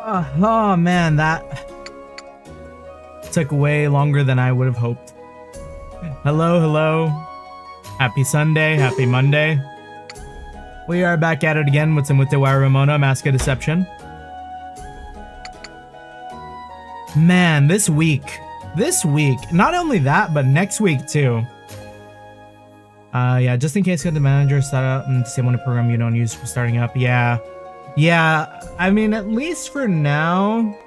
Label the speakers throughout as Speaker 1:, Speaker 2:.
Speaker 1: Oh man, that took way longer than I would have hoped. Hello, hello. Happy Sunday, happy Monday. We are back at it again with some Utawarerumono Mask of Deception. Man, this week, not only that, but next week too. Yeah, just in case you have the manager set up and see one program you don't use for starting up. Yeah, I mean, at least for now,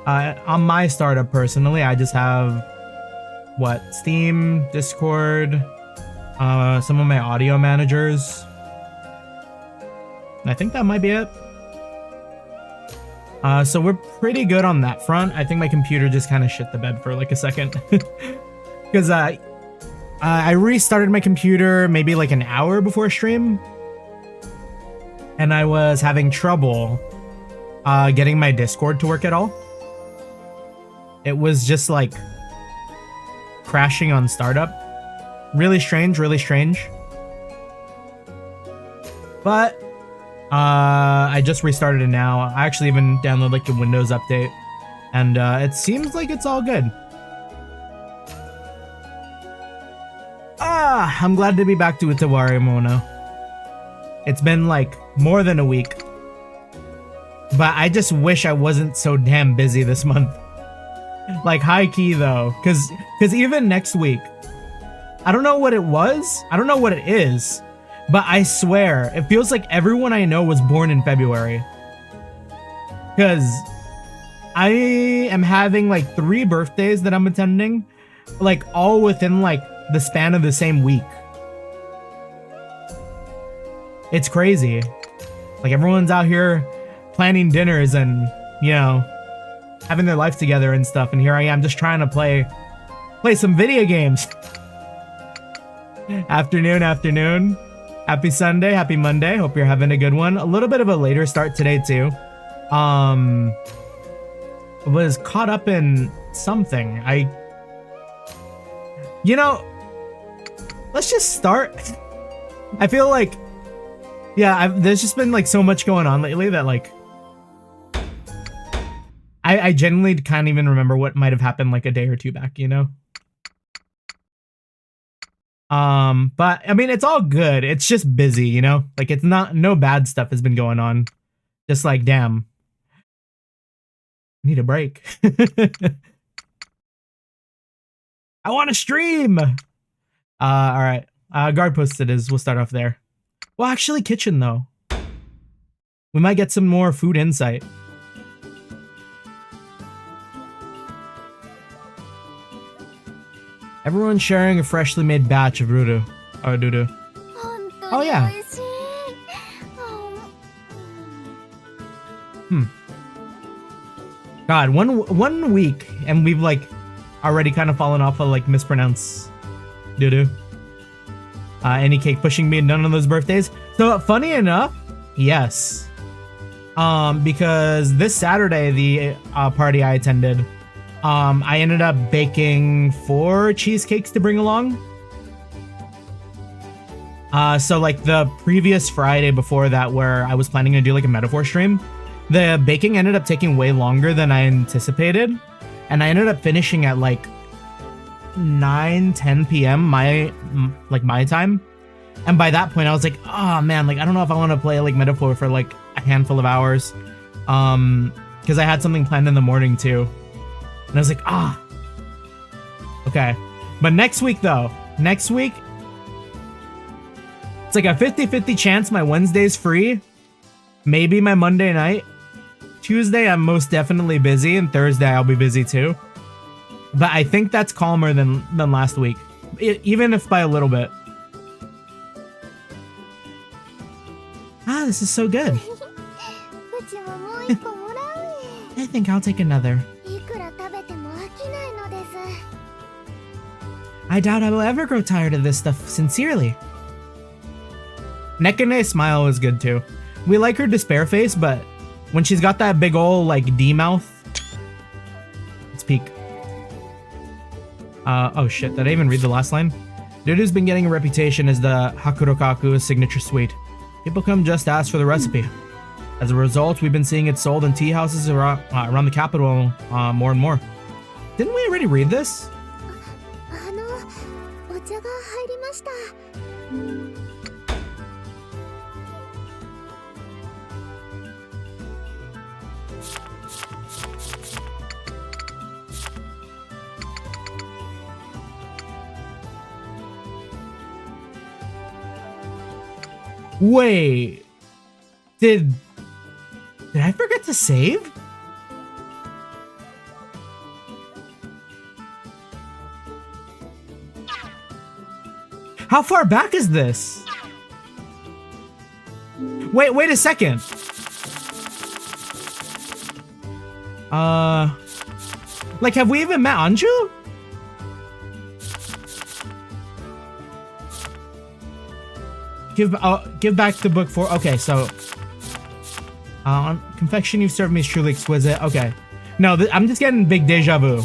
Speaker 1: on my startup personally, I just have, what, Steam, Discord, some of my audio managers. And I think that might be it. So we're pretty good on that front. I think my computer just kind of shit the bed for like a second. Because I restarted my computer maybe like an hour before stream. And I was having trouble getting my Discord to work at all. It was just like crashing on startup. Really strange, really strange. But I just restarted it now. I actually even downloaded like a Windows update. And it seems like it's all good. I'm glad to be back to Utawarerumono. It's been like more than a week. But I just wish I wasn't so damn busy this month. Like high key though, cause even next week, I don't know what it was. I don't know what it is, but I swear it feels like everyone I know was born in February. Cause I am having like 3 birthdays that I'm attending, like all within like the span of the same week. It's crazy. Like everyone's out here planning dinners and, you know, having their life together and stuff, and here I am just trying to play some video games. Afternoon. Happy Sunday, happy Monday. Hope you're having a good one. A little bit of a later start today too. Was caught up in something. You know, let's just start. I feel like, yeah, there's just been like so much going on lately that like, I genuinely can't even remember what might have happened like a day or two back, you know? But I mean, it's all good. It's just busy, you know? Like it's no bad stuff has been going on. Just like, damn. Need a break. I want to stream. All right. Guard posted is, we'll start off there. Well, actually kitchen though. We might get some more food insight. Everyone's sharing a freshly made batch of Rudu. Or Dudu. Oh yeah. God, one week and we've like already kind of fallen off of like mispronounce Dudu. Any cake pushing me none of those birthdays. So funny enough, yes. Because this Saturday, the party I attended, I ended up baking 4 cheesecakes to bring along. So like the previous Friday before that, where I was planning to do like a metaphor stream, the baking ended up taking way longer than I anticipated. And I ended up finishing at like 9-10 p.m. my time. And by that point I was like, oh man, like I don't know if I want to play like metaphor for like a handful of hours. Because I had something planned in the morning too. And I was like, okay. But next week though, it's like a 50-50 chance my Wednesday's free. Maybe my Monday night. Tuesday I'm most definitely busy, and Thursday I'll be busy too. But I think that's calmer than last week. Even if by a little bit. This is so good. I think I'll take another. I doubt I will ever grow tired of this stuff, sincerely. Nekane's smile is good too. We like her despair face, but when she's got that big ol' like D mouth, it's peak. Oh shit, did I even read the last line? Dudu's been getting a reputation as the Hakurokaku's signature sweet. People come just to ask for the recipe. As a result, we've been seeing it sold in tea houses around the capital more and more. Didn't we already read this? Wait, did I forget to save? How far back is this? Wait a second. Like, have we even met Anju? Give back the book for. Okay, so confection you've served me is truly exquisite. Okay, no, I'm just getting big deja vu.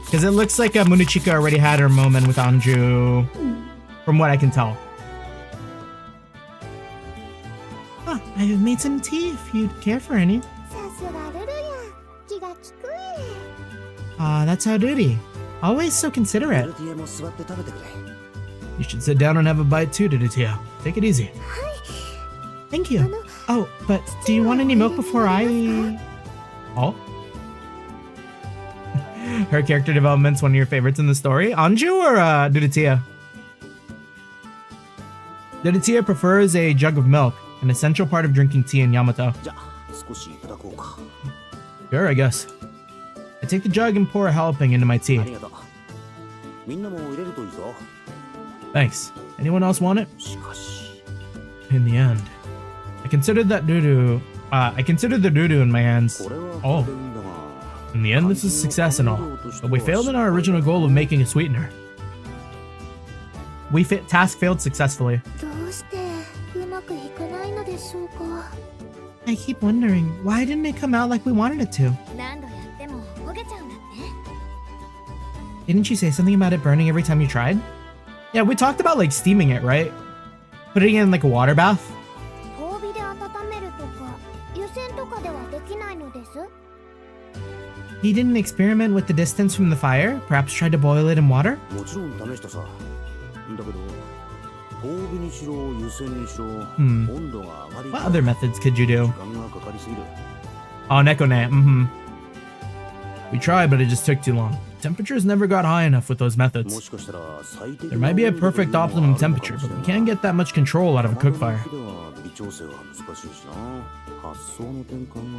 Speaker 1: Because it looks like Munichika already had her moment with Anju, from what I can tell. Oh, I have made some tea if you'd care for any. That's our duty. Always so considerate. You should sit down and have a bite too, Dubious. Take it easy. Thank you. Oh, but do you want any milk before I... Oh? Her character development's one of your favorites in the story? Anju or Dubious? Dubious prefers a jug of milk, an essential part of drinking tea in Yamato. Sure, I guess. I take the jug and pour a helping into my tea. Thanks. Anyone else want it? In the end, I considered the doo-doo in my hands. Oh. In the end, this is success and all, but we failed in our original goal of making a sweetener. Task failed successfully. I keep wondering, why didn't it come out like we wanted it to? Didn't you say something about it burning every time you tried? Yeah, we talked about like steaming it, right? Putting it in like a water bath. He didn't experiment with the distance from the fire? Perhaps tried to boil it in water? What other methods could you do? Oh, Nekone, We tried, but it just took too long. Temperatures never got high enough with those methods. There might be a perfect optimum temperature, but we can't get that much control out of a cook fire.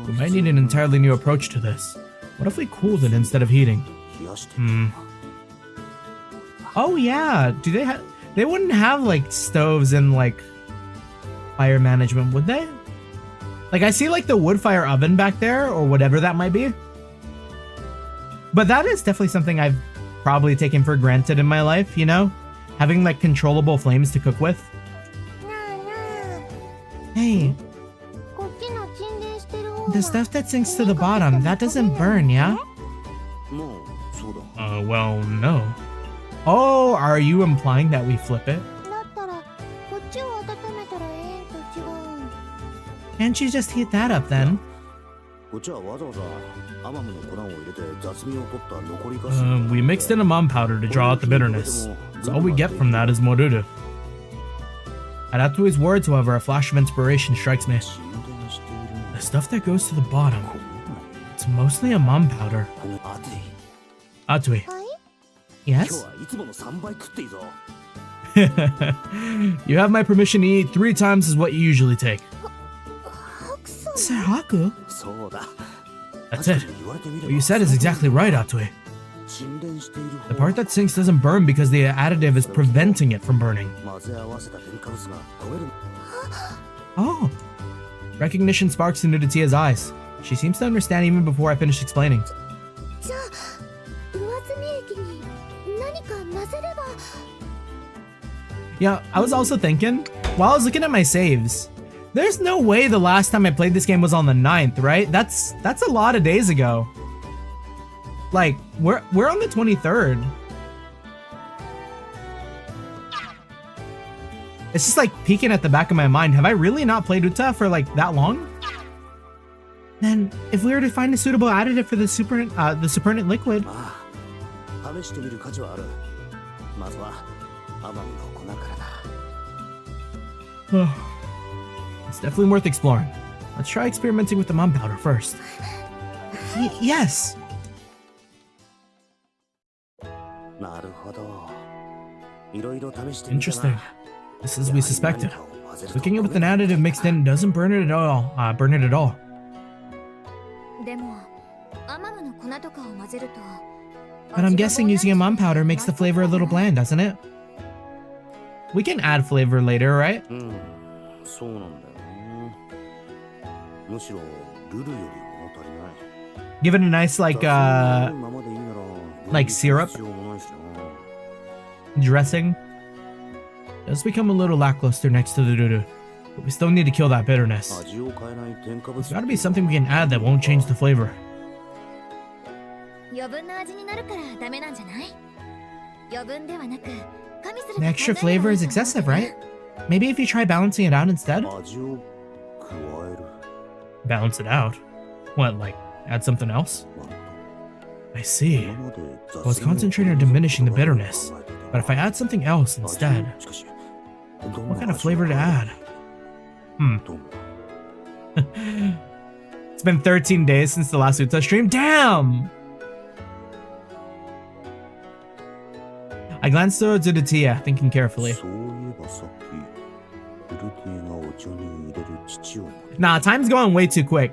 Speaker 1: We might need an entirely new approach to this. What if we cooled it instead of heating? Oh yeah, they wouldn't have like stoves and like fire management, would they? Like I see like the wood fire oven back there or whatever that might be. But that is definitely something I've probably taken for granted in my life, you know? Having like controllable flames to cook with. Hey. The stuff that sinks to the bottom, that doesn't burn, yeah? Well, no. Oh, are you implying that we flip it? Can't you just heat that up then? We mixed in amam powder to draw out the bitterness. So all we get from that is moruru. At Atue's words, however, a flash of inspiration strikes me. The stuff that goes to the bottom, it's mostly amam powder. Atue. Yes? You have my permission to eat 3 times as what you usually take. Seraku? That's it. What you said is exactly right, Atue. The part that sinks doesn't burn because the additive is preventing it from burning. Oh. Recognition sparks in Udetia's eyes. She seems to understand even before I finish explaining. Yeah, I was also thinking, while I was looking at my saves, there's no way the last time I played this game was on the 9th, right? That's a lot of days ago. Like, we're on the 23rd. It's just like peeking at the back of my mind. Have I really not played Uta for like that long? Then, if we were to find a suitable additive for the supernatant liquid,
Speaker 2: 試してみる価値はある。まずは奄美の粉からだ。
Speaker 1: it's definitely worth exploring. Let's try experimenting with the mom powder first. Yes.
Speaker 2: なるほど。いろいろ試してみたな。
Speaker 1: Interesting. This is as we suspected. Cooking it with an additive mixed in doesn't burn it at all.
Speaker 3: でも、アマムの粉とかを混ぜると。
Speaker 1: But I'm guessing using a mom powder makes the flavor a little bland, doesn't it? We can add flavor later, right?
Speaker 2: そうなんだよね。むしろルルより物足りない。
Speaker 1: Give it a nice like syrup dressing. Does become a little lackluster next to the doo-doo, but we still need to kill that bitterness. There's gotta be something we can add that won't change the flavor.
Speaker 3: 余分な味になるからダメなんじゃない？余分ではなく、加味する
Speaker 1: The extra flavor is excessive, right? Maybe if you try balancing it out instead? Balance it out? What, like, add something else? I see. I was concentrating on diminishing the bitterness, but if I add something else instead, what kind of flavor to add? It's been 13 days since the last Uta stream. Damn! I glanced towards Udatia, thinking carefully. Nah, time's going way too quick.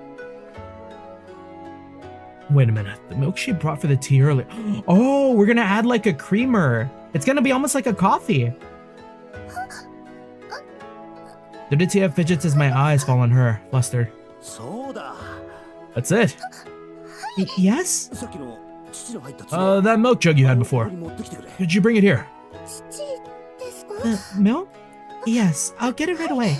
Speaker 1: Wait a minute. The milk she brought for the tea earlier. Oh, we're gonna add like a creamer. It's gonna be almost like a coffee. Udatia fidgets as my eyes fall on her, flustered. That's it. Yes? That milk jug you had before. Could you bring it here? Milk? Yes, I'll get it right away.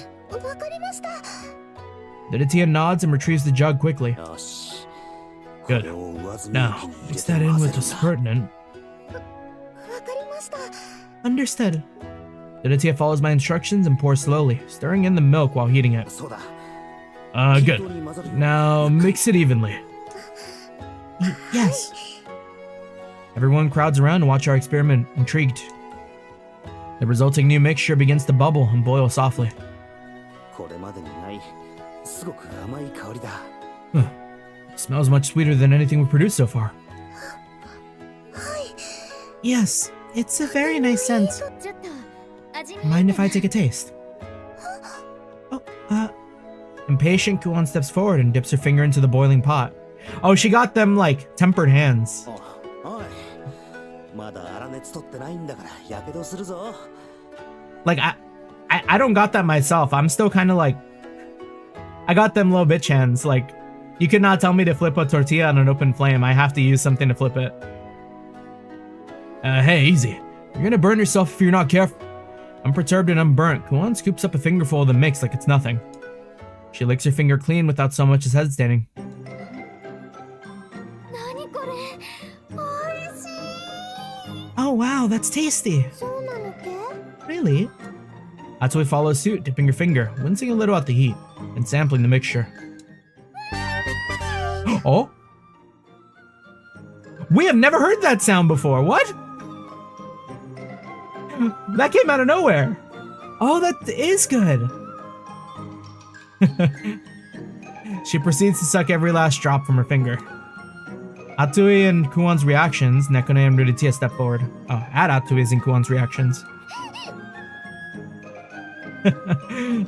Speaker 1: Udatia nods and retrieves the jug quickly. Good. Now, mix that in with the supernatant. Understood. Udatia follows my instructions and pours slowly, stirring in the milk while heating it. Good. Now, mix it evenly. Yes. Everyone crowds around to watch our experiment, intrigued. The resulting new mixture begins to bubble and boil softly. It smells much sweeter than anything we've produced so far. Yes, it's a very nice scent. Mind if I take a taste? Oh, Impatient, Kuan steps forward and dips her finger into the boiling pot. Oh, she got them, like, tempered hands. Like, I don't got that myself. I'm still kind of like... I got them low bitch hands. Like, you could not tell me to flip a tortilla on an open flame. I have to use something to flip it. Hey, easy. You're gonna burn yourself if you're not careful. Unperturbed and unburnt, Kuan scoops up a fingerful of the mix like it's nothing. She licks her finger clean without so much as hesitating. Oh wow, that's tasty! Really? Atsui follows suit, dipping her finger, wincing a little at the heat, and sampling the mixture. Oh? We have never heard that sound before, what? That came out of nowhere! Oh, that is good! She proceeds to suck every last drop from her finger. Atsui and Kuan's reactions, Nekone and Ruditia step forward. Oh, add Atsui's and Kuan's reactions.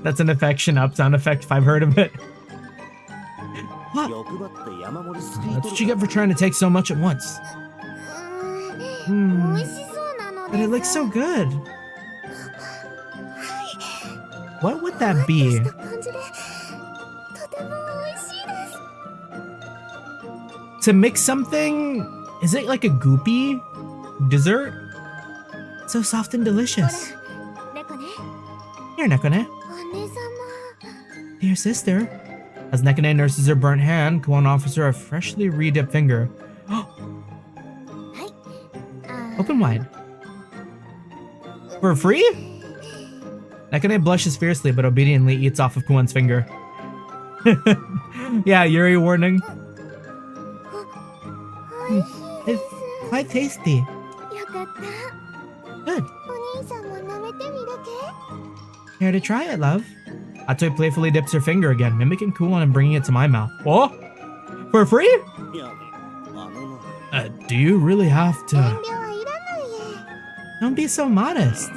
Speaker 1: That's an affection up sound effect if I've heard of it. What? That's what you get for trying to take so much at once. But it looks so good. What would that be? To mix something? Is it like a goopy dessert? So soft and delicious. Here, Nekone. Dear sister. As Nekone nurses her burnt hand, Kuan offers her a freshly re-dipped finger. Open wide. For free? Nekane blushes fiercely but obediently eats off of Kuon's finger. Yeah, Yuri warning. It's quite tasty.
Speaker 3: よかった
Speaker 1: Good.
Speaker 3: お兄さんも舐めてみるけ
Speaker 1: Care to try it, love? Atoy playfully dips her finger again, mimicking Kuon and bringing it to my mouth. Oh? For free?
Speaker 2: いや、
Speaker 1: Do you really have
Speaker 3: 遠
Speaker 1: to?
Speaker 3: 慮はいらない
Speaker 1: Don't be so modest.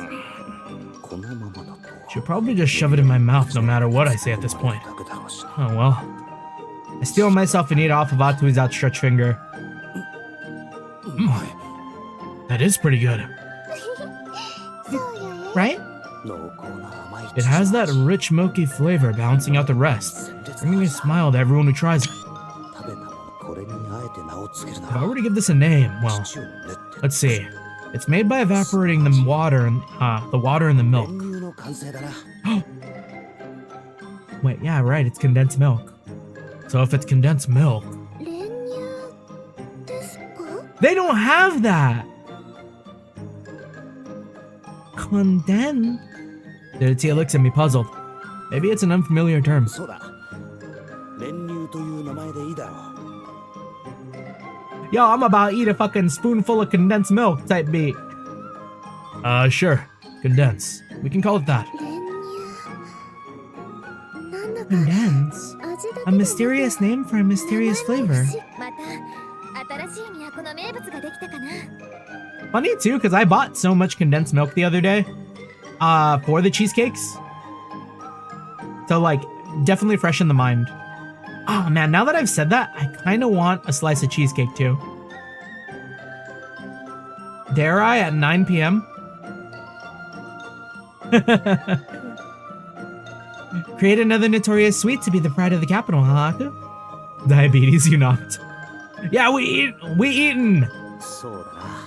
Speaker 2: このままだと
Speaker 1: Should probably just shove it in my mouth no matter what I say at this point.
Speaker 2: だけだろうしな。
Speaker 1: Oh well. I steel myself and eat off of Atui's outstretched finger. That is pretty good.
Speaker 3: そうよね
Speaker 1: Right?
Speaker 2: 濃厚な甘い
Speaker 1: It has that rich milky flavor balancing out the rest, bringing a smile to everyone who tries it.
Speaker 2: 食べたものこれにあえて名を付けるな
Speaker 1: If I
Speaker 2: ら
Speaker 1: were to give this a name, well,
Speaker 2: 土を練って
Speaker 1: let's see. It's made by evaporating the water and the milk.
Speaker 2: 練乳の完成だな。
Speaker 1: Wait, yeah, right, it's condensed milk. So if it's condensed milk,
Speaker 3: 練乳ですか
Speaker 1: they don't have that! Condensed? Tia looks at me puzzled. Maybe it's an unfamiliar term.
Speaker 2: そうだ。練乳という名前でいいだろう。
Speaker 1: Yo, I'm about to eat a fucking spoonful of condensed milk type beat. Sure. Condense. We can call it that.
Speaker 3: 練乳なんだか
Speaker 1: Condense?
Speaker 3: 味だけ
Speaker 1: A
Speaker 3: で
Speaker 1: mysterious name for a mysterious flavor.
Speaker 3: また新しい都の名物ができたかな
Speaker 1: Funny too, because I bought so much condensed milk the other day. For the cheesecakes. So like, definitely fresh in the mind. Oh man, now that I've said that, I kind of want a slice of cheesecake too. Dare I at 9 p.m.? Create another notorious sweet to be the pride of the capital, huh, Aku? Diabetes, you knocked. Yeah, we eaten!
Speaker 2: そうだな。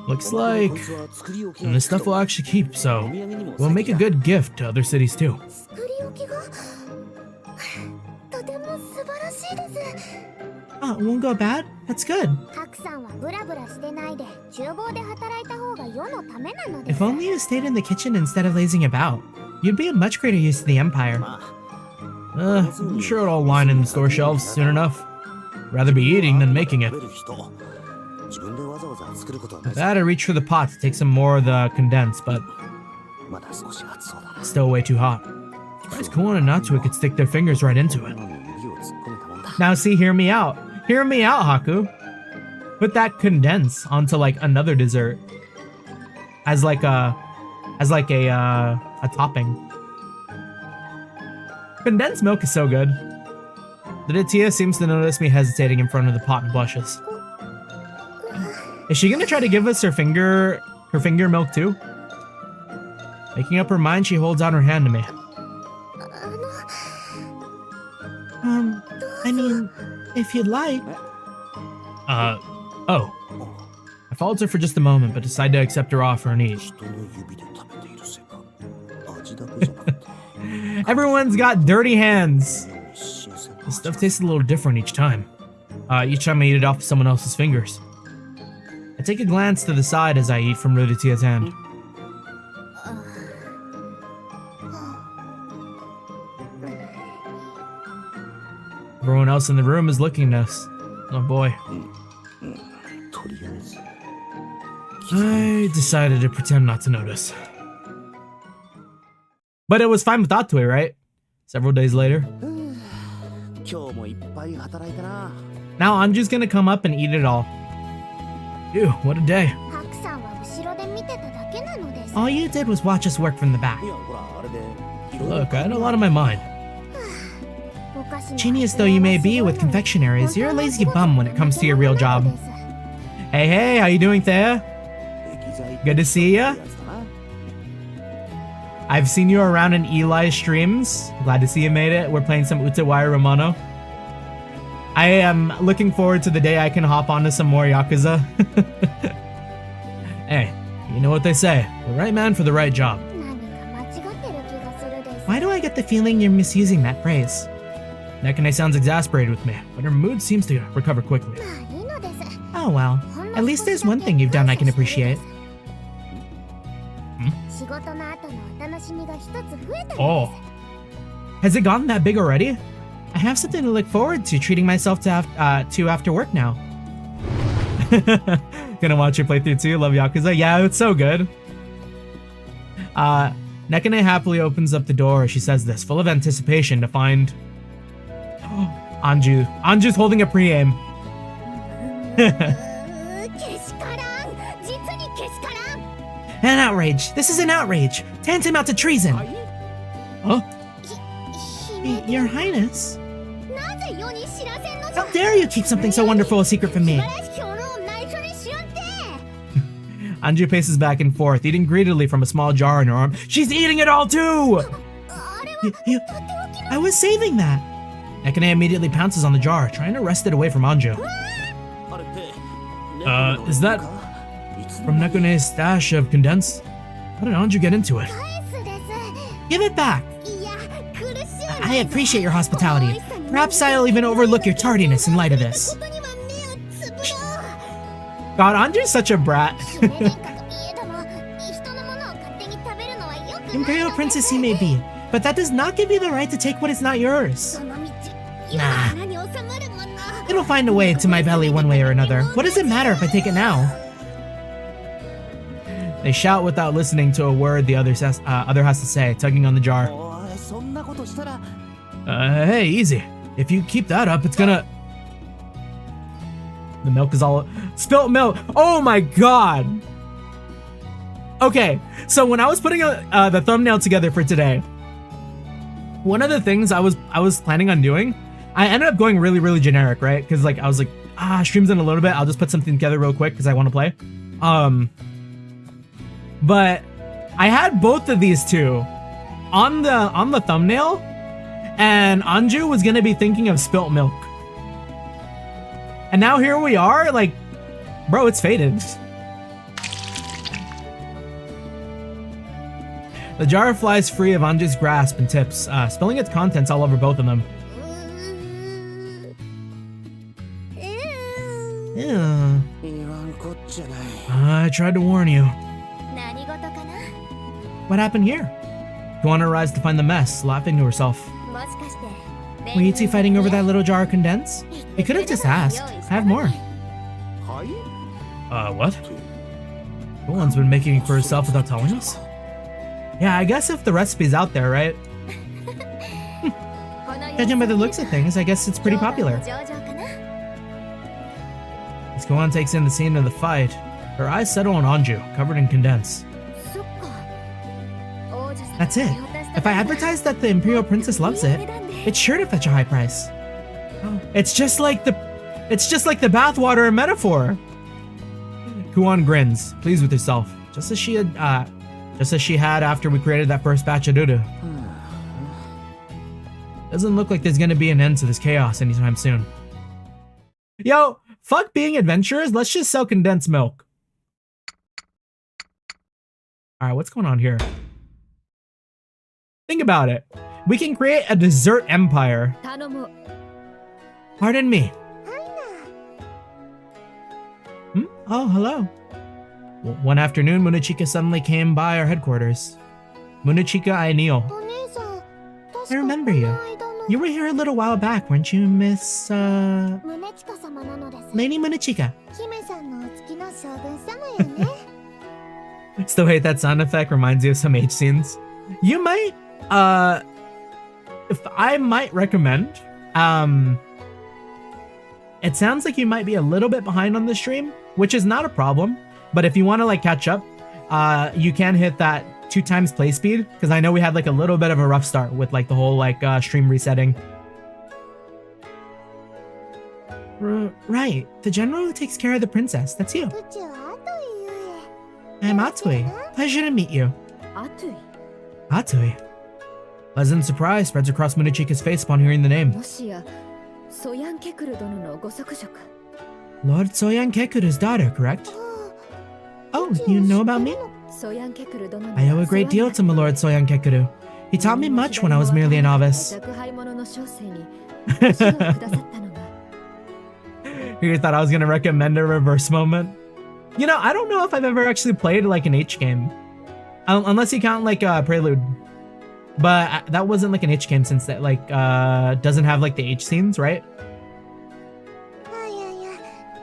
Speaker 1: Looks like... And this stuff will actually keep, so we'll make a good gift to other cities too.
Speaker 3: 作り置きがとても素晴らしいです
Speaker 1: Oh, it won't go bad? That's good.
Speaker 3: ハクさんはブラブラしてないで厨房で働いた方が世のためなので
Speaker 1: If
Speaker 3: す
Speaker 1: only you stayed in the kitchen instead of lazing about. You'd be of much greater use to the Empire.
Speaker 2: まあ、
Speaker 1: I'm sure it'll all line in the store shelves soon enough. Rather be eating than making it.
Speaker 2: 食べる人、自分でわざわざ作ることはない
Speaker 1: If I had to reach for the pot to take some more of the condensed, but
Speaker 2: まだ少し熱そうだな。
Speaker 1: still way too hot. Surprised Kuon and Natsue could stick their fingers right into it.
Speaker 2: なのに指を突っ込めたもんだ。
Speaker 1: Now see, hear me out. Hear me out, Haku. Put that condense onto like another dessert. As like a topping. Condensed milk is so good. The Tia seems to notice me hesitating in front of the pot and blushes. Is she gonna try to give us her finger milk too? Making up her mind, she holds out her hand to me.
Speaker 3: あの
Speaker 1: I mean, if you'd like. Oh. I faltered for just a moment, but decided to accept her offer and eat.
Speaker 2: 人の指で食べているせいか、味だけじゃなくて、
Speaker 1: Everyone's got dirty hands.
Speaker 2: 新鮮な
Speaker 1: The stuff tastes a little different each time. Each time I eat it off someone else's fingers. I take a glance to the side as I eat from Ruditia's hand. Everyone else in the room is looking at us. Oh boy.
Speaker 2: とりあえず
Speaker 1: I decided to pretend not to notice. But it was fine with Atue, right? Several days later.
Speaker 2: 今日もいっぱい働いたな。
Speaker 1: Now Anju's gonna come up and eat it all. Ew, what a day.
Speaker 3: ハクさんは後ろで見てただけなのです
Speaker 1: All you did was watch us work from the back.
Speaker 2: いや、ほら、あれで。いろいろ
Speaker 1: Look, I had a lot on my mind.
Speaker 3: お菓子の
Speaker 1: Genius though you may be with confectionaries, you're a lazy bum when it comes to your real job. Hey, how you doing, Thea?
Speaker 2: 液剤
Speaker 1: Good to see ya.
Speaker 2: やつだな。
Speaker 1: I've seen you around in Eli's streams. Glad to see you made it. We're playing some Utawarerumono. I am looking forward to the day I can hop onto some more Yakuza. Hey, you know what they say. The right man for the right job.
Speaker 3: 何か間違ってる気がするです
Speaker 1: Why do I get the feeling you're misusing that phrase? Nekane sounds exasperated with me, but her mood seems to recover quickly.
Speaker 3: まあいいのです
Speaker 1: Oh well, at least there's one thing you've done I can appreciate.
Speaker 3: 仕
Speaker 1: Oh. Has it gotten that big already? I have something to look forward to treating myself to after work now. Gonna watch your playthrough too. Love Yakuza. Yeah, it's so good. Nekane happily opens up the door. She says this, full of anticipation to find Anju. Anju's holding a pre-aim. An outrage. This is an outrage. Tantamount to treason. Huh? Your Highness. How dare you keep something so wonderful a secret from me? Anju paces back and forth, eating greedily from a small jar in her arm. She's eating it all too! I was saving that. Nekane immediately pounces on the jar, trying to wrest it away from Anju. Is that from Nekane's stash of condensed? How did Anju get into it? Give it back! I appreciate your hospitality. Perhaps I'll even overlook your tardiness in light of this. God, Anju's such a brat. Imperial Princess he may be, but that does not give you the right to take what is not yours. Nah. It'll find a way to my belly one way or another. What does it matter if I take it now? They shout without listening to a word the other has to say, tugging on the jar. Hey, easy. If you keep that up, it's gonna... The milk is all... Spilt milk! Oh my god! Okay, so when I was putting the thumbnail together for today, one of the things I was planning on doing, I ended up going really generic, right? Because I was like, stream's in a little bit, I'll just put something together real quick because I want to play. But I had both of these two on the thumbnail, and Anju was gonna be thinking of spilt milk. And now here we are, like, bro, it's faded. The jar flies free of Anju's grasp and tips, spilling its contents all over both of them. Ew. I tried to warn you. What happened here? Goanna arrives to find the mess, laughing to herself. Were you two fighting over that little jar of condensed? You could have just asked. I have more. What? Goan's been making it for herself without telling us? Yeah, I guess if the recipe's out there, right? Judging by the looks of things, I guess it's pretty popular. As Goan takes in the scene of the fight, her eyes settle on Anju, covered in condensed. That's it. If I advertise that the Imperial Princess loves it, it's sure to fetch a high price. It's just like the bathwater in metaphor. Kuon grins, pleased with herself, just as she had after we created that first batch of doo-doo. Doesn't look like there's gonna be an end to this chaos anytime soon. Yo, fuck being adventurers, let's just sell condensed milk. Alright, what's going on here? Think about it. We can create a dessert empire. Pardon me. Oh, hello. One afternoon, Munechika suddenly came by our headquarters. Munechika Aenil. I remember you. You were here a little while back, weren't you, Miss, Lady Munechika? Still hate that sound effect, reminds you of some H scenes. You might, if I might recommend, it sounds like you might be a little bit behind on the stream, which is not a problem. But if you want to like catch up, you can hit that 2x play speed, because I know we had like a little bit of a rough start with like the whole like stream resetting. Right, the general who takes care of the princess, that's you. I'm Atui. Pleasure to meet you. Atui. Pleasant surprise spreads across Munechika's face upon hearing the name. Lord Soyan Kekuru's daughter, correct? Oh, you know about me? I owe a great deal to my Lord Soyan Kekuru. He taught me much when I was merely a novice. You thought I was gonna recommend a reverse moment? You know, I don't know if I've ever actually played like an H game. Unless you count like Prelude. But that wasn't like an H game since that like doesn't have like the H scenes, right?
Speaker 3: あいやいや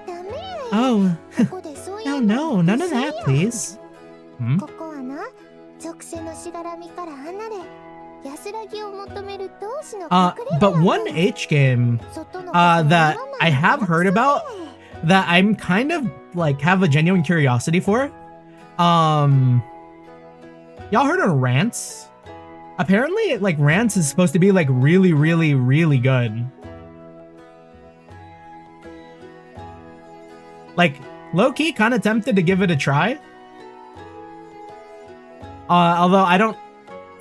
Speaker 3: ダメよ
Speaker 1: Oh,
Speaker 3: ここでそうい
Speaker 1: no,
Speaker 3: うの
Speaker 1: no, none of that, please. Hmm?
Speaker 3: ここはな属性のしがらみから離れ安らぎを求める同士の隠れ家
Speaker 1: But one H game
Speaker 3: 外の
Speaker 1: that I have heard about that I'm kind of like have a genuine curiosity for. Y'all heard of Rants? Apparently, like Rants is supposed to be like really, really, really good. Like low-key, kind of tempted to give it a try. Although I don't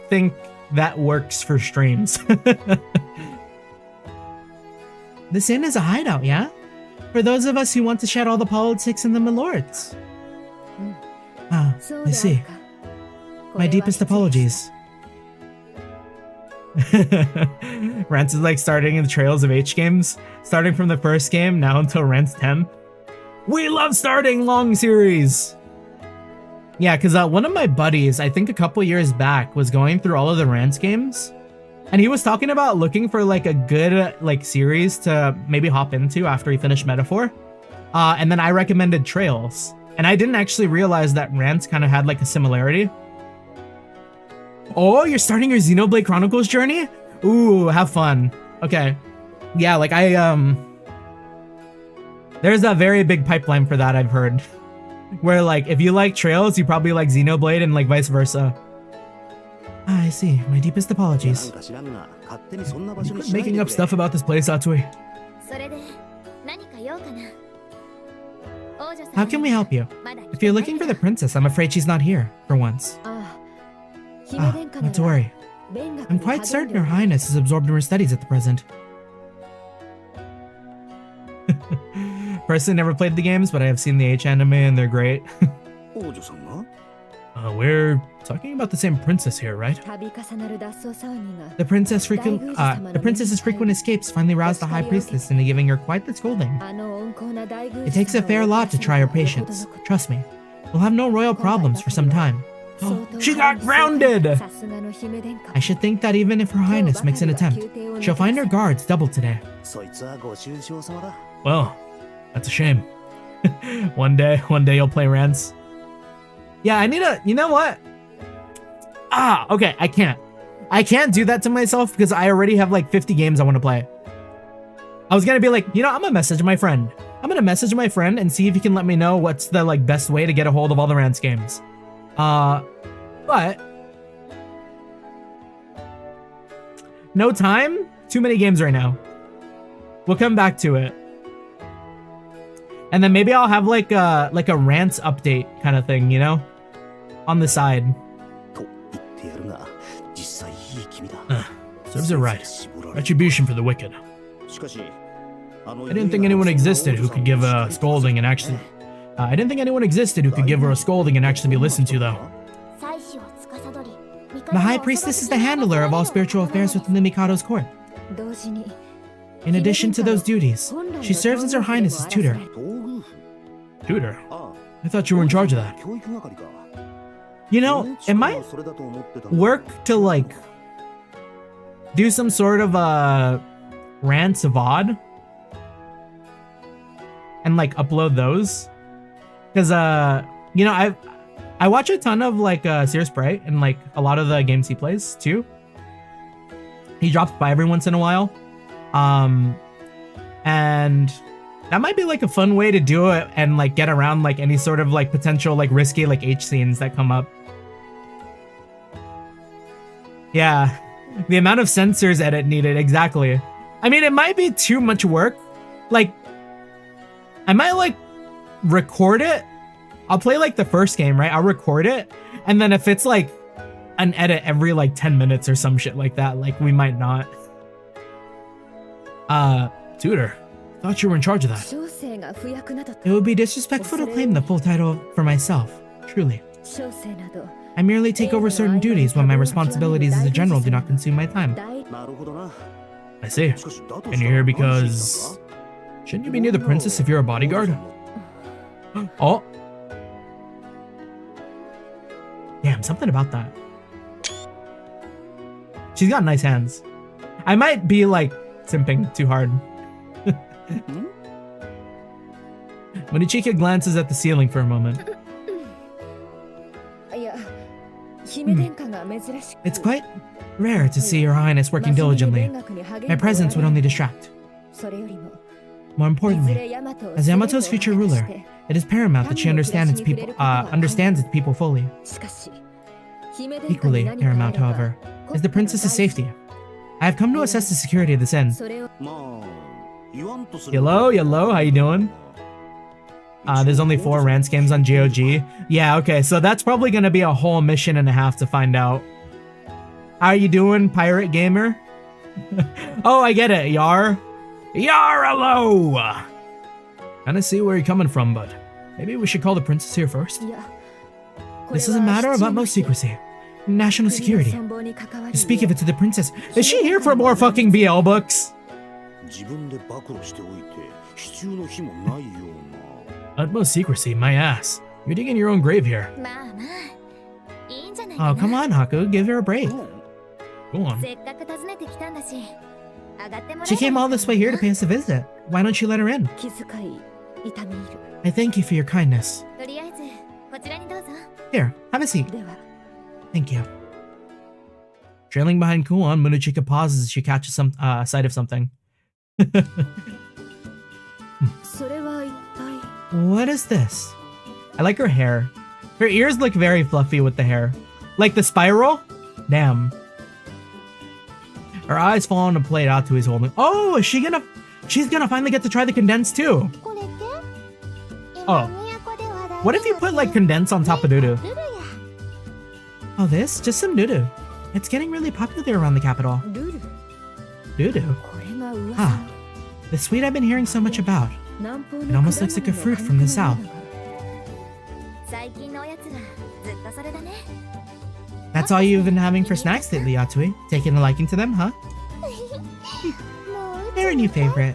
Speaker 1: think that works for streams. This inn is a hideout, yeah? For those of us who want to shed all the politics and the milords. Ah, I see. My deepest apologies. Rants is like starting in the trails of H games, starting from the first game now until Rants 10. We love starting long series! Yeah, because one of my buddies, I think a couple years back, was going through all of the Rants games, and he was talking about looking for like a good like series to maybe hop into after he finished Metaphor. And then I recommended Trails, and I didn't actually realize that Rants kind of had like a similarity. Oh, you're starting your Xenoblade Chronicles journey? Ooh, have fun. Okay. Yeah, like there's a very big pipeline for that, I've heard. Where like, if you like Trails, you probably like Xenoblade and like vice versa. Ah, I see. My deepest apologies. Quit making up stuff about this place, Atsui.
Speaker 3: それで何か用かな
Speaker 1: How can we help you? If you're looking for the princess, I'm afraid she's not here, for once. Ah, not to worry. I'm quite certain Her Highness is absorbed in her studies at the present. Personally, never played the games, but I have seen the H anime and they're great. We're talking about the same princess here, right? The princess's frequent escapes finally roused the High Priestess into giving her quite the scolding. It takes a fair lot to try her patience. Trust me, we'll have no royal problems for some time. She got grounded! I should think that even if Her Highness makes an attempt, she'll find her guards doubled today. Well, that's a shame. One day you'll play Rants. Yeah, I need a... You know what? Ah, okay, I can't. I can't do that to myself because I already have like 50 games I want to play. I was gonna be like, you know, I'm gonna message my friend. I'm gonna message my friend and see if he can let me know what's the like best way to get a hold of all the Rants games. But... no time? Too many games right now. We'll come back to it. And then maybe I'll have like a Rants update kind of thing, you know? On the side. Serves it right. Retribution for the wicked. I didn't think anyone existed who could give a scolding and actually... I didn't think anyone existed who could give her a scolding and actually be listened to, though. The High Priestess is the handler of all spiritual affairs within the Mikado's court. In addition to those duties, she serves as Her Highness's tutor. Tutor? I thought you were in charge of that. You know, it might work to, like, do some sort of Rants of Odd and, like, upload those. Because, you know, I watch a ton of, like, Seer Sprite and, like, a lot of the games he plays, too. He drops by every once in a while. And that might be like a fun way to do it and like get around like any sort of like potential like risky like H scenes that come up. Yeah, the amount of censors edit needed, exactly. I mean, it might be too much work. Like, I might like record it. I'll play like the first game, right? I'll record it. And then if it's like an edit every like 10 minutes or some shit like that, like we might not. Tutor, thought you were in charge of that. It would be disrespectful to claim the full title for myself, truly. I merely take over certain duties when my responsibilities as a general do not consume my time. I see. And you're here because... shouldn't you be near the princess if you're a bodyguard? Oh. Damn, something about that. She's got nice hands. I might be like simping too hard. Monochika glances at the ceiling for a moment. It's quite rare to see Your Highness working diligently. My presence would only distract. More importantly, as Yamato's future ruler, it is paramount that she understands its people fully. Equally paramount, however, is the princess's safety. I have come to assess the security of this inn. Hello, how you doing? There's only 4 Rance games on GOG. Yeah, okay, so that's probably gonna be a whole mission and a half to find out. How you doing, pirate gamer? Oh, I get it, Yar. Hello! Kinda see where you're coming from, but maybe we should call the princess here first. This is a matter of utmost secrecy. National security. To speak of it to the princess. Is she here for more fucking BL books? Utmost secrecy, my ass. You're digging your own grave here. Oh, come on, Haku. Give her a break. Go on. She came all this way here to pay us a visit. Why don't you let her in? I thank you for your kindness. Here, have a seat. Thank you. Trailing behind Kuon, Monochika pauses as she catches some sight of something. What is this? I like her hair. Her ears look very fluffy with the hair. Like the spiral? Damn. Her eyes fall on a plate Atsui's holding. Oh, is she gonna... She's gonna finally get to try the condensed too. Oh. What if you put like condensed on top of doo-doo? Oh, this? Just some doo-doo. It's getting really popular around the capital. Doo-doo? Ah, the sweet I've been hearing so much about. It almost looks like a fruit from the south. That's all you've been having for snacks lately, Atsui? Taking a liking to them, huh? They're a new favorite.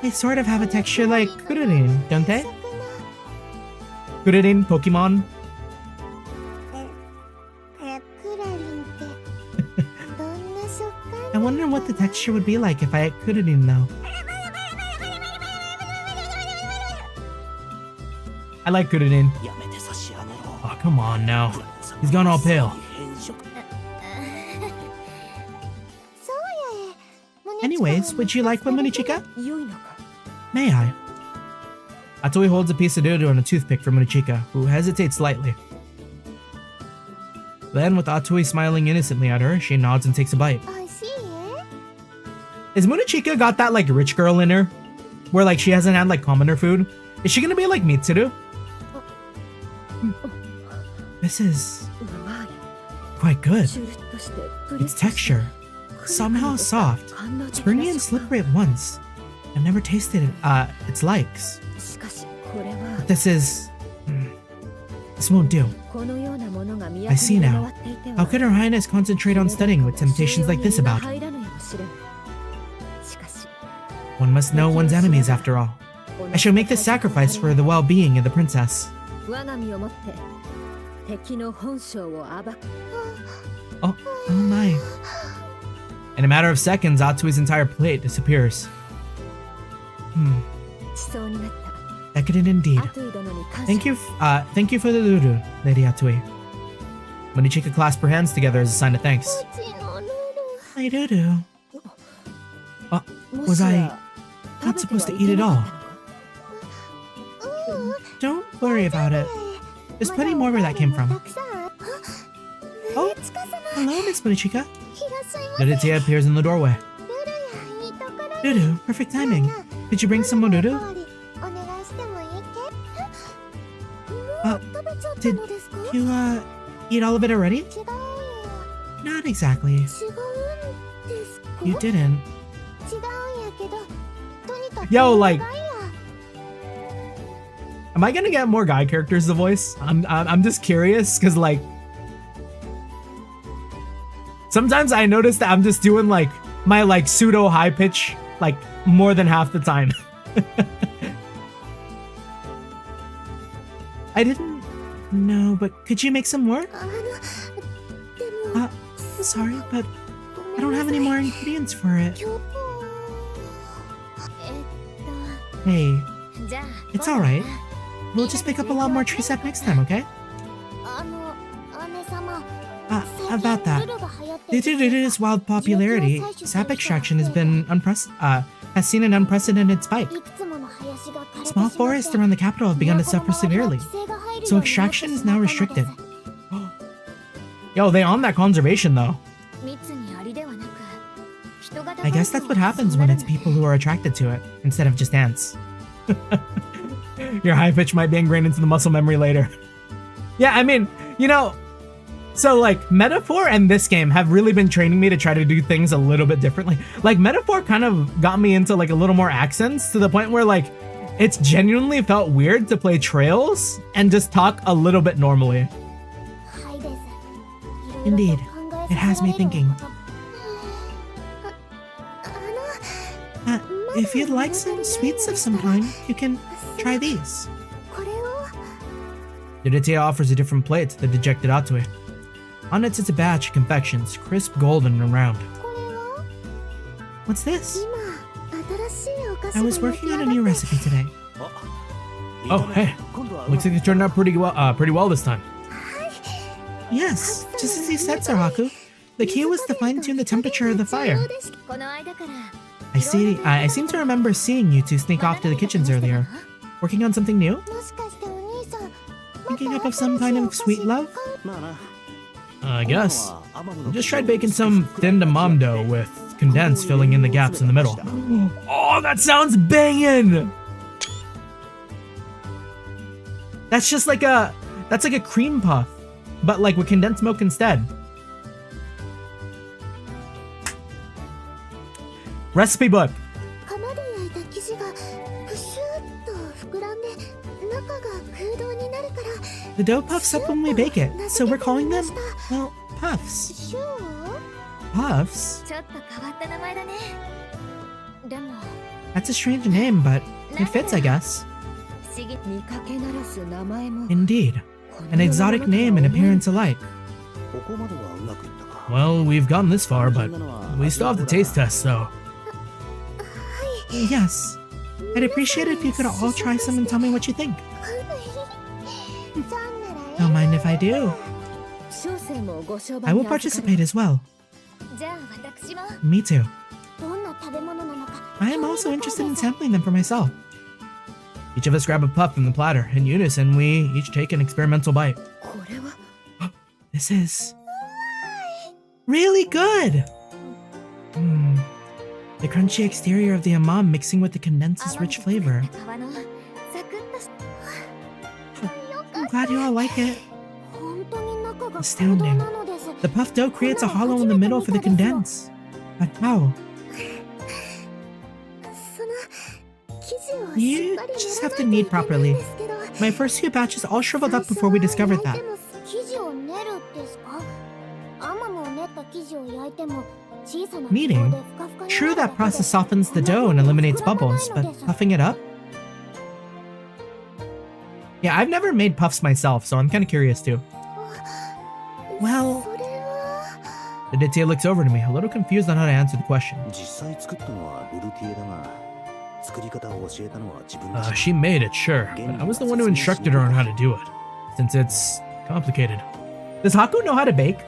Speaker 1: They sort of have a texture like Kururin, don't they? Kururin, Pokemon? I wonder what the texture would be like if I ate Kururin though. I like Kururin. Oh, come on now. He's gone all pale. Anyways, would you like one, Monochika? May I? Atsui holds a piece of doo-doo and a toothpick for Monochika, who hesitates slightly. Then, with Atsui smiling innocently at her, she nods and takes a bite. Is Monochika got that like rich girl in her? Where like she hasn't had like commoner food? Is she gonna be like Mitsuru? This is quite good. Its texture, somehow soft, springy and slippery at once. I've never tasted its likes. But this won't do. I see now. How could Her Highness concentrate on studying with temptations like this about? One must know one's enemies after all. I shall make this sacrifice for the well-being of the princess. Oh my. In a matter of seconds, Atsui's entire plate disappears. Decadent indeed. Thank you for the doo-doo, Lady Atsui. Monochika clasped her hands together as a sign of thanks. My doo-doo. Was I not supposed to eat it all? Don't worry about it. There's plenty more where that came from. Oh, hello, Miss Monochika. Luditia appears in the doorway. Doo-doo, perfect timing. Did you bring some more doo-doo? Did you, eat all of it already? Not exactly. You didn't. Yo, like... Am I gonna get more guy characters to voice? I'm just curious, cause like... Sometimes I notice that I'm just doing like, my like pseudo high pitch, like more than half the time. No, but could you make some more?
Speaker 3: でも
Speaker 1: Sorry, but I don't have any more ingredients for it.
Speaker 3: 今日
Speaker 1: Hey,
Speaker 3: じゃあ
Speaker 1: it's alright. We'll just pick up a lot more tree sap next time, okay?
Speaker 3: 姉様
Speaker 1: About that. Due to its wild popularity, sap extraction has seen an unprecedented spike.
Speaker 3: いくつもの林が枯れてし
Speaker 1: Small
Speaker 3: まって
Speaker 1: forests around the capital have begun to suffer severely, so extraction is now restricted. Yo, they on that conservation though.
Speaker 3: 密にありではなく人型
Speaker 1: I guess that's what happens when it's people who are attracted to it, instead of just ants. Your high pitch might be ingrained into the muscle memory later. Yeah, I mean, you know, so like Metaphor and this game have really been training me to try to do things a little bit differently. Like Metaphor kind of got me into like a little more accents to the point where like it's genuinely felt weird to play Trails and just talk a little bit normally.
Speaker 3: はいです。
Speaker 1: Indeed, it has me thinking.
Speaker 3: あの
Speaker 1: If you'd like some sweets of some kind, you can try these.
Speaker 3: これを
Speaker 1: Duditia offers a different plate to the dejected Atue. On it sits a batch of confections, crisp golden and round.
Speaker 3: これは
Speaker 1: What's this?
Speaker 3: 今新しいお菓子
Speaker 1: I
Speaker 3: が
Speaker 1: was
Speaker 3: 出来
Speaker 1: working
Speaker 3: 上
Speaker 1: on
Speaker 3: が
Speaker 1: a
Speaker 3: って
Speaker 1: new recipe today.
Speaker 2: あ
Speaker 1: Oh, hey. Looks like it turned out pretty well this time. Yes, just as you said, Sarahaku. The key was to fine-tune the temperature of the fire.
Speaker 3: この間から
Speaker 1: I seem to remember seeing you two sneak off to the kitchens earlier. Working on something new?
Speaker 3: もしかしてお兄さん
Speaker 1: Thinking up of some kind of sweet love?
Speaker 2: まあな
Speaker 1: I guess. Just tried baking some thin mom dough with condensed filling in the gaps in the middle. Oh, that sounds banging! That's just like that's like a cream puff, but like with condensed milk instead. Recipe book.
Speaker 3: 釜で焼いた生地がプシューッと膨らんで中が空洞になるから
Speaker 1: The dough puffs up when we bake it, so we're calling them, well, puffs.
Speaker 3: シュー
Speaker 1: Puffs?
Speaker 3: ちょっと変わった名前だねでも
Speaker 1: That's a strange name, but it fits, I guess.
Speaker 3: 不思議見かけならす名前も
Speaker 1: Indeed. An exotic name and appearance alike.
Speaker 2: ここまではうまくいったか
Speaker 1: Well, we've gotten this far, but we still have the taste test, so. Yes. I'd appreciate it if you could all try some and tell me what you think. Don't mind if I do. I will participate as well.
Speaker 3: じゃあ私も
Speaker 1: Me too.
Speaker 3: どんな食べ物なのか
Speaker 1: I am also interested in sampling them for myself. Each of us grab a puff from the platter. In unison, we each take an experimental bite.
Speaker 3: これは
Speaker 1: This is really good. The crunchy exterior of the amam mixing with the condensed's rich flavor.
Speaker 3: 皮のサクッとし
Speaker 1: I'm glad you all like it.
Speaker 3: 本当に中が
Speaker 1: Astounding.
Speaker 3: なのです
Speaker 1: The puff dough creates a hollow in the middle for the condense. But how?
Speaker 3: その生地を
Speaker 1: You
Speaker 3: しっかり
Speaker 1: just
Speaker 3: 練
Speaker 1: have
Speaker 3: ら
Speaker 1: to
Speaker 3: ない
Speaker 1: knead
Speaker 3: といけない
Speaker 1: properly.
Speaker 3: んですけど
Speaker 1: My first few batches all shriveled up before we discovered that.
Speaker 3: 最初は焼いても生地を練るですかアマムを練った生地を焼いても小さな
Speaker 1: Kneading?
Speaker 3: 気泡でふかふかにな
Speaker 1: True,
Speaker 3: るだ
Speaker 1: that
Speaker 3: けで
Speaker 1: process softens the dough and eliminates bubbles, but puffing it up? Yeah, I've never made puffs myself, so I'm kind of curious too. Well,
Speaker 3: それは
Speaker 1: Aditya looks over to me, a little confused on how to answer the question.
Speaker 2: 実際作ったのはルルティエだが作り方を教えたのは自分
Speaker 1: She made it, sure, but I was the one who instructed her on how to do it, since it's complicated. Does Haku know how to bake?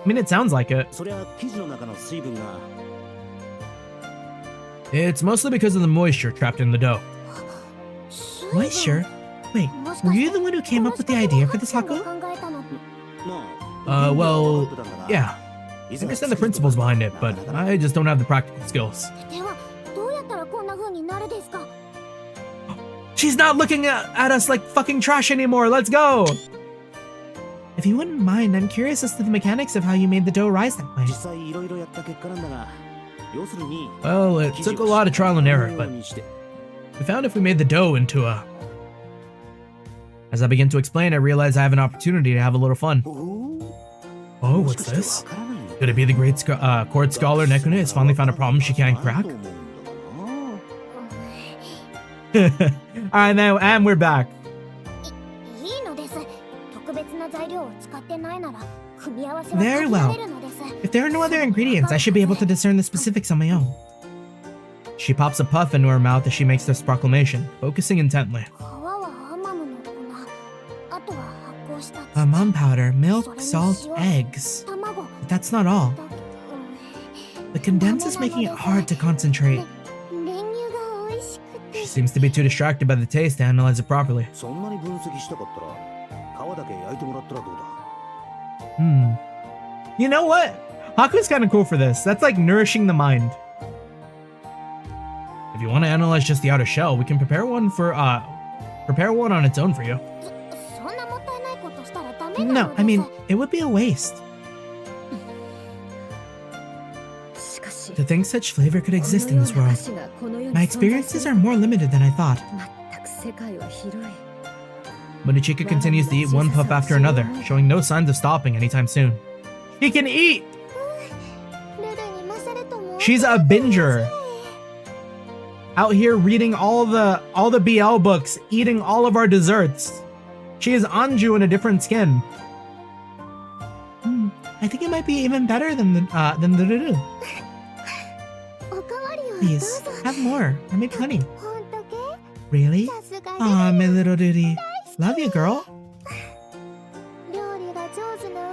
Speaker 1: I mean, it sounds like it.
Speaker 2: そりゃ生地の中の水分が
Speaker 1: It's mostly because of the moisture trapped in the dough. Moisture? Wait, were you the one who came up with the idea for this, Haku?
Speaker 2: まあ
Speaker 1: Well, yeah. I understand the principles behind it, but I just don't have the practical skills.
Speaker 3: ではどうやったらこんな風になるですか
Speaker 1: She's not looking at us like fucking trash anymore. Let's go. If you wouldn't mind, I'm curious as to the mechanics of how you made the dough rise that way.
Speaker 2: 実際いろいろやった結果なんだが要するに
Speaker 1: Well, it took a lot of trial and error, but
Speaker 2: にして
Speaker 1: we found if we made the dough into a... As I begin to explain, I realize I have an opportunity to have a little fun.
Speaker 2: お
Speaker 1: Oh,
Speaker 2: もし
Speaker 1: what's
Speaker 2: かして
Speaker 1: this?
Speaker 2: わからないの
Speaker 1: Could it be the great court scholar Nekune has finally found a problem she can't crack?
Speaker 2: だと思うんだがな
Speaker 1: Alright, now, and we're back.
Speaker 3: いいのです
Speaker 1: Very well. If there are no other ingredients, I should be able to discern the specifics on my own. She pops a puff into her mouth as she makes this proclamation, focusing intently. Almond powder, milk, salt, eggs. But that's not all. The condense is making it hard to concentrate. She seems to be too distracted by the taste to analyze it properly. You know what? Haku's kind of cool for this. That's like nourishing the mind. If you want to analyze just the outer shell, we can prepare one on its own for you. No, I mean, it would be a waste. To think such flavor could exist in this world. My experiences are more limited than I thought. Monochika continues to eat one puff after another, showing no signs of stopping anytime soon. He can eat! She's a binger. Out here reading all the BL books, eating all of our desserts. She is Anju in a different skin. I think it might be even better than the Ruru. Please, have more. I made plenty. Really? Aw, my little Ruri. Love you, girl.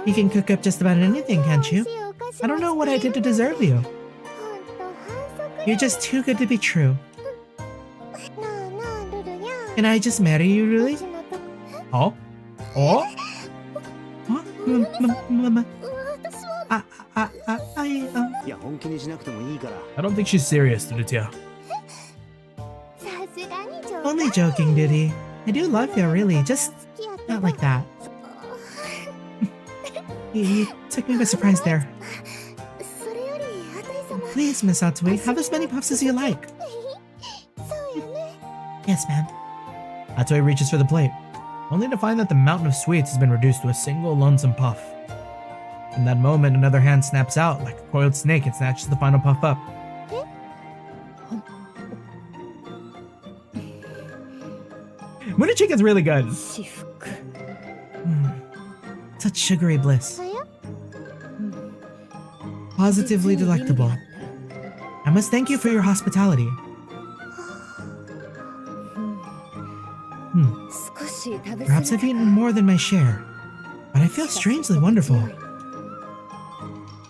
Speaker 1: You can cook up just about anything, can't you? I don't know what I did to deserve you. You're just too good to be true. Can I just marry you, really? Oh? Oh? Huh? I don't think she's serious, Duditia. Only joking, Dudi. I do love you, really. Just not like that. You took me by surprise there. Please, Miss Atsui, have as many puffs as you like. Yes, ma'am. Atsui reaches for the plate, only to find that the mountain of sweets has been reduced to a single lonesome puff. In that moment, another hand snaps out like a coiled snake and snatches the final puff up. Monochika's really good. Such sugary bliss. Positively delectable. I must thank you for your hospitality. Perhaps I've eaten more than my share, but I feel strangely wonderful.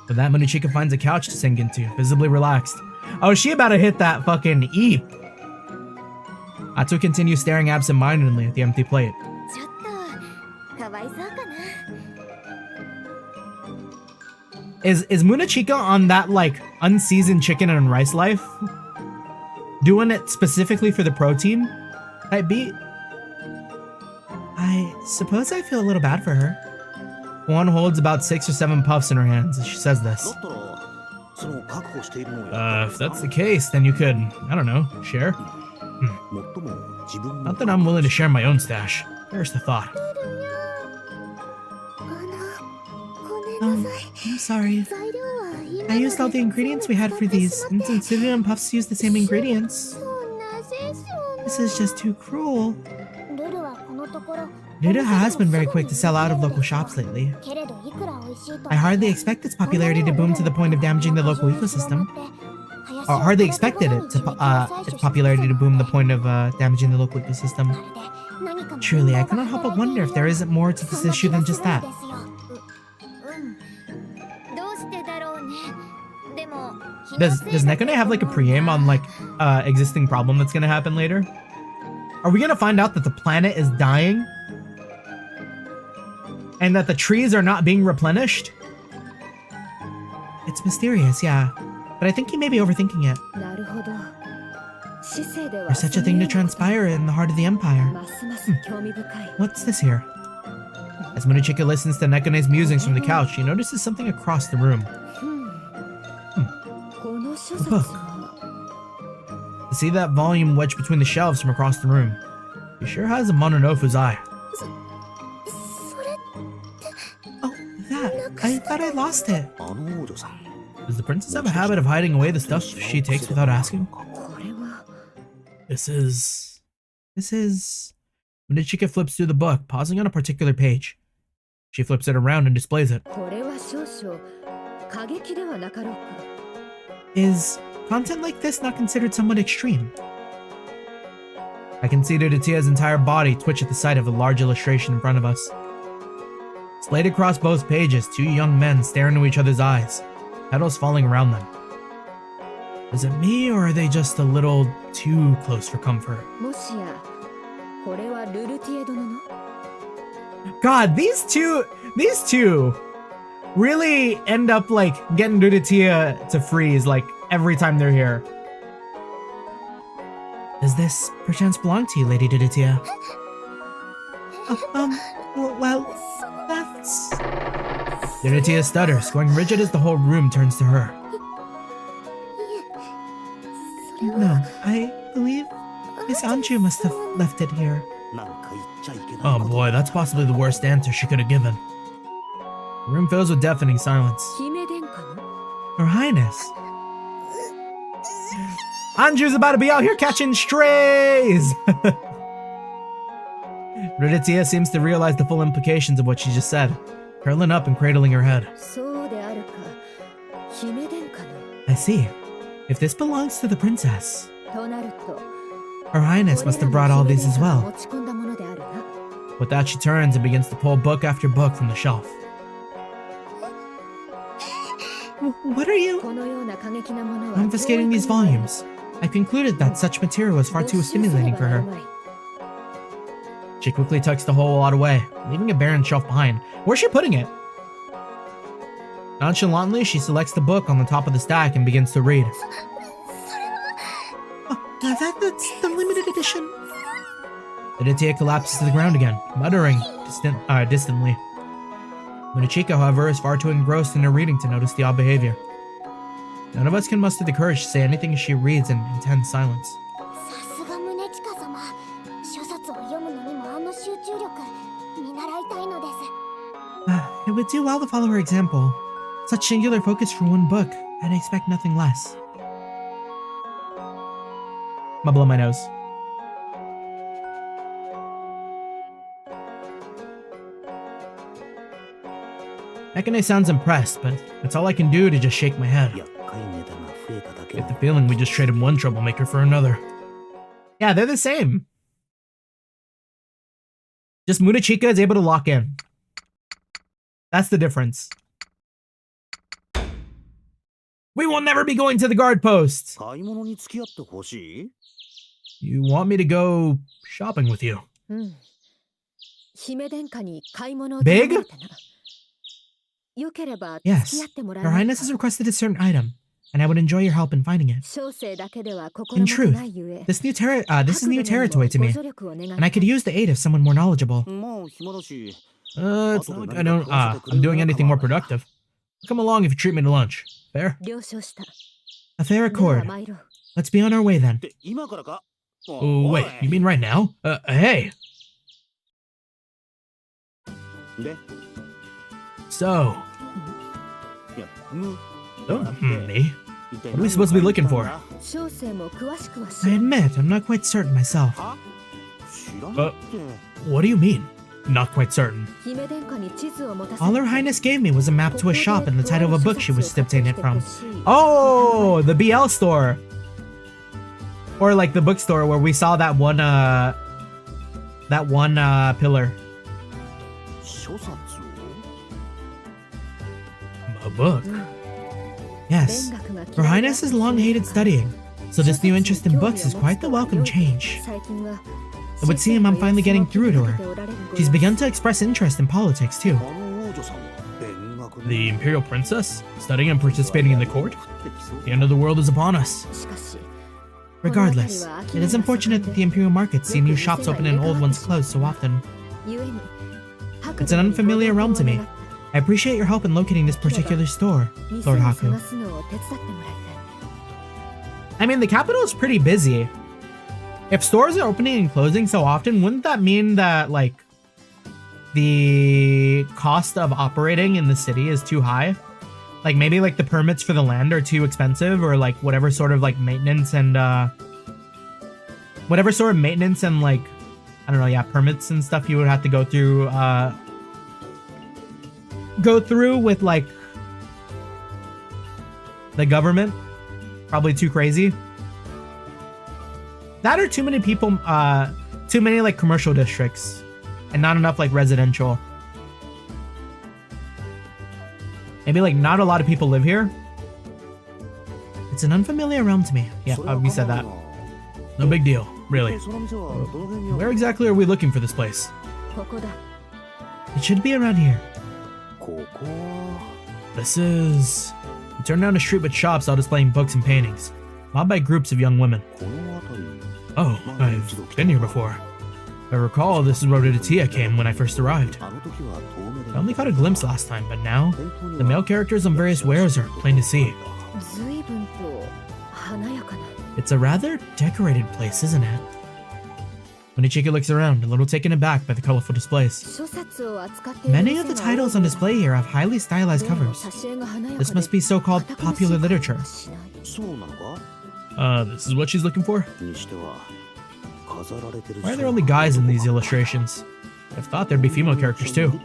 Speaker 1: With that, Monochika finds a couch to sink into, visibly relaxed. Oh, is she about to hit that fucking eep? Atsu continues staring absent-mindedly at the empty plate. Is Monochika on that, like, unseasoned chicken and rice life? Doing it specifically for the protein? Type beat? I suppose I feel a little bad for her. One holds about 6 or 7 puffs in her hands as she says this. If that's the case, then you could, I don't know, share? Not that I'm willing to share my own stash. There's the thought. I'm sorry. I used all the ingredients we had for these, and since Ruru and Puffs use the same ingredients, this is just too cruel. Ruru has been very quick to sell out of local shops lately. I hardly expect its popularity to boom to the point of damaging the local ecosystem. Or hardly expected its popularity to boom to the point of damaging the local ecosystem. Truly, I cannot help but wonder if there isn't more to this issue than just that. Does Nekone have like a preaim on like existing problem that's gonna happen later? Are we gonna find out that the planet is dying? And that the trees are not being replenished? It's mysterious, yeah. But I think you may be overthinking it. For such a thing to transpire in the heart of the Empire. What's this here? As Monochika listens to Nekone's musings from the couch, she notices something across the room. A book. To see that volume wedged between the shelves from across the room, he sure has a Mononofu's eye. Oh, that. I thought I lost it. Does the princess have a habit of hiding away the stuff she takes without asking? This is... Monochika flips through the book, pausing on a particular page. She flips it around and displays it.
Speaker 4: これは少々過激ではなかろうか。
Speaker 1: Is content like this not considered somewhat extreme? I can see Duditia's entire body twitch at the sight of the large illustration in front of us. Splayed across both pages, two young men stare into each other's eyes, petals falling around them. Is it me, or are they just a little too close for comfort?
Speaker 4: もしやこれはルルティエ殿の
Speaker 1: God, these two really end up like getting Duditia to freeze like every time they're here. Does this perchance belong to you, Lady Duditia? Well, that's... Duditia stutters, going rigid as the whole room turns to her. No, I believe Miss Anju must have left it here. Oh boy, that's possibly the worst answer she could have given. The room fills with deafening silence.
Speaker 4: 姫殿下の
Speaker 1: Her Highness. Anju's about to be out here catching strays! Duditia seems to realize the full implications of what she just said, curling up and cradling her head.
Speaker 4: そうであるか姫殿下の
Speaker 1: I see. If this belongs to the princess,
Speaker 4: となると
Speaker 1: Her Highness must have brought all these as
Speaker 4: 持
Speaker 1: well.
Speaker 4: ち込んだものであるな
Speaker 1: With that, she turns and begins to pull book after book from the shelf. What are you?
Speaker 4: このような過激なものは
Speaker 1: Confiscating these volumes. I concluded that such material was far too stimulating for her. She quickly tucks the whole lot away, leaving a barren shelf behind. Where's she putting it? Nonchalantly, she selects the book on the top of the stack and begins to read. That's the limited edition. Duditia collapses to the ground again, muttering distantly. Munachika, however, is far too engrossed in her reading to notice the odd behavior. None of us can muster the courage to say anything as she reads in intense silence.
Speaker 3: さすが宗近様。書冊を読むのにもあの集中力見習いたいのです。
Speaker 1: It would do well to follow her example. Such singular focus for one book, I'd expect nothing less. I'm gonna blow my nose. Akane sounds impressed, but that's all I can do to just shake my head. Get the feeling we just traded one troublemaker for another. Yeah, they're the same. Just Munachika is able to lock in. That's the difference. We will never be going to the guard post. You want me to go shopping with you?
Speaker 4: うん姫殿下に買い物を
Speaker 1: Big?
Speaker 4: 頼まれたなよければ
Speaker 1: Yes.
Speaker 4: 付き合ってもらえ
Speaker 1: Her
Speaker 4: ない
Speaker 1: Highness
Speaker 4: か
Speaker 1: has requested a certain item, and I would enjoy your help in finding it.
Speaker 4: 小生だけでは心
Speaker 1: In
Speaker 4: もと
Speaker 1: truth,
Speaker 4: ないゆえ
Speaker 1: this is new territory to
Speaker 4: ご
Speaker 1: me,
Speaker 4: 助力を願い
Speaker 1: and I could use the aid of someone more knowledgeable.
Speaker 2: まあ暇だし
Speaker 1: It's not like I'm doing anything more productive. Come along if you treat me to lunch. Fair?
Speaker 4: 了承した
Speaker 1: A fair
Speaker 4: では
Speaker 1: accord.
Speaker 4: 参ろう
Speaker 1: Let's be on our way then.
Speaker 2: で今からか
Speaker 1: Oh, wait, you mean right now? Hey.
Speaker 2: で
Speaker 1: So,
Speaker 2: いやむ
Speaker 1: me? What are we supposed to be looking for?
Speaker 4: 小生も詳しくは知
Speaker 1: I
Speaker 4: らん
Speaker 1: admit, I'm not quite certain myself.
Speaker 2: は知らないって
Speaker 1: What do you mean? Not quite certain.
Speaker 4: 姫殿下に地図を持たせ
Speaker 1: All Her Highness gave me was a map to a shop and the title of a book she was obtaining it from. Oh, the BL store. Or like the bookstore where we saw that one pillar.
Speaker 2: 諸冊を
Speaker 1: A book. Yes. Her Highness has long hated studying, so this new interest in books is quite the welcome change. It would seem I'm finally getting through to her. She's begun to express interest in politics too.
Speaker 2: あの王女さんは勉学の
Speaker 1: The Imperial Princess? Studying and participating in the court? The end of the world is upon us.
Speaker 4: しかし
Speaker 1: Regardless, it is unfortunate that the Imperial markets see new shops open and old ones closed so often.
Speaker 4: ゆえに
Speaker 1: It's an unfamiliar realm to me. I appreciate your help in locating this particular store,
Speaker 4: 店
Speaker 1: Lord
Speaker 4: を
Speaker 1: Haku.
Speaker 4: 探すのを手伝ってもらい
Speaker 1: I mean, the capital is pretty busy. If stores are opening and closing so often, wouldn't that mean that, like, the cost of operating in the city is too high? Like, maybe, like, the permits for the land are too expensive, or, like, whatever sort of, like, maintenance and, whatever sort of maintenance and, like, I don't know, yeah, permits and stuff you would have to go through, go through with like the government. Probably too crazy. That or too many people, too many like commercial districts and not enough like residential. Maybe like not a lot of people live here. It's an unfamiliar realm to me. Yeah, we said that. No big deal, really. Where exactly are we looking for this place? It should be around here. This is... You turn down a street with shops all displaying books and paintings, mobbed by groups of young women. Oh, I've been here before. If I recall, this is where Utawarerumono came when I first arrived. I only caught a glimpse last time, but now, the male characters on various wares are plain to see. It's a rather decorated place, isn't it? Munichika looks around, a little taken aback by the colorful displays. Many of the titles on display here have highly stylized covers. This must be so-called popular literature. This is what she's looking for? Why are there only guys in these illustrations? I thought there'd be female characters too.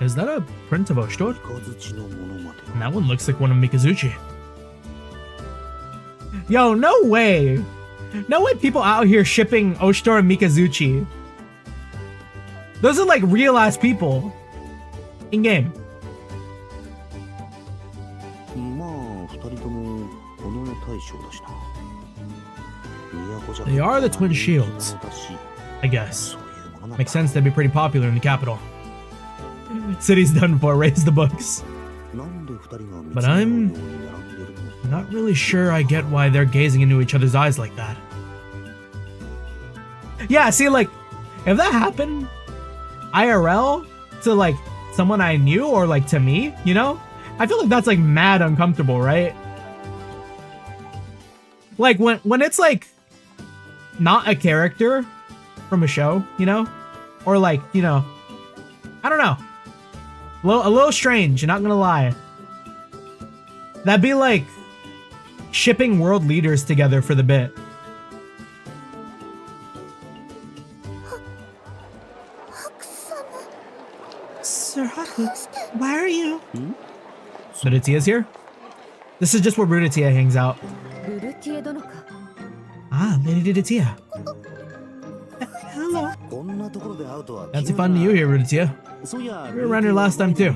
Speaker 1: Is that a print of Oshtor? And that one looks like one of Mikazuchi. Yo, no way! No way people out here shipping Oshtor and Mikazuchi. Those are like real-ass people. In-game. They are the twin shields, I guess. Makes sense they'd be pretty popular in the capital. City's done for, raise the books. But I'm not really sure I get why they're gazing into each other's eyes like that. Yeah, see, like, if that happened IRL to like someone I knew or like to me, you know? I feel like that's like mad uncomfortable, right? Like when it's like not a character from a show, you know? Or like, you know, I don't know. A little strange, not gonna lie. That'd be like shipping world leaders together for the bit. Sir Haku, why are you? Rudetia's here? This is just where Rudetia hangs out. Ah, Lady Rudetia. Hello. Fancy finding you here, Rudetia. We were around here last time too.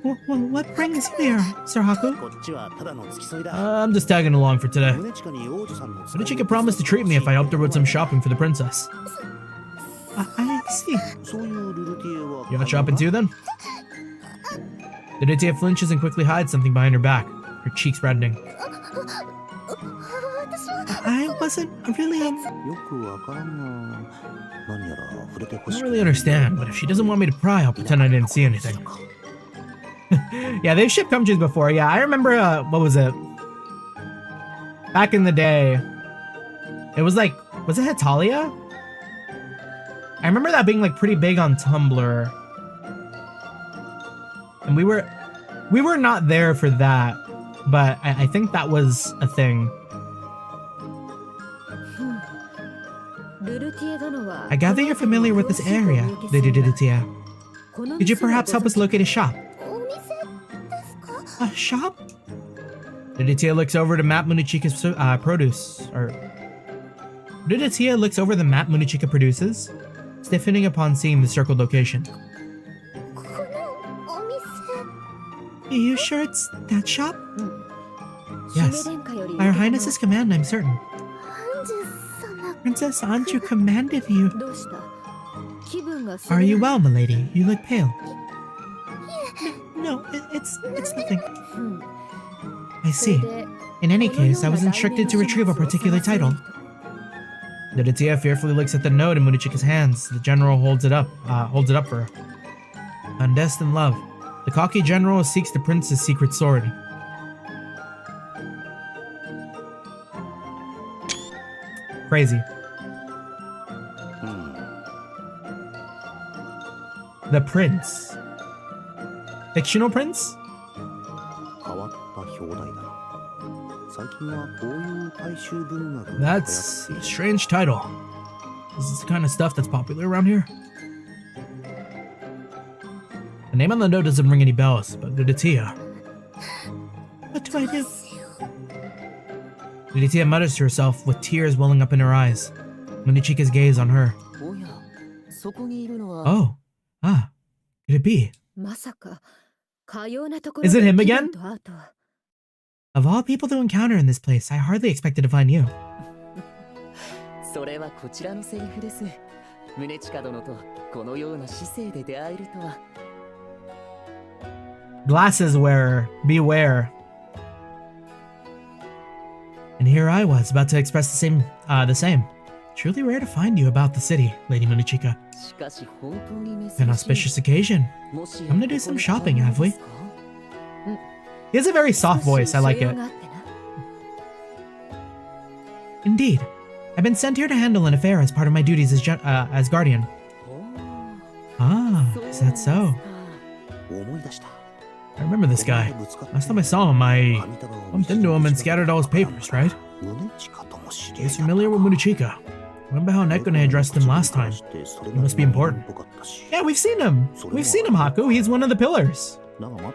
Speaker 1: What brings you here, Sir Haku? I'm just tagging along for today. Munichika promised to treat me if I helped her with some shopping for the princess. I see. You out shopping too then? Rudetia flinches and quickly hides something behind her back, her cheeks reddening. I wasn't really I don't really understand, but if she doesn't want me to pry, I'll pretend I didn't see anything. Yeah, they've shipped countries before. Yeah, I remember, what was it? Back in the day. It was like, was it Hetalia? I remember that being like pretty big on Tumblr. And we were not there for that, but I think that was a thing. I gather you're familiar with this area, Lady Rudetia. Could you perhaps help us locate a shop? A shop? Rudetia looks over to map Munichika's produce. Rudetia looks over the map Munichika produces, stiffening upon seeing the circled location. Are you sure it's that shop? Yes. By Her Highness's command, I'm certain. Princess Anju commanded you. Are you well, milady? You look pale. No, it's nothing. I see. In any case, I was instructed to retrieve a particular title. Rudetia fearfully looks at the note in Munichika's hands. The general holds it up for her. Undestined love. The cocky general seeks the prince's secret sword. Crazy. The prince. Fictional prince? That's a strange title. Is this the kind of stuff that's popular around here? The name on the note doesn't ring any bells, but Ludatia. What do I do? Ludatia mutters to herself with tears welling up in her eyes. Munichika's gaze on her. Oh. Ah. Could it be? Is it him again? Of all people to encounter in this place, I hardly expected to find you. Glasses wearer, beware. And here I was, about to express the same. Truly rare to find you about the city, Lady Munichika. An auspicious occasion. I'm gonna do some shopping, have we? He has a very soft voice, I like it. Indeed. I've been sent here to handle an affair as part of my duties as guardian. Ah, is that so? I remember this guy. Last time I saw him, I bumped into him and scattered all his papers, right? He's familiar with Munichika. Remember how Nekone addressed him last time? He must be important. Yeah, we've seen him. We've seen him, Haku. He's one of the pillars. Why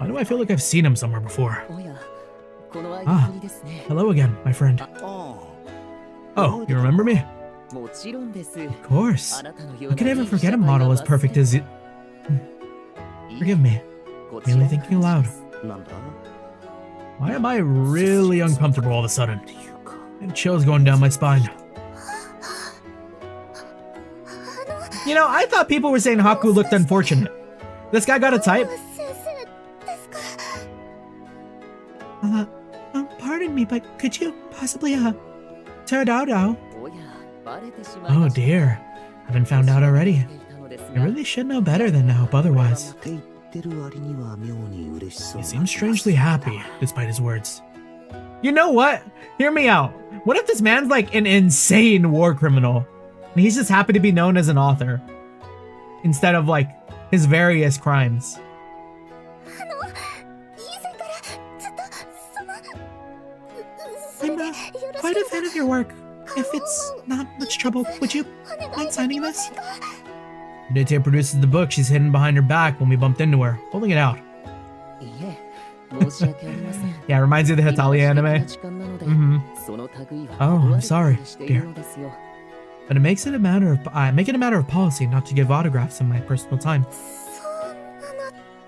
Speaker 1: do I feel like I've seen him somewhere before? Ah, hello again, my friend. Oh, you remember me? Of course. How could I ever forget a model as perfect as you? Forgive me. Merely thinking aloud. Why am I really uncomfortable all of a sudden? And chills going down my spine. You know, I thought people were saying Haku looked unfortunate. This guy got a type? Pardon me, but could you possibly, turn out now? Oh dear. I've been found out already. I really should know better than to help otherwise. He seems strangely happy, despite his words. You know what? Hear me out. What if this man's like an insane war criminal? And he's just happy to be known as an author, instead of like his various crimes. I'm quite a fan of your work. If it's not much trouble, would you mind signing this? Ludatia produces the book she's hidden behind her back when we bumped into her, holding it out. Yeah, reminds you of the Hitalia anime. Oh, I'm sorry, dear. But it makes it a matter of policy not to give autographs in my personal time.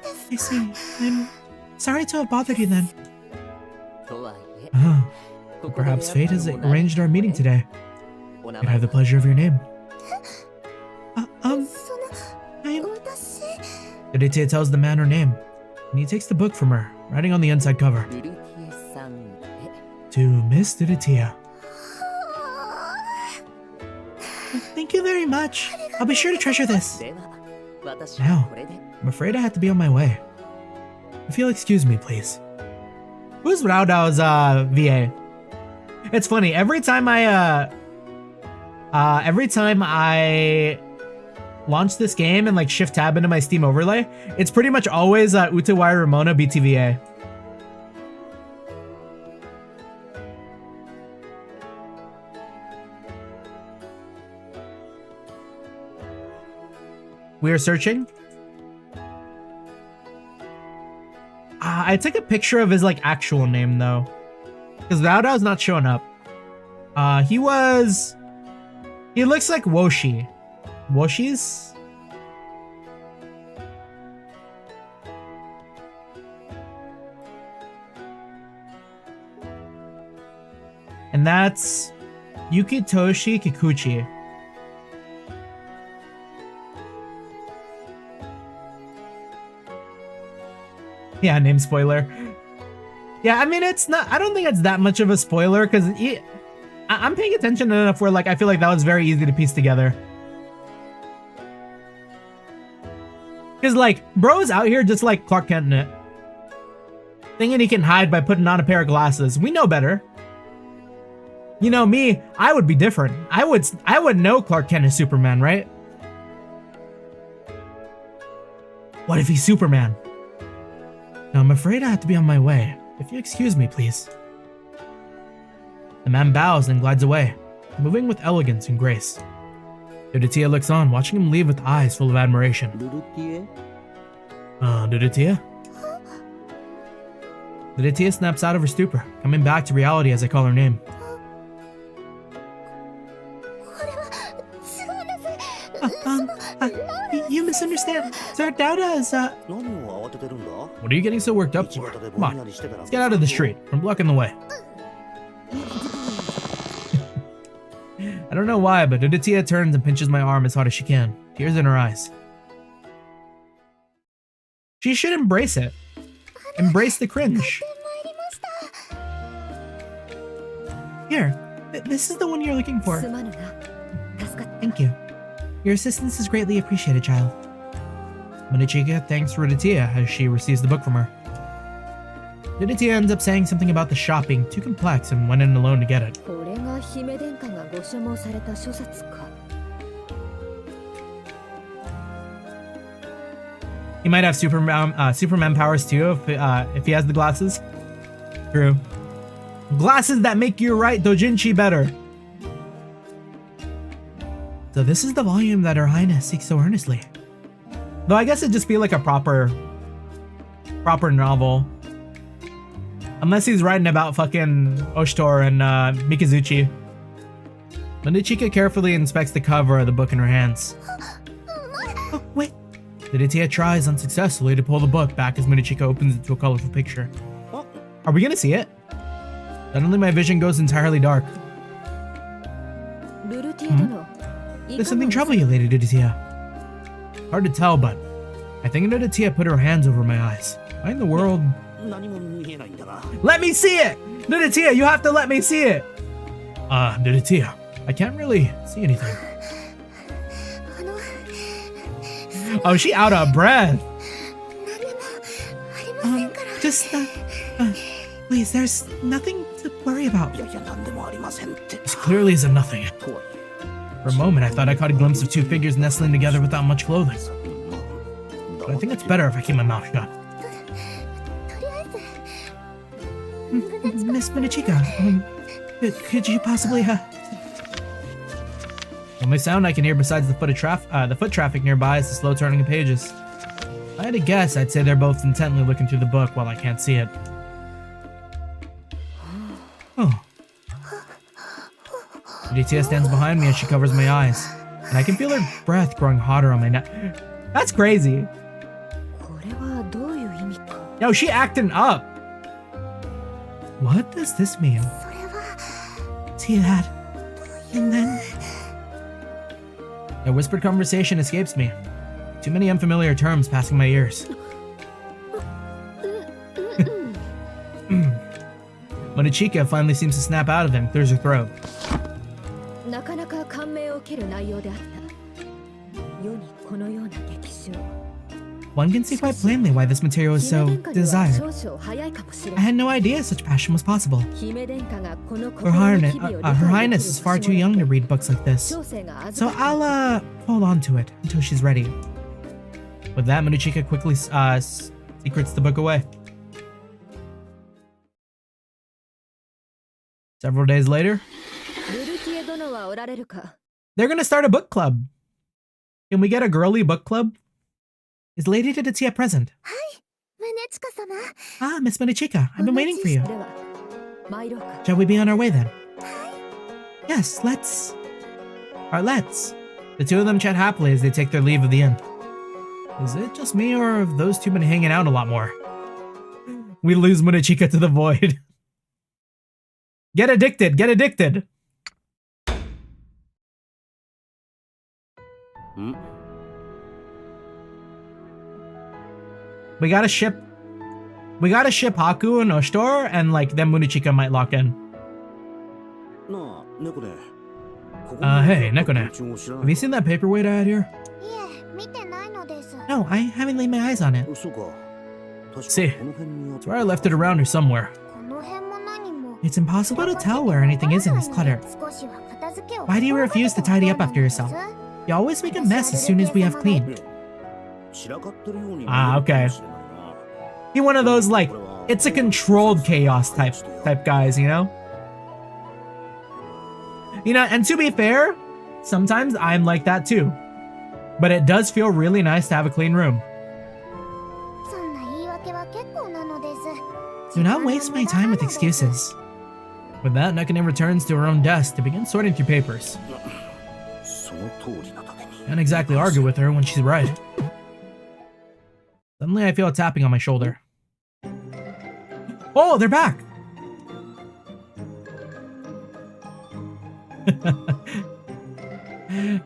Speaker 1: I see. I'm sorry to have bothered you then. Perhaps fate has arranged our meeting today. Can I have the pleasure of your name? Ludatia tells the man her name, and he takes the book from her, writing on the inside cover. To Miss Ludatia. Thank you very much. I'll be sure to treasure this. Now, I'm afraid I have to be on my way. If you'll excuse me, please. Who's Raodao's VA? It's funny, every time I launch this game and like shift tab into my Steam overlay, it's pretty much always Utawarerumono BTVA. We are searching. I took a picture of his like actual name though, because Raodao's not showing up. He looks like Woshi. Woshi's? And that's Yukitoshi Kikuchi. Yeah, name spoiler. Yeah, I mean, it's not, I don't think it's that much of a spoiler because I'm paying attention enough where like I feel like that was very easy to piece together. Because like, bro's out here just like Clark Kent in it. Thinking he can hide by putting on a pair of glasses. We know better. You know me, I would be different. I would know Clark Kent is Superman, right? What if he's Superman? I'm afraid I have to be on my way. If you excuse me, please. The man bows and glides away, moving with elegance and grace. Duditia looks on, watching him leave with eyes full of admiration. Duditia? Duditia snaps out of her stupor, coming back to reality as I call her name. You misunderstand. Sir, Dauda is, What are you getting so worked up for? Come on, let's get out of the street. I'm blocking the way. I don't know why, but Duditia turns and pinches my arm as hard as she can, tears in her eyes. She should embrace it. Embrace the cringe. Here, this is the one you're looking for. Thank you. Your assistance is greatly appreciated, child. Munichika thanks Duditia as she receives the book from her. Duditia ends up saying something about the shop being too complex and went in alone to get it. He might have Superman powers too if he has the glasses. True. Glasses that make your right dojinshi better. So this is the volume that Her Highness seeks so earnestly. Though I guess it'd just be like a proper novel. Unless he's writing about fucking Oshtor and Mikazuchi. Munichika carefully inspects the cover of the book in her hands. Oh, wait. Duditia tries unsuccessfully to pull the book back as Munichika opens it to a colorful picture. Are we gonna see it? Suddenly my vision goes entirely dark. There's something troubling you, Lady Duditia. Hard to tell, but I think Duditia put her hands over my eyes. Why in the world? Let me see it! Duditia, you have to let me see it! Duditia, I can't really see anything. Oh, she out of breath. Please, there's nothing to worry about. This clearly isn't nothing. For a moment, I thought I caught a glimpse of two figures nestling together without much clothing. But I think it's better if I keep my mouth shut. Miss Munichika, could you possibly, The only sound I can hear besides the foot traffic nearby is the slow turning of pages. If I had to guess, I'd say they're both intently looking through the book while I can't see it. Oh. Duditia stands behind me as she covers my eyes, and I can feel her breath growing hotter on my neck. That's crazy. Yo, she acting up. What does this mean? See that? And then... A whispered conversation escapes me. Too many unfamiliar terms passing my ears. Munichika finally seems to snap out of it and clears her throat. One can see quite plainly why this material is so desired. I had no idea such passion was possible. Her Highness is far too young to read books like this, so I'll hold on to it until she's ready. With that, Munichika quickly secrets the book away. Several days later, they're gonna start a book club. Can we get a girly book club? Is Lady Duditia present? Ah, Miss Munichika, I've been waiting for you. Shall we be on our way then? Yes, let's. Let's. The two of them chat happily as they take their leave of the inn. Is it just me, or have those two been hanging out a lot more? We lose Munichika to the void. Get addicted, get addicted! We gotta ship Haku and Oshtor, and like then Munichika might lock in. Hey, Nekone. Have you seen that paperweight I had here? No, I haven't laid my eyes on it. See, it's where I left it around here somewhere. It's impossible to tell where anything is in this clutter. Why do you refuse to tidy up after yourself? You always make a mess as soon as we have cleaned. Ah, okay. He one of those like it's a controlled chaos type guys, you know? You know, and to be fair, sometimes I'm like that too. But it does feel really nice to have a clean room.
Speaker 3: そんな言い訳は結構なのです。
Speaker 1: Do not waste my time with excuses. With that, Nakane returns to her own desk to begin sorting through papers.
Speaker 2: その通りなだけに
Speaker 1: Can't exactly argue with her when she's right. Suddenly, I feel a tapping on my shoulder. Oh, they're back!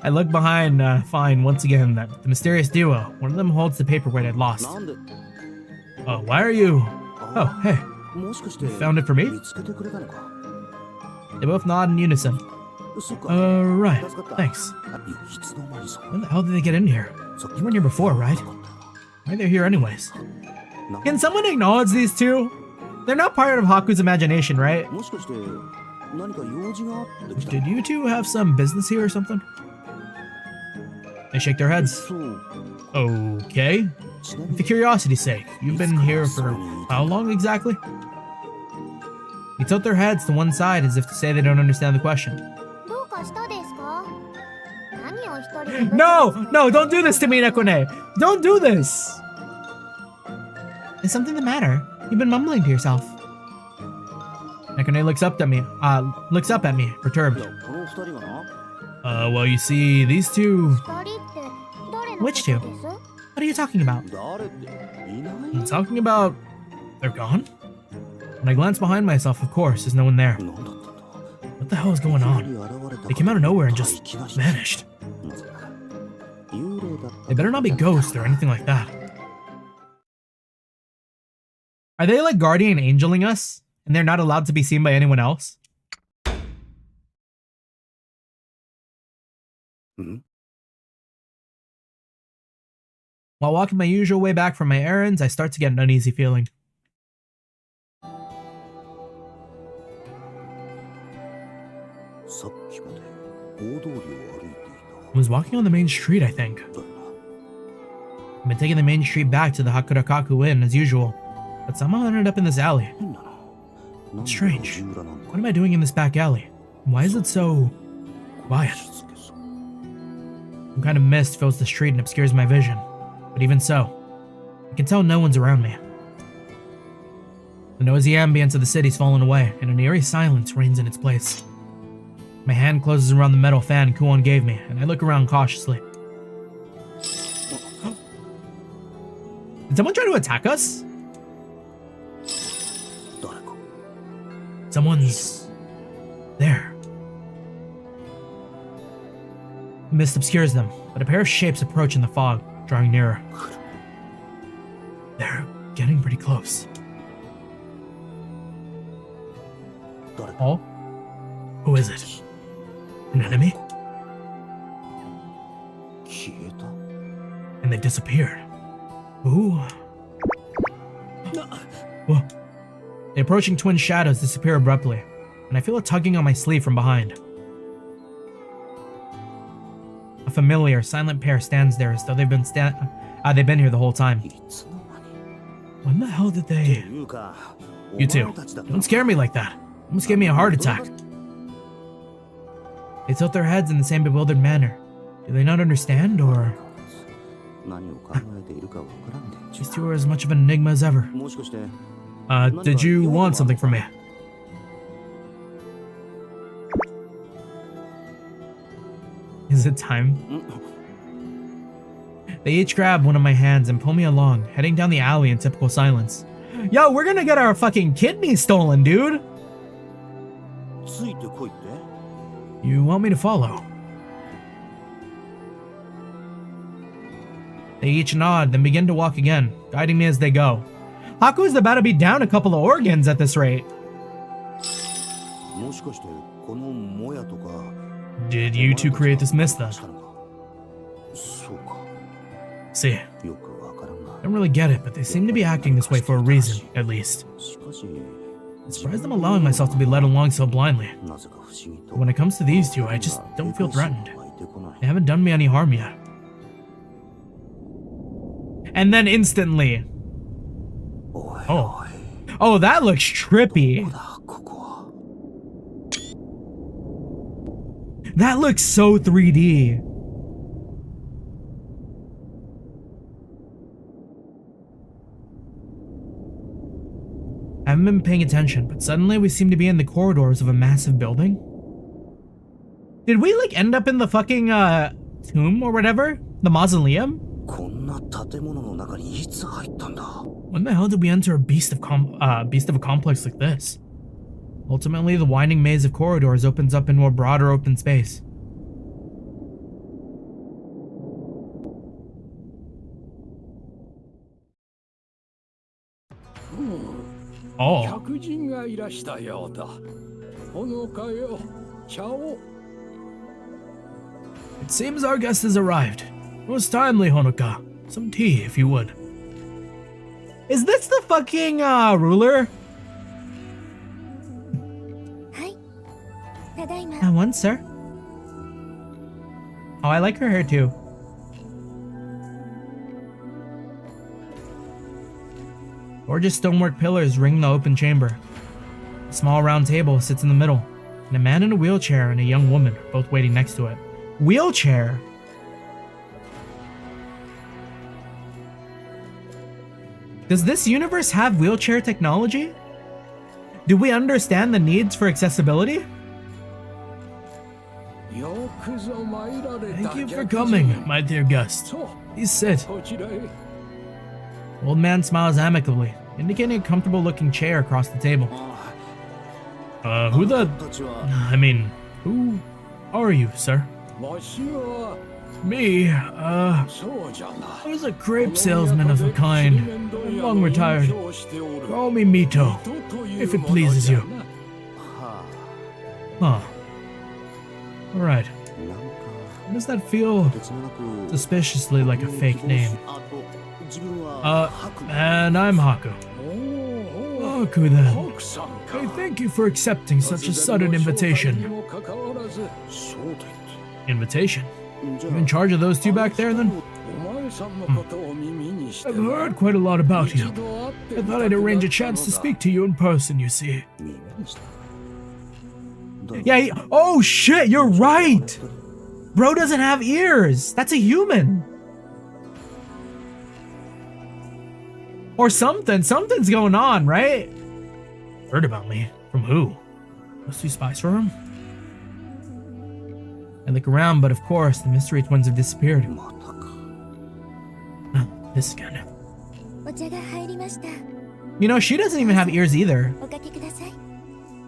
Speaker 1: I look behind, find once again that the mysterious duo. One of them holds the paperweight I'd lost.
Speaker 2: なんで
Speaker 1: Oh, why are you? Oh, hey.
Speaker 2: もしかして
Speaker 1: You found it for me?
Speaker 2: 見つけてくれたのか
Speaker 1: They both nod in unison.
Speaker 2: そっか
Speaker 1: Right.
Speaker 2: 助かった
Speaker 1: Thanks.
Speaker 2: いつの間にさ
Speaker 1: When the hell did they get in here?
Speaker 2: さっき
Speaker 1: You weren't here before, right? Why are they here anyways? Can someone acknowledge these two? They're not part of Haku's imagination, right?
Speaker 2: もしかして何か用事があってきた
Speaker 1: Did you two have some business here or something? They shake their heads.
Speaker 2: そう
Speaker 1: Okay.
Speaker 2: ちなみ
Speaker 1: For
Speaker 2: に
Speaker 1: curiosity's sake, you've been here for how long exactly? They tilt their heads to one side as if to say they don't understand the question.
Speaker 3: どうかしたですか？何を一人で
Speaker 1: No! No, don't do this to me, Nekone! Don't do this! Is something the matter? You've been mumbling to yourself. Nekone looks up at me, perturbed.
Speaker 2: いやこの二人がな
Speaker 1: Well, you see, these two...
Speaker 3: 二人って誰のこと
Speaker 1: Which two?
Speaker 3: です？
Speaker 1: What are you talking about?
Speaker 2: 誰っていない
Speaker 1: I'm talking about... They're gone? When I glance behind myself, of course, there's no one there.
Speaker 2: 何だったんだ
Speaker 1: What the hell is going on? They came out of nowhere and just vanished.
Speaker 2: まさか幽霊だった
Speaker 1: They better not be ghosts or anything like that. Are they like guardian angeling us? And they're not allowed to be seen by anyone else?
Speaker 2: ん
Speaker 1: While walking my usual way back from my errands, I start to get an uneasy feeling.
Speaker 2: さっきまで大通りを歩いてい
Speaker 1: I was walking on the main street, I think.
Speaker 2: ただよ
Speaker 1: I've been taking the main street back to the Hakurakaku Inn as usual, but somehow I ended up in this alley.
Speaker 2: な変だななんで
Speaker 1: Strange.
Speaker 2: 路地裏なの
Speaker 1: What
Speaker 2: か
Speaker 1: am I doing in this back alley? Why is it so quiet?
Speaker 2: 静けそう
Speaker 1: Some kind of mist fills the street and obscures my vision. But even so, I can tell no one's around me. The noisy ambience of the city's fallen away, and an eerie silence reigns in its place. My hand closes around the metal fan Kuon gave me, and I look around cautiously. Did someone try to attack us?
Speaker 2: 誰か
Speaker 1: Someone's there. The mist obscures them, but a pair of shapes approach in the fog, drawing nearer. They're getting pretty close.
Speaker 2: 誰か
Speaker 1: Oh? Who is it? An enemy?
Speaker 2: 消えた
Speaker 1: And they disappeared. Ooh. Whoa. The approaching twin shadows disappear abruptly, and I feel a tugging on my sleeve from behind. A familiar, silent pair stands there as though they've been here the whole time.
Speaker 2: いつの間に
Speaker 1: When the hell did
Speaker 2: って
Speaker 1: they...
Speaker 2: いうか
Speaker 1: You
Speaker 2: お
Speaker 1: two,
Speaker 2: 前たちだった
Speaker 1: don't scare me like that. Almost gave me a heart attack. They tilt their heads in the same bewildered manner. Do they not understand, or
Speaker 2: 何を考えているかわからんで
Speaker 1: these two are as much of an enigma as ever?
Speaker 2: もしかして
Speaker 1: Did you want something from me? Is it time?
Speaker 2: ん
Speaker 1: They each grab one of my hands and pull me along, heading down the alley in typical silence. Yo, we're gonna get our fucking kidney stolen, dude!
Speaker 2: ついてこいって
Speaker 1: You want me to follow? They each nod, then begin to walk again, guiding me as they go. Haku's about to be down a couple of organs at this rate.
Speaker 2: もしかしてこのもやとか
Speaker 1: Did you two create this mist then?
Speaker 2: したのかそうか
Speaker 1: See,
Speaker 2: よくわからんが
Speaker 1: I don't really get it, but they seem to be acting this way for a reason, at least.
Speaker 2: しかし
Speaker 1: I'm surprised I'm allowing myself to be led along so blindly.
Speaker 2: なぜか不思議と
Speaker 1: But when it comes to these two, I just don't feel threatened.
Speaker 2: 湧いてこない
Speaker 1: They haven't done me any harm yet. And then instantly, Oh. Oh, that looks trippy. That looks so 3D. I haven't been paying attention, but suddenly we seem to be in the corridors of a massive building. Did we like end up in the fucking tomb or whatever? The mausoleum? When the hell did we enter a beast of a complex like this? Ultimately, the winding maze of corridors opens up into a broader open space. Oh. It seems our guest has arrived. Most timely, Honoka. Some tea, if you would. Is this the fucking ruler? At once, sir. Oh, I like her hair too. Gorgeous stonework pillars ring the open chamber. A small round table sits in the middle, and a man in a wheelchair and a young woman are both waiting next to it. Wheelchair? Does this universe have wheelchair technology? Do we understand the needs for accessibility? Thank you for coming, my dear guest. Please sit. The old man smiles amicably, indicating a comfortable-looking chair across the table. Who are you, sir? Me, I was a crepe salesman of a kind. I'm long retired. Call me Mito, if it pleases you. Huh. Alright. Does that feel suspiciously like a fake name? And I'm Haku. Haku then. Hey, thank you for accepting such a sudden invitation. Invitation? You in charge of those two back there then? I've heard quite a lot about you. I thought I'd arrange a chance to speak to you in person, you see. Yeah, oh shit, you're right! Bro doesn't have ears! That's a human! Or something, something's going on, right? Heard about me? From who? Those two spies for him? I look around, but of course, the mystery twins have disappeared. This again. You know, she doesn't even have ears either.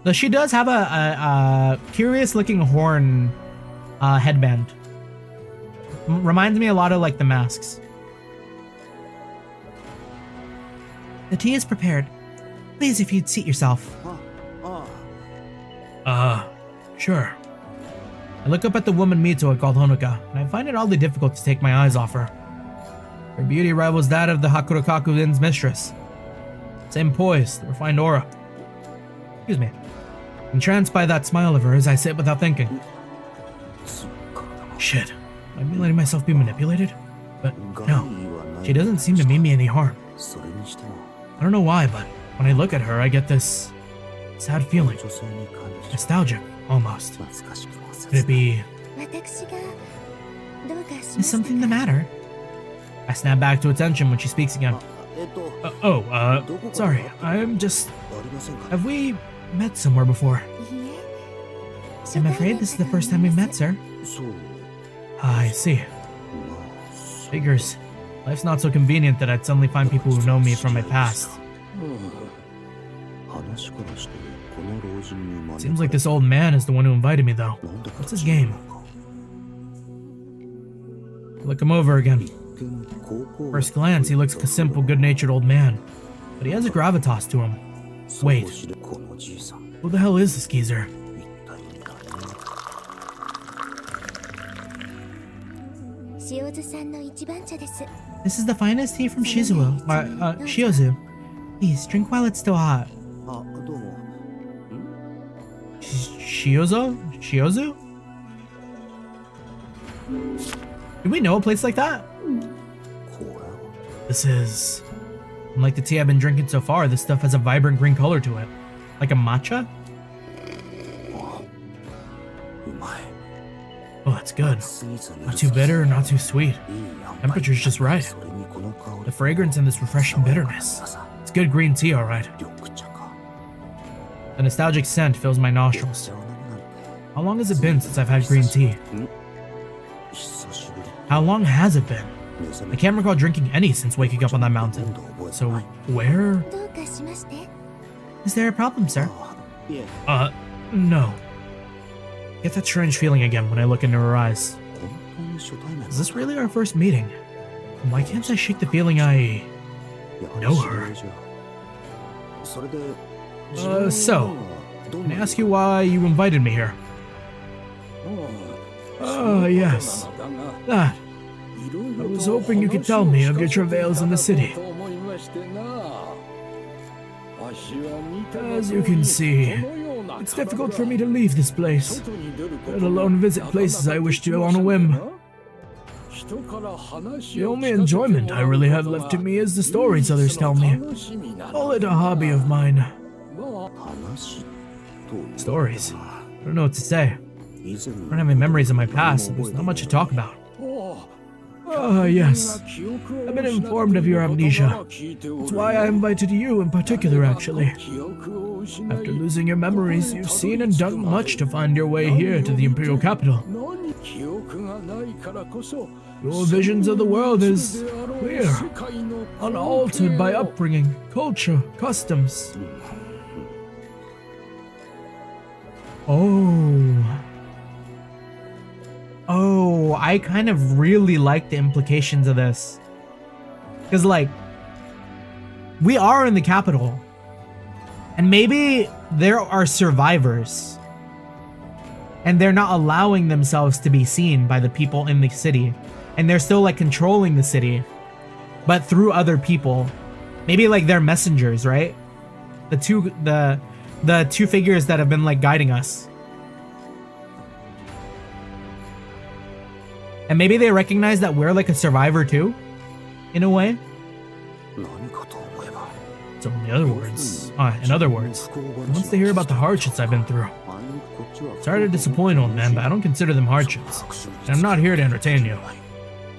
Speaker 1: Though she does have a curious-looking horn headband. Reminds me a lot of, like, the masks. The tea is prepared. Please, if you'd seat yourself. Sure. I look up at the woman Mito I called Honoka, and I find it oddly difficult to take my eyes off her. Her beauty rivals that of the Hakurokaku Inn's mistress. Same poise, the refined aura. Excuse me. Entranced by that smile of hers, I sit without thinking. Shit. Am I letting myself be manipulated? But no, she doesn't seem to mean me any harm. I don't know why, but when I look at her, I get this sad feeling. Nostalgic, almost. Could it be... Is something the matter? I snap back to attention when she speaks again. Sorry, I'm just... Have we met somewhere before? I'm afraid this is the first time we've met, sir. I see. Figures. Life's not so convenient that I'd suddenly find people who know me from my past. Seems like this old man is the one who invited me, though. What's his game? Look him over again. First glance, he looks like a simple, good-natured old man. But he has a gravitas to him. Wait. Who the hell is this geezer? This is the finest tea from Shiozu. Please, drink while it's still hot. Shiozu? Do we know a place like that? This is Unlike the tea I've been drinking so far, this stuff has a vibrant green color to it. Like a matcha? Oh, that's good. Not too bitter or not too sweet. Temperature's just right. The fragrance and this refreshing bitterness. It's good green tea, alright. The nostalgic scent fills my nostrils. How long has it been since I've had green tea? How long has it been? I can't recall drinking any since waking up on that mountain. So, where? Is there a problem, sir? No. Get that strange feeling again when I look into her eyes. Is this really our first meeting? And why can't I shake the feeling I know her? So, can I ask you why you invited me here? Yes. That. I was hoping you could tell me of your travails in the city. As you can see, it's difficult for me to leave this place, let alone visit places I wish to on a whim. The only enjoyment I really have left to me is the stories others tell me. Call it a hobby of mine. Stories? I don't know what to say. I don't have any memories of my past, so there's not much to talk about. Yes. I've been informed of your amnesia. That's why I invited you in particular, actually. After losing your memories, you've seen and done much to find your way here to the Imperial capital. Your visions of the world is clear, unaltered by upbringing, culture, customs. Oh, I kind of really like the implications of this. Because, like, we are in the capital. And maybe there are survivors. And they're not allowing themselves to be seen by the people in the city. And they're still, like, controlling the city. But through other people. Maybe, like, they're messengers, right? The two figures that have been, like, guiding us. And maybe they recognize that we're like a survivor too, in a way. So in other words, once they hear about the hardships I've been through. Sorry to disappoint, old man, but I don't consider them hardships. And I'm not here to entertain you.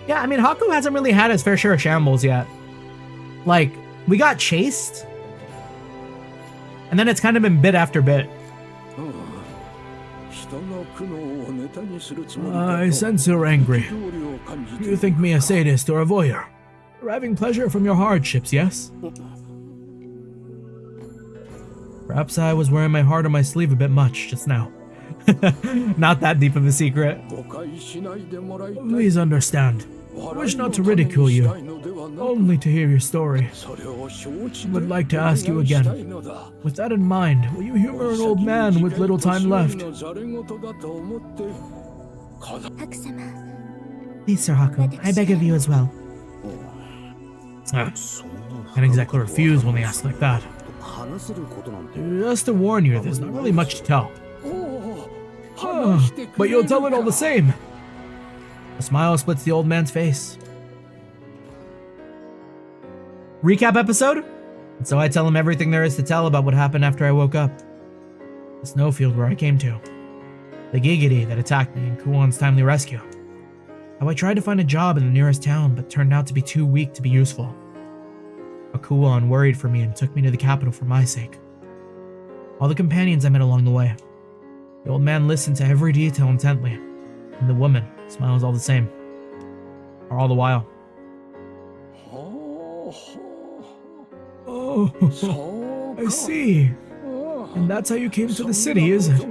Speaker 1: Yeah, I mean, Haku hasn't really had his fair share of shambles yet. Like, we got chased. And then it's kind of been bit after bit. I sense you're angry. You think me a sadist or a voyeur? Deriving pleasure from your hardships, yes? Perhaps I was wearing my heart on my sleeve a bit much just now. Not that deep of a secret. Please understand. I wish not to ridicule you, only to hear your story. I would like to ask you again. With that in mind, will you humor an old man with little time left? Please, Sir Haku, I beg of you as well. Can't exactly refuse when they ask like that. Just to warn you, there's not really much to tell. But you'll tell it all the same. A smile splits the old man's face. Recap episode? And so I tell him everything there is to tell about what happened after I woke up. The snowfield where I came to. The Giggity that attacked me and Kuon's timely rescue. How I tried to find a job in the nearest town but turned out to be too weak to be useful. How Kuon worried for me and took me to the capital for my sake. All the companions I met along the way. The old man listened to every detail intently. And the woman smiles all the same. Or all the while. Oh, I see. And that's how you came to the city, is it?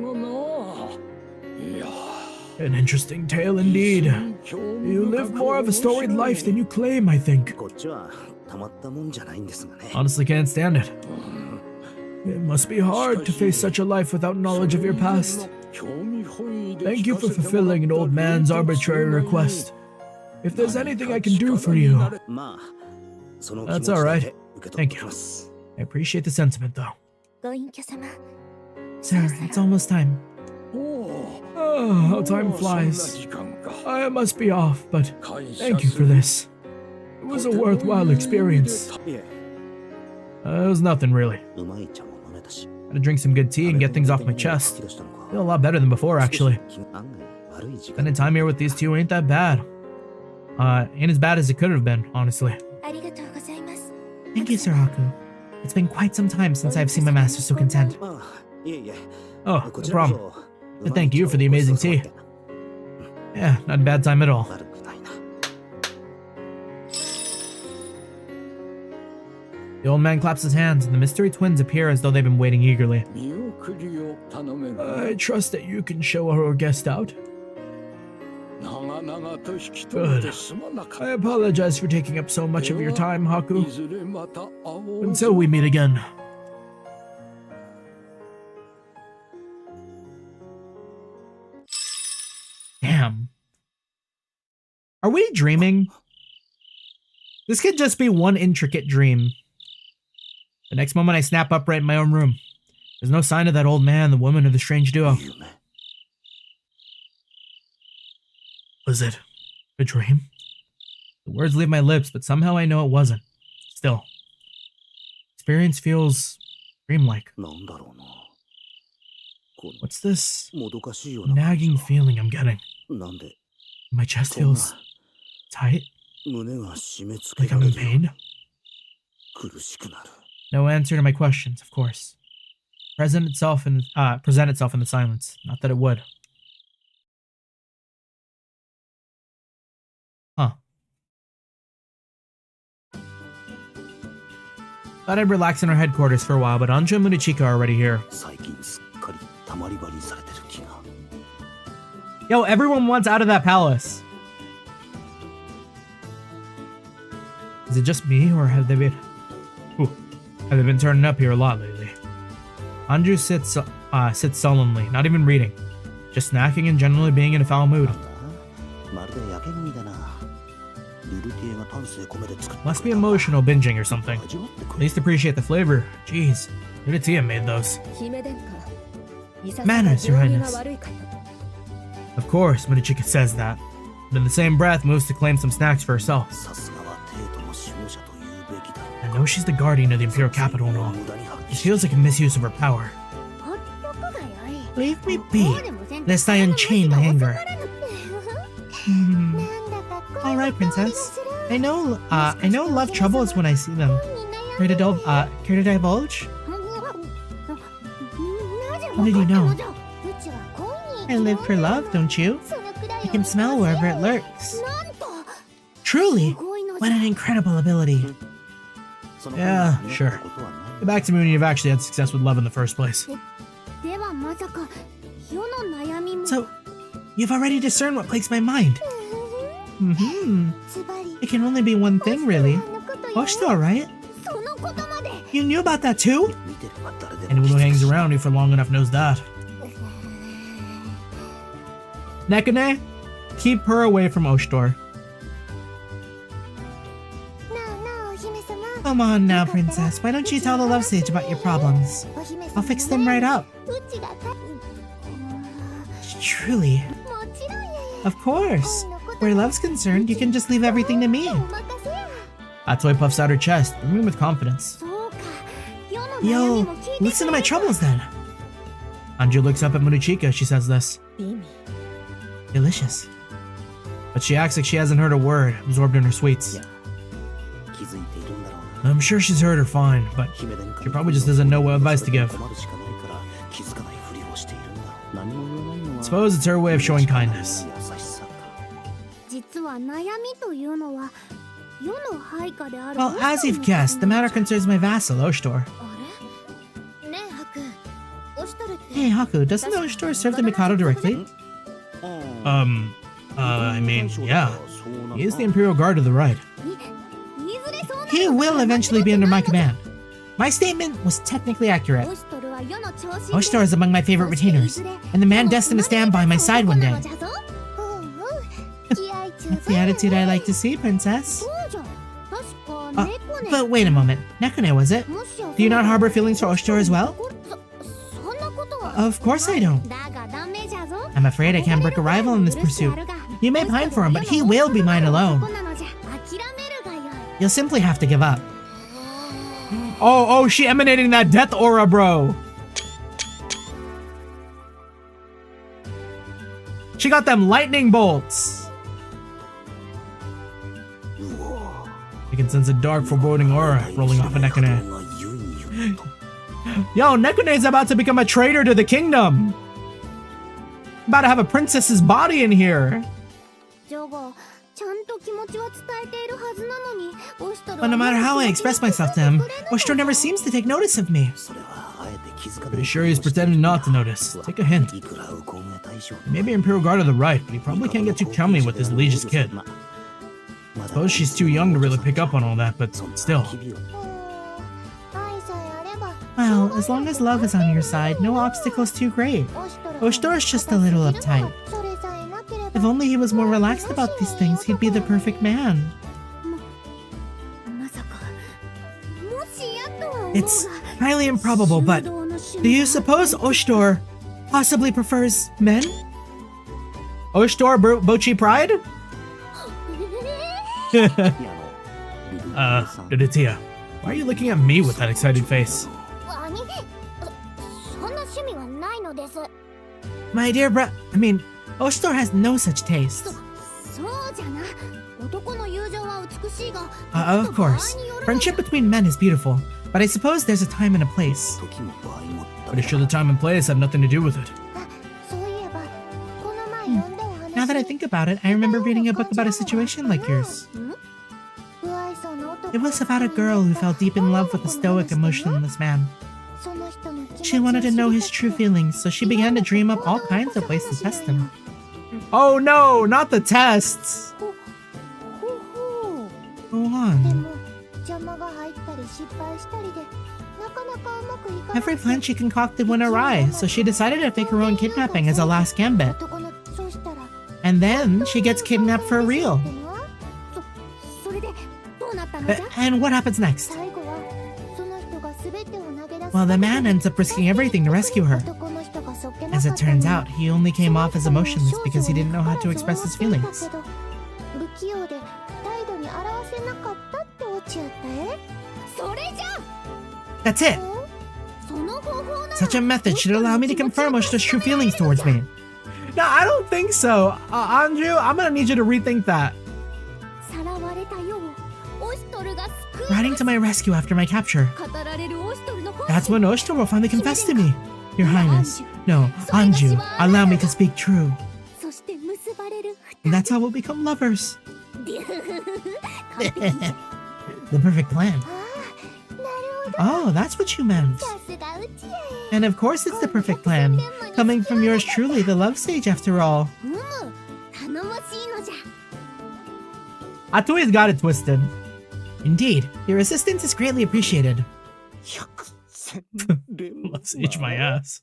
Speaker 1: An interesting tale indeed. You live more of a storied life than you claim, I think. Honestly can't stand it. It must be hard to face such a life without knowledge of your past. Thank you for fulfilling an old man's arbitrary request. If there's anything I can do for you... That's alright. Thank you. I appreciate the sentiment, though. Sir, it's almost time. Oh, how time flies. I must be off, but thank you for this. It was a worthwhile experience. It was nothing really.
Speaker 2: うまい茶も飲めたし。
Speaker 1: Had to drink some good tea and get things off my chest. Feel a lot better than before, actually.
Speaker 2: 案外悪い時間
Speaker 1: Spending time here with these two ain't that bad. Ain't as bad as it could have been, honestly.
Speaker 3: ありがとうございます。
Speaker 1: Thank you, Sir Haku. It's been quite some time since I've seen my master so content.
Speaker 2: ああ、いえいえ。
Speaker 1: Oh,
Speaker 2: こ
Speaker 1: no
Speaker 2: ちらこ
Speaker 1: problem.
Speaker 2: そ
Speaker 1: And thank you for the amazing tea. Yeah, not a bad time at all.
Speaker 2: 悪くないな。
Speaker 1: The old man claps his hands, and the mystery twins appear as though they've been waiting eagerly.
Speaker 5: 見送りを頼める。
Speaker 1: I trust that you can show our guest out.
Speaker 5: 長々と引き止めてすまなかった。
Speaker 1: I apologize for taking up so much of your time,
Speaker 5: い
Speaker 1: Haku.
Speaker 5: ずれまた会おう。
Speaker 1: Until we meet again. Damn. Are we dreaming? This could just be one intricate dream. The next moment I snap upright in my own room. There's no sign of that old man, the woman, or the strange duo.
Speaker 2: 夢。
Speaker 1: Was it a dream? The words leave my lips, but somehow I know it wasn't. Still, experience feels dreamlike.
Speaker 2: なんだろうな。こ
Speaker 1: What's this
Speaker 2: のもどかしいような感じ
Speaker 1: nagging
Speaker 2: が
Speaker 1: feeling I'm getting?
Speaker 2: なんで
Speaker 1: My chest
Speaker 2: そんな
Speaker 1: feels tight,
Speaker 2: 胸が締め付
Speaker 1: like
Speaker 2: けら
Speaker 1: I'm
Speaker 2: れ
Speaker 1: in
Speaker 2: るよ
Speaker 1: pain.
Speaker 2: 苦しくなる。
Speaker 1: No answer to my questions, of course. Present itself in the silence. Not that it would. Huh. Thought I'd relax in our headquarters for a while, but Anju and Munechika are already here.
Speaker 2: 最近すっかりたまり場にされてる気が。
Speaker 1: Yo, everyone wants out of that palace. Is it just me, or have they been turning up here a lot lately? Anju sits sullenly, not even reading, just snacking and generally being in a foul mood.
Speaker 2: まるで焼け組だな。ルルティエが丹精込めて作った
Speaker 1: Must be emotional binging or something.
Speaker 2: 味わってく
Speaker 1: At
Speaker 2: れ。
Speaker 1: least appreciate the flavor. Jeez, Utatia made those.
Speaker 4: 姫殿下、いささか
Speaker 1: Manners, Your
Speaker 4: 行儀
Speaker 1: Highness.
Speaker 4: が悪いかと。
Speaker 1: Of course, Munechika says that, but in the same breath moves to claim some snacks for herself.
Speaker 2: さすがは帝都の守護者と言うべきだ。
Speaker 1: I know she's the guardian of the Imperial capital and all.
Speaker 2: 無駄に発
Speaker 1: It
Speaker 2: 揮し
Speaker 1: feels like a misuse of her power.
Speaker 3: ほっとくがよい。
Speaker 1: Leave me be,
Speaker 3: こうでもせんと
Speaker 1: lest I unchain my
Speaker 3: 収
Speaker 1: anger.
Speaker 3: まらぬって
Speaker 1: Hmm.
Speaker 3: なんだか恋
Speaker 1: All right,
Speaker 3: の香りが
Speaker 1: Princess.
Speaker 3: する。
Speaker 1: I know love troubles when I see them.
Speaker 3: 恋に悩ん
Speaker 1: Care to divulge?
Speaker 3: なぜ
Speaker 1: How did you
Speaker 3: わかった
Speaker 1: know?
Speaker 3: のじゃ。うちは恋
Speaker 1: I
Speaker 3: に
Speaker 1: live for love, don't you?
Speaker 3: そのくらい
Speaker 1: I can smell wherever it lurks.
Speaker 3: なんと
Speaker 1: Truly,
Speaker 3: すごいのじ
Speaker 1: what
Speaker 3: ゃ
Speaker 1: an incredible ability.
Speaker 2: その
Speaker 1: Yeah,
Speaker 2: 恋に
Speaker 1: sure.
Speaker 2: 悩んだことはない
Speaker 1: Get back to me when you've actually had success with love in the first place.
Speaker 3: ではまさか世の悩みも
Speaker 1: So, you've already discerned what plagues my mind. Hmm.
Speaker 3: つばり
Speaker 1: It can only be one thing, really.
Speaker 3: あのことよ
Speaker 1: Oshito, right?
Speaker 3: そのことまで
Speaker 1: You knew about that too?
Speaker 2: 見てれば誰でも
Speaker 1: Anyone who
Speaker 2: 気づく
Speaker 1: hangs
Speaker 2: し
Speaker 1: around you for long enough knows that. Nekune, keep her away from Oshtor.
Speaker 3: なあなあお姫様
Speaker 1: Come on now, princess. Why don't you tell the love sage about your problems?
Speaker 3: お姫様
Speaker 1: I'll fix them right up.
Speaker 3: うちがか
Speaker 1: Truly.
Speaker 3: もちろんやや
Speaker 1: Of course.
Speaker 3: 恋のこと
Speaker 1: Where love's concerned, you can just leave everything to me.
Speaker 3: お任せや
Speaker 1: Atsui puffs out her chest, brimming with confidence.
Speaker 3: そうか世の悩
Speaker 1: Yo,
Speaker 3: みも聞いて
Speaker 1: listen to my troubles then. Anju looks up at Munechika as she says this.
Speaker 4: 美味
Speaker 1: Delicious. But she acts like she hasn't heard a word, absorbed in her sweets.
Speaker 2: 気づいているんだろうな。
Speaker 1: I'm sure she's heard her fine, but
Speaker 2: 姫殿下
Speaker 1: she probably just doesn't know what advice to give.
Speaker 2: 困るしかないから気づかないふりをしているんだ。何も言わないのは
Speaker 1: Suppose it's her way of showing kindness.
Speaker 2: 優しさか。
Speaker 3: 実は悩みというのは世の配下である
Speaker 1: Well, as you've guessed, the matter concerns my vassal, Oshtor.
Speaker 3: あれねえハクオシトルって
Speaker 1: Hey, Haku, doesn't the Oshtor serve the Mikado directly? I mean, yeah. He is the Imperial Guard to the right.
Speaker 3: いずれそうなる
Speaker 1: He will eventually be under my command. My statement was technically accurate.
Speaker 3: オシトルは世の長身で
Speaker 1: Oshtor is among my favorite retainers, and the man destined to stand by my side one day.
Speaker 3: うんうん気合い十
Speaker 1: That's
Speaker 3: 分
Speaker 1: the attitude I like to see, Princess.
Speaker 3: そうじゃ確か
Speaker 1: Uh,
Speaker 3: 猫ね
Speaker 1: but wait a moment. Nekune, was it?
Speaker 3: もしや
Speaker 1: Do you not harbor feelings for Oshtor as well?
Speaker 3: そんなことは
Speaker 1: Of course I don't.
Speaker 3: だがダメじゃぞ
Speaker 1: I'm afraid I can't break a rival in this pursuit. You may pine for him, but he will be mine alone. You'll simply have to give up. Oh, she emanating that death aura, bro. She got them lightning bolts. You can sense a dark, foreboding aura rolling off of Nekune. Yo, Nekune is about to become a traitor to the kingdom. About to have a princess's body in here. But no matter how I express myself to him, Oshito never seems to take notice of me. Pretty sure he's pretending not to notice. Take a hint. Maybe Imperial Guard are the right, but he probably can't get too chummy with his liege's kid. I suppose she's too young to really pick up on all that, but still. Well, as long as love is on your side, no obstacle's too great. Oshito's just a little uptight. If only he was more relaxed about these things, he'd be the perfect man. It's highly improbable, but do you suppose Oshito possibly prefers men? Oshito Bochi Pride? Duditia, why are you looking at me with that excited face? My dear Oshito has no such taste. Of course, friendship between men is beautiful, but I suppose there's a time and a place. Pretty sure the time and place have nothing to do with it. Now that I think about it, I remember reading a book about a situation like yours. It was about a girl who fell deep in love with a stoic, emotionless man. She wanted to know his true feelings, so she began to dream up all kinds of ways to test him. Oh no, not the tests! Go on. Every plan she concocted went awry, so she decided to fake her own kidnapping as a last gambit. And then she gets kidnapped for real. And what happens next? Well, the man ends up risking everything to rescue her. As it turns out, he only came off as emotionless because he didn't know how to express his feelings. That's it! Such a method should allow me to confirm Oshito's true feelings towards me. No, I don't think so. Anju, I'm gonna need you to rethink that. Riding to my rescue after my capture. That's when Oshito will finally confess to me. Your Highness. No, Anju, allow me to speak true. And that's how we'll become lovers. The perfect plan. Oh, that's what you meant. And of course it's the perfect plan. Coming from yours truly, the love sage after all. Atui's got it twisted. Indeed, your assistance is greatly appreciated. Love sage my ass.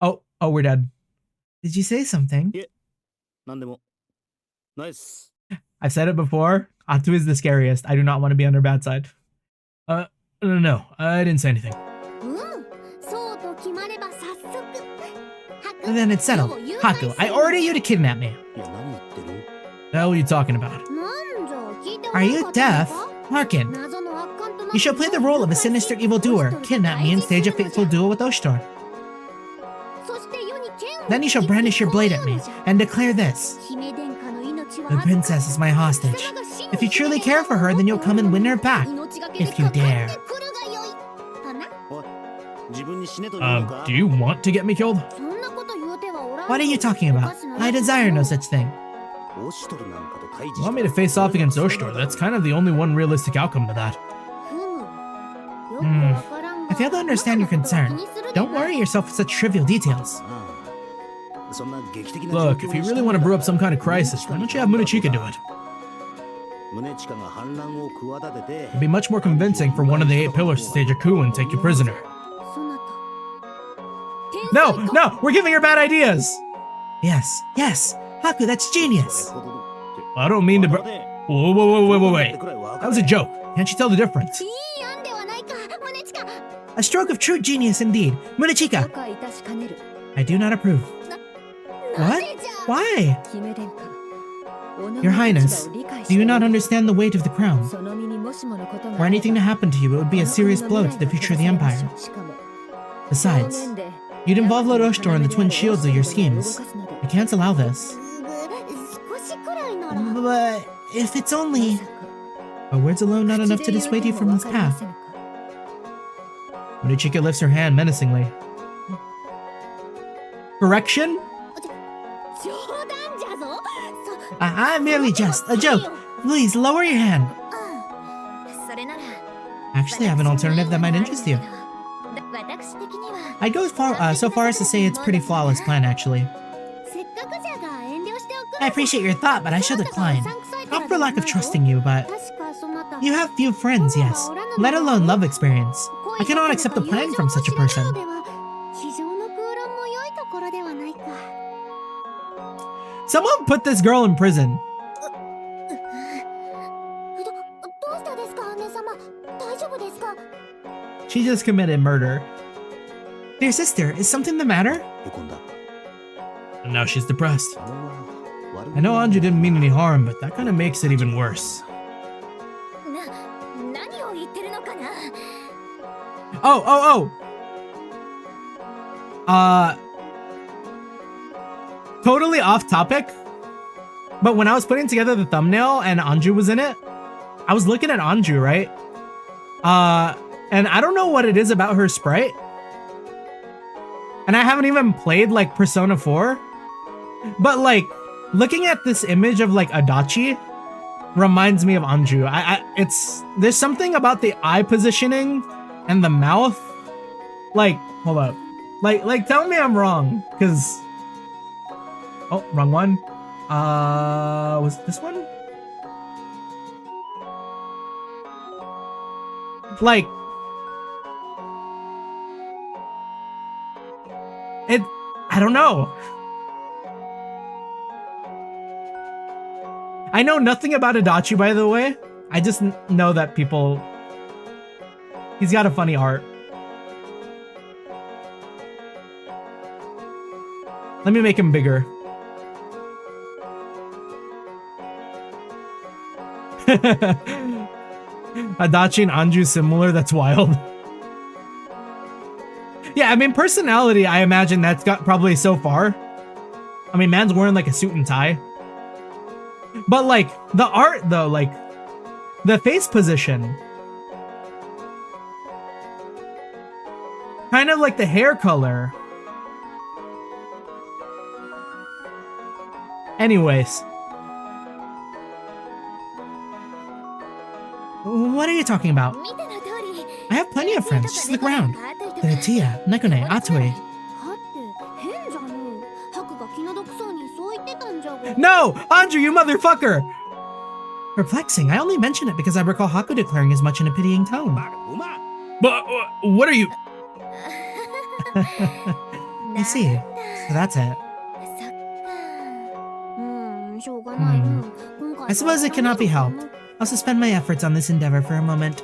Speaker 1: Oh, we're dead. Did you say something?
Speaker 2: Nice.
Speaker 1: I've said it before. Atu is the scariest. I do not want to be on her bad side. No, I didn't say anything. Then it's settled. Haku, I order you to kidnap me. The hell are you talking about? Are you deaf? Hearken. You shall play the role of a sinister evildoer, kidnap me, and stage a fateful duel with Oshito. Then you shall brandish your blade at me, and declare this. The princess is my hostage. If you truly care for her, then you'll come and win her back. If you dare. Do you want to get me killed? What are you talking about? I desire no such thing. You want me to face off against Oshito? That's kind of the only one realistic outcome to that. I fail to understand your concern. Don't worry yourself with such trivial details. Look, if you really want to brew up some kind of crisis, why don't you have Munechika do it? It'd be much more convincing for one of the 8 pillars to stage a coup and take you prisoner. No, we're giving her bad ideas! Yes, Haku, that's genius! I don't mean to Whoa, wait. That was a joke. Can't you tell the difference? A stroke of true genius indeed. Munechika! I do not approve. What? Why? Your Highness, do you not understand the weight of the crown? Were anything to happen to you, it would be a serious blow to the future of the Empire. Besides, you'd involve Lord Oshtor in the twin shields of your schemes. I can't allow this. But if it's only... Are words alone not enough to dissuade you from this path? Michika lifts her hand menacingly. Correction? I'm merely just a joke. Please lower your hand. Actually, I have an alternative that might interest you. I'd go so far as to say it's a pretty flawless plan, actually. I appreciate your thought, but I shall decline. Not for lack of trusting you, but... You have few friends, yes, let alone love experience. I cannot accept a plan from such a person. Someone put this girl in prison. She just committed murder. Dear sister, is something the matter? And now she's depressed. I know Anju didn't mean any harm, but that kind of makes it even worse. Totally off topic, but when I was putting together the thumbnail and Anju was in it, I was looking at Anju, right? And I don't know what it is about her sprite. And I haven't even played like Persona 4, but like looking at this image of like Adachi reminds me of Anju. There's something about the eye positioning and the mouth. Like, hold up. Like tell me I'm wrong, cause oh, wrong one. Was it this one? Like I don't know. I know nothing about Adachi, by the way. I just know that he's got a funny art. Let me make him bigger. Adachi and Anju similar, that's wild. Yeah, I mean, personality, I imagine that's got probably so far. I mean, man's wearing like a suit and tie. But like, the art though, like, the face position. Kind of like the hair color. Anyways. What are you talking about? I have plenty of friends, just look around. Tia, Nekone, Atoe. No! Anju, you motherfucker! Perplexing, I only mention it because I recall Haku declaring as much in a pitying tone. But what are you... I see. So that's it. I suppose it cannot be helped. I'll suspend my efforts on this endeavor for a moment.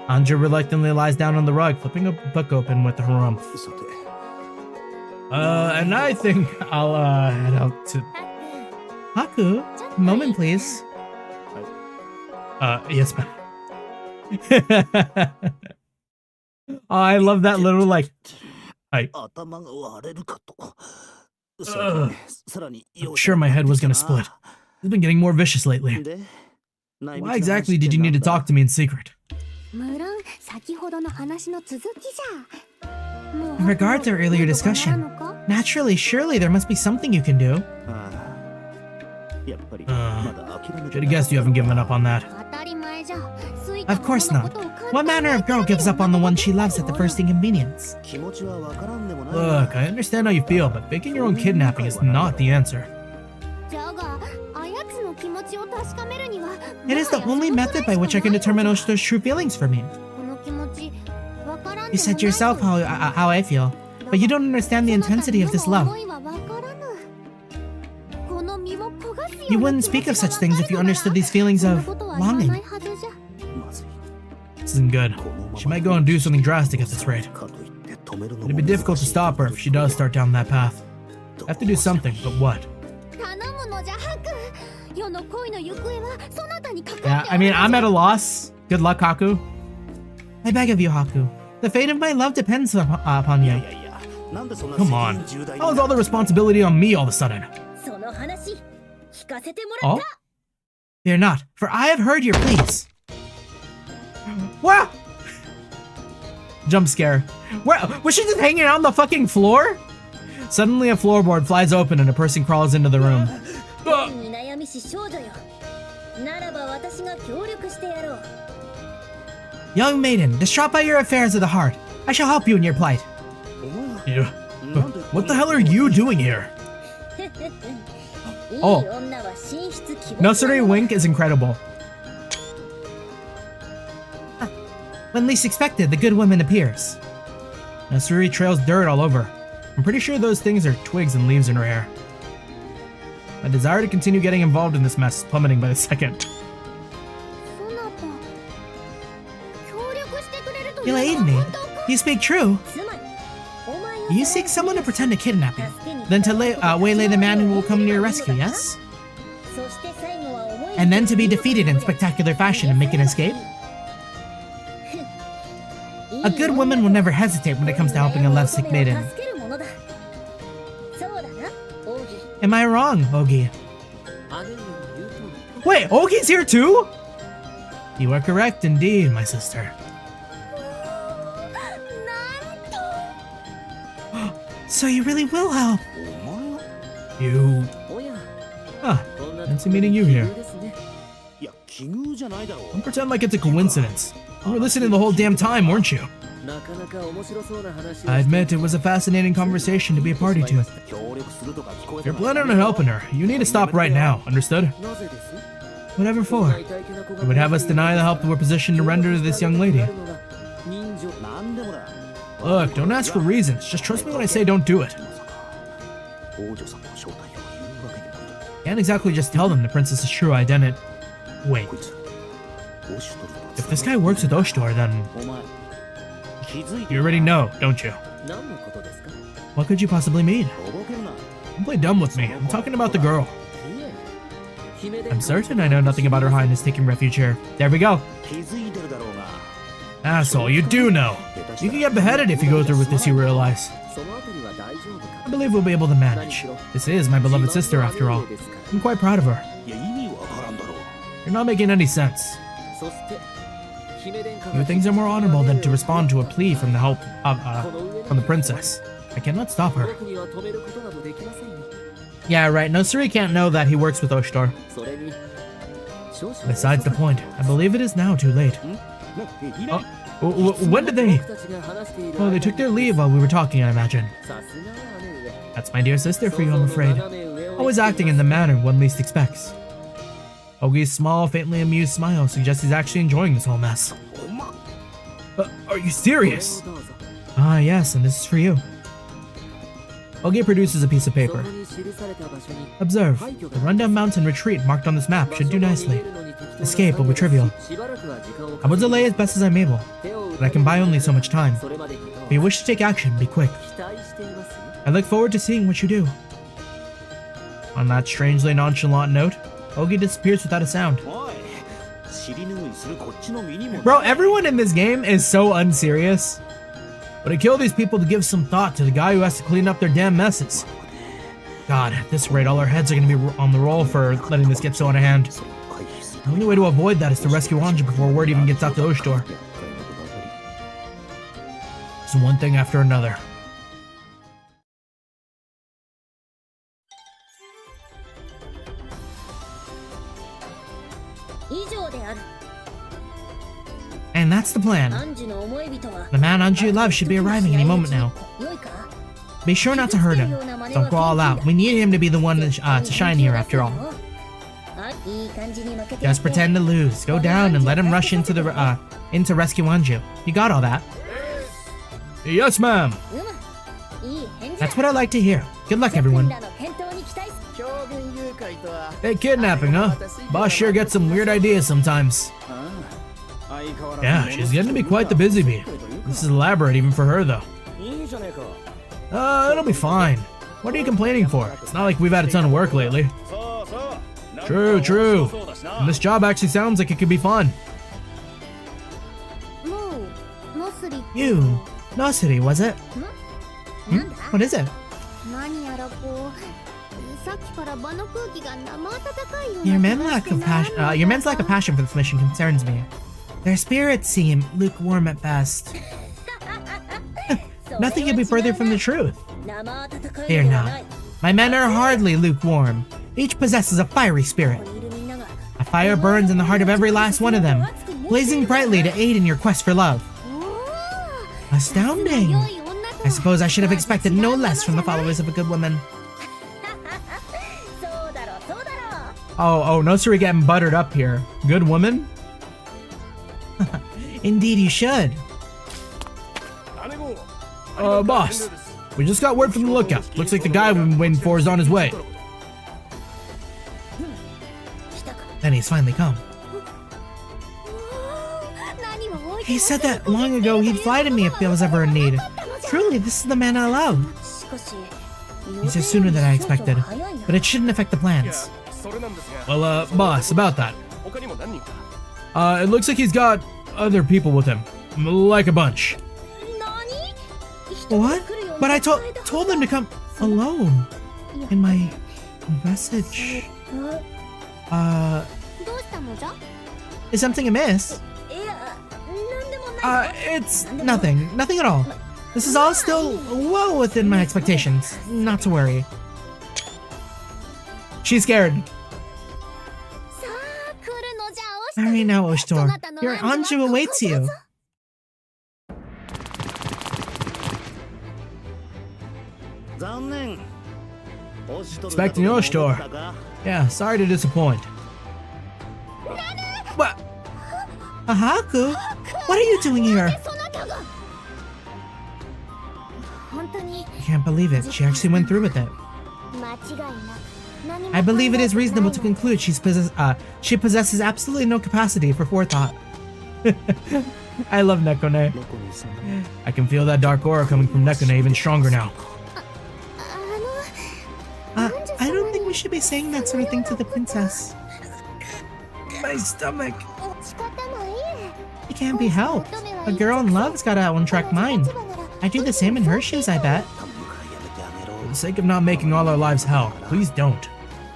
Speaker 1: Anju reluctantly lies down on the rug, flipping a book open with her rump. And I think I'll, head out to... Haku, a moment please. Yes, ma'am. Oh, I love that little, like... I'm sure my head was gonna split. It's been getting more vicious lately. Why exactly did you need to talk to me in secret? In regard to our earlier discussion, naturally, surely there must be something you can do. Should have guessed you haven't given up on that. Of course not. What manner of girl gives up on the one she loves at the first inconvenience? Look, I understand how you feel, but faking your own kidnapping is not the answer. It is the only method by which I can determine Oshito's true feelings for me. You said yourself how I feel, but you don't understand the intensity of this love. You wouldn't speak of such things if you understood these feelings of longing. This isn't good. She might go and do something drastic at this rate. It'd be difficult to stop her if she does start down that path. I have to do something, but what? Yeah, I mean, I'm at a loss. Good luck, Haku. I beg of you, Haku. The fate of my love depends upon you. Come on. How is all the responsibility on me all of a sudden? Oh? Fear not, for I have heard your pleas. Wow! Jump scare. Where was she just hanging out on the fucking floor? Suddenly a floorboard flies open and a person crawls into the room. Young maiden, distraught by your affairs of the heart, I shall help you in your plight. Yeah. What the hell are you doing here? Oh. Nursery wink is incredible. When least expected, the good woman appears. Nursery trails dirt all over. I'm pretty sure those things are twigs and leaves in her hair. My desire to continue getting involved in this mess is plummeting by the second. You'll aid me. You speak true. You seek someone to pretend to kidnap you, then to waylay the man who will come to your rescue, yes? And then to be defeated in spectacular fashion and make an escape? A good woman will never hesitate when it comes to helping a lovesick maiden. Am I wrong, Ogi? Wait, Ogi's here too? You are correct indeed, my sister. So you really will help? You... Ah, fancy meeting you here. Don't pretend like it's a coincidence. You were listening the whole damn time, weren't you? I admit it was a fascinating conversation to be a party to. If you're planning on helping her, you need to stop right now, understood? Whatever for? It would have us deny the help we're positioned to render to this young lady. Look, don't ask for reasons, just trust me when I say don't do it. Can't exactly just tell them the princess's true identity. Wait. If this guy works with Oshtor, then... You already know, don't you? What could you possibly mean? Don't play dumb with me, I'm talking about the girl. I'm certain I know nothing about Her Highness taking refuge here. There we go. Asshole, you do know. You can get beheaded if you go through with this, you realize. I believe we'll be able to manage. This is my beloved sister, after all. I'm quite proud of her. You're not making any sense. Your things are more honorable than to respond to a plea from the help of, from the princess. I cannot stop her. Yeah, right. No, Suri can't know that he works with Oshtor. Besides the point, I believe it is now too late. When did they? Oh, they took their leave while we were talking, I imagine. That's my dear sister for you, I'm afraid. Always acting in the manner one least expects. Ogi's small, faintly amused smile suggests he's actually enjoying this whole mess. Are you serious? Ah, yes, and this is for you. Ogi produces a piece of paper. Observe, the rundown mountain retreat marked on this map should do nicely. Escape will be trivial. I will delay as best as I'm able, but I can buy only so much time. If you wish to take action, be quick. I look forward to seeing what you do. On that strangely nonchalant note, Ogi disappears without a sound. Bro, everyone in this game is so unserious. But I kill these people to give some thought to the guy who has to clean up their damn messes. God, at this rate, all our heads are going to be on the roll for letting this get so out of hand. The only way to avoid that is to rescue Anju before word even gets out to Oshtor. It's one thing after another. And that's the plan. The man Anju loves should be arriving any moment now. Be sure not to hurt him. Don't go all out. We need him to be the one to shine here after all. Just pretend to lose. Go down and let him rush into rescue Anju. You got all that? Yes, ma'am. That's what I like to hear. Good luck, everyone. Hey, kidnapping, huh? Boss sure gets some weird ideas sometimes. Yeah, she's getting to be quite the busy bee. This is elaborate even for her, though. It'll be fine. What are you complaining for? It's not like we've had a ton of work lately. True, true. And this job actually sounds like it could be fun. You, Nosiri, was it? What is it? Your men's lack of passion for this mission concerns me. Their spirits seem lukewarm at best. Nothing could be further from the truth. Fear not. My men are hardly lukewarm. Each possesses a fiery spirit. A fire burns in the heart of every last one of them, blazing brightly to aid in your quest for love. Astounding! I suppose I should have expected no less from the followers of a good woman. Oh, Nosiri getting buttered up here. Good woman? Indeed you should. Boss. We just got word from the lookout. Looks like the guy we've been waiting for is on his way. Then he's finally come. He said that long ago he'd fly to me if there was ever a need. Truly, this is the man I love. He's here sooner than I expected, but it shouldn't affect the plans. Well, boss, about that. It looks like he's got other people with him. Like a bunch. What? But I told them to come alone. In my message. Is something amiss? It's nothing. Nothing at all. This is all still well within my expectations. Not to worry. She's scared. Hurry now, Oshtor. Your Anju awaits you. Expecting Oshtor. Yeah, sorry to disappoint. What? Haku? What are you doing here? I can't believe it. She actually went through with it. I believe it is reasonable to conclude she possesses absolutely no capacity for forethought. I love Nekone. I can feel that dark aura coming from Nekone even stronger now. I don't think we should be saying that sort of thing to the princess. My stomach. It can't be helped. A girl in love's got a one-track mind. I'd do the same in her shoes, I bet. For the sake of not making all our lives hell, please don't.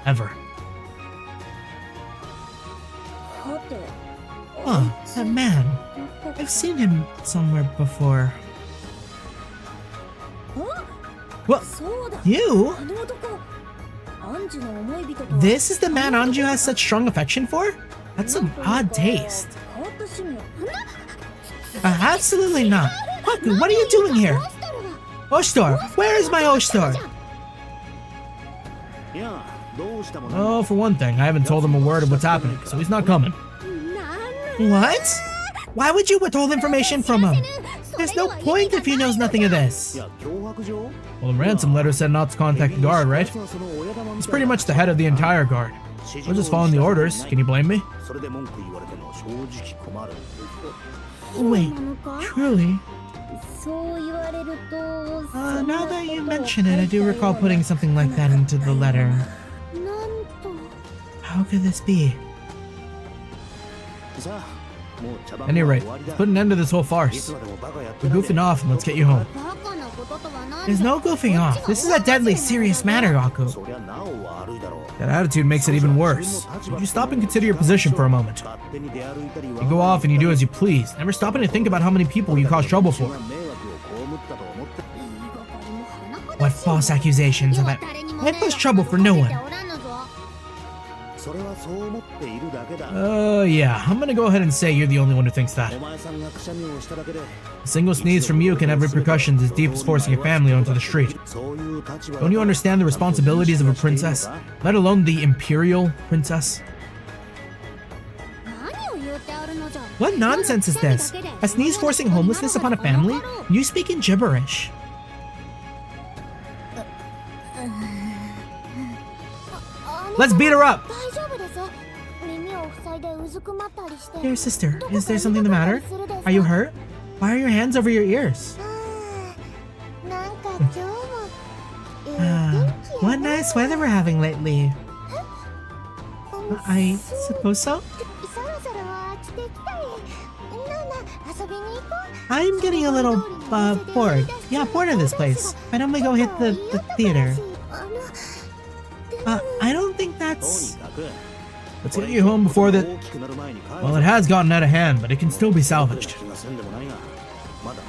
Speaker 1: Ever. Huh, that man. I've seen him somewhere before. What? You? This is the man Anju has such strong affection for? That's some odd taste. Absolutely not. Haku, what are you doing here? Oshtor, where is my Oshtor? Oh, for one thing, I haven't told him a word of what's happening, so he's not coming. What? Why would you withhold information from him? There's no point if he knows nothing of this. Well, the ransom letter said not to contact the guard, right? He's pretty much the head of the entire guard. We're just following the orders. Can you blame me? Wait, truly? Now that you mention it, I do recall putting something like that into the letter. How could this be? At any rate, let's put an end to this whole farce. We're goofing off and let's get you home. There's no goofing off. This is a deadly serious matter, Aku. That attitude makes it even worse. Would you stop and consider your position for a moment? You go off and you do as you please, never stopping to think about how many people you cause trouble for. What false accusations have I caused trouble for no one. Yeah, I'm gonna go ahead and say you're the only one who thinks that. A single sneeze from you can have repercussions as deep as forcing a family onto the street. Don't you understand the responsibilities of a princess, let alone the imperial princess? What nonsense is this? A sneeze forcing homelessness upon a family? You speak in gibberish. Let's beat her up! Dear sister, is there something the matter? Are you hurt? Why are your hands over your ears? What nice weather we're having lately. I suppose so.
Speaker 3: そろそろ飽きてきたい。なあなあ、遊びに行こう。
Speaker 1: I'm getting a little bored. Yeah, bored of this place. Why don't we go hit the theater?
Speaker 3: あの、
Speaker 1: I don't think that's...
Speaker 2: とにかく
Speaker 1: Let's get you home before the...
Speaker 2: 大きくなる前に帰る
Speaker 1: Well, it has gotten out of hand, but it can still be salvaged.
Speaker 2: 気がせんでもないがまだ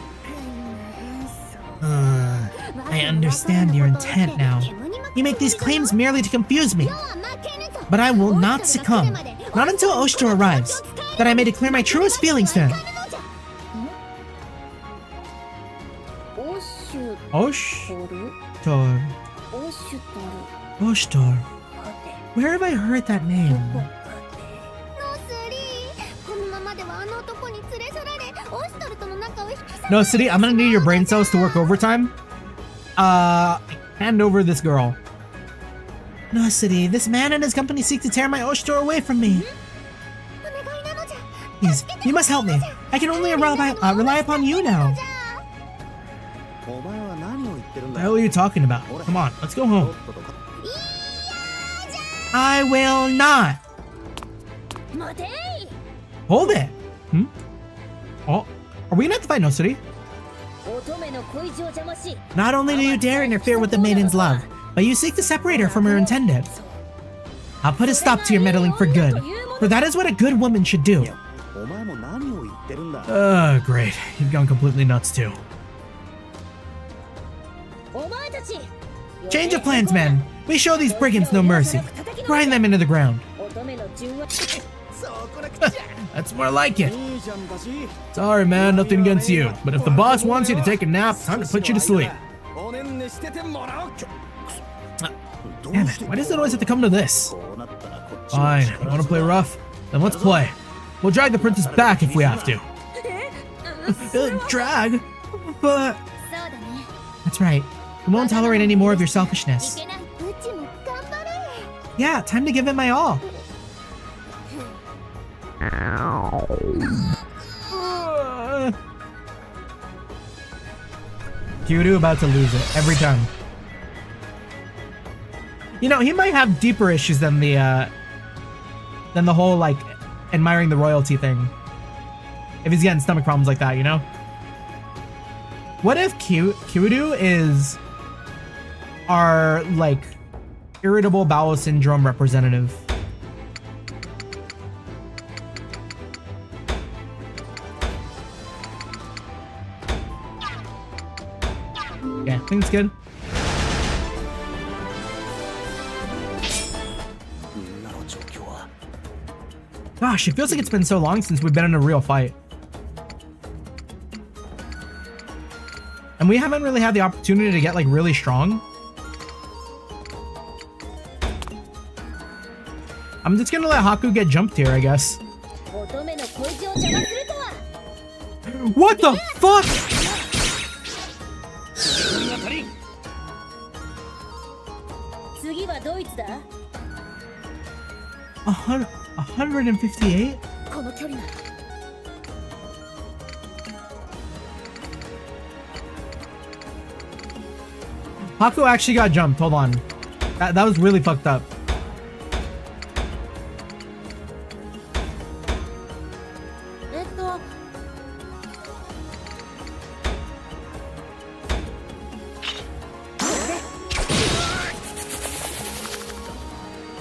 Speaker 1: I understand your intent now. You make these claims merely to confuse me. But I will not succumb. Not until Oshito arrives. That I may declare my truest feelings to him.
Speaker 4: オッシュ
Speaker 1: Oshtor.
Speaker 4: トルオッシュトル
Speaker 1: Oshtor. Where have I heard that name?
Speaker 3: ノスリー、このままではあの男に連れ去られ、オストルとの仲を引き裂く。
Speaker 1: No, City, I'm gonna need your brain cells to work overtime. Hand over this girl. No, City, this man and his company seek to tear my Oshtor away from me.
Speaker 3: お願いなのじゃ。
Speaker 1: Please, you must help me. I can only rely upon you now.
Speaker 2: お前は何を言ってるん
Speaker 1: What the
Speaker 2: だ
Speaker 1: hell
Speaker 2: よ
Speaker 1: are you talking about? Come on, let's go
Speaker 2: と
Speaker 1: home.
Speaker 2: っととか
Speaker 1: I will not.
Speaker 4: 待てい
Speaker 1: Hold it. Oh, are we gonna have to fight No City?
Speaker 4: 乙女の恋路を邪魔し
Speaker 1: Not only do you dare interfere with the maiden's love, but you seek to separate her from her intended. I'll put a stop to your meddling for good, for that is what a good woman should do.
Speaker 2: お前も何を言ってるんだ
Speaker 1: Great. You've gone completely nuts too.
Speaker 4: お前たち
Speaker 1: Change of plans, men. We show these brigands no mercy. Grind them into the ground.
Speaker 4: 乙女の純愛
Speaker 1: That's more like it.
Speaker 2: いいじゃんだし
Speaker 1: Sorry, man. Nothing against you. But if the boss wants you to take a nap, time to put you to sleep.
Speaker 5: おねんねしててもらおう
Speaker 1: Damn it. Why does it always have to come to this?
Speaker 2: こうなったらこっちも
Speaker 1: Fine. You want to play rough? Then let's play. We'll drag the princess back if we have to. Drag? But...
Speaker 3: そうだね。
Speaker 1: That's right. We won't tolerate any more of your selfishness.
Speaker 3: いけない。うちも頑張れ。
Speaker 1: Yeah, time to give it my all. Kyuru about to lose it every time. You know, he might have deeper issues than the whole like admiring the royalty thing. If he's getting stomach problems like that, you know? What if Kyuru is our like irritable bowel syndrome representative? Yeah, I think it's good.
Speaker 2: みんなの状況は
Speaker 1: Gosh, it feels like it's been so long since we've been in a real fight. And we haven't really had the opportunity to get like really strong. I'm just gonna let Haku get jumped here, I guess.
Speaker 4: 乙女の恋路を邪魔するとは
Speaker 1: What the fuck?
Speaker 4: 次はドイツだ
Speaker 1: 158?
Speaker 4: この距離なら
Speaker 1: Haku actually got jumped. Hold on. That was really fucked up.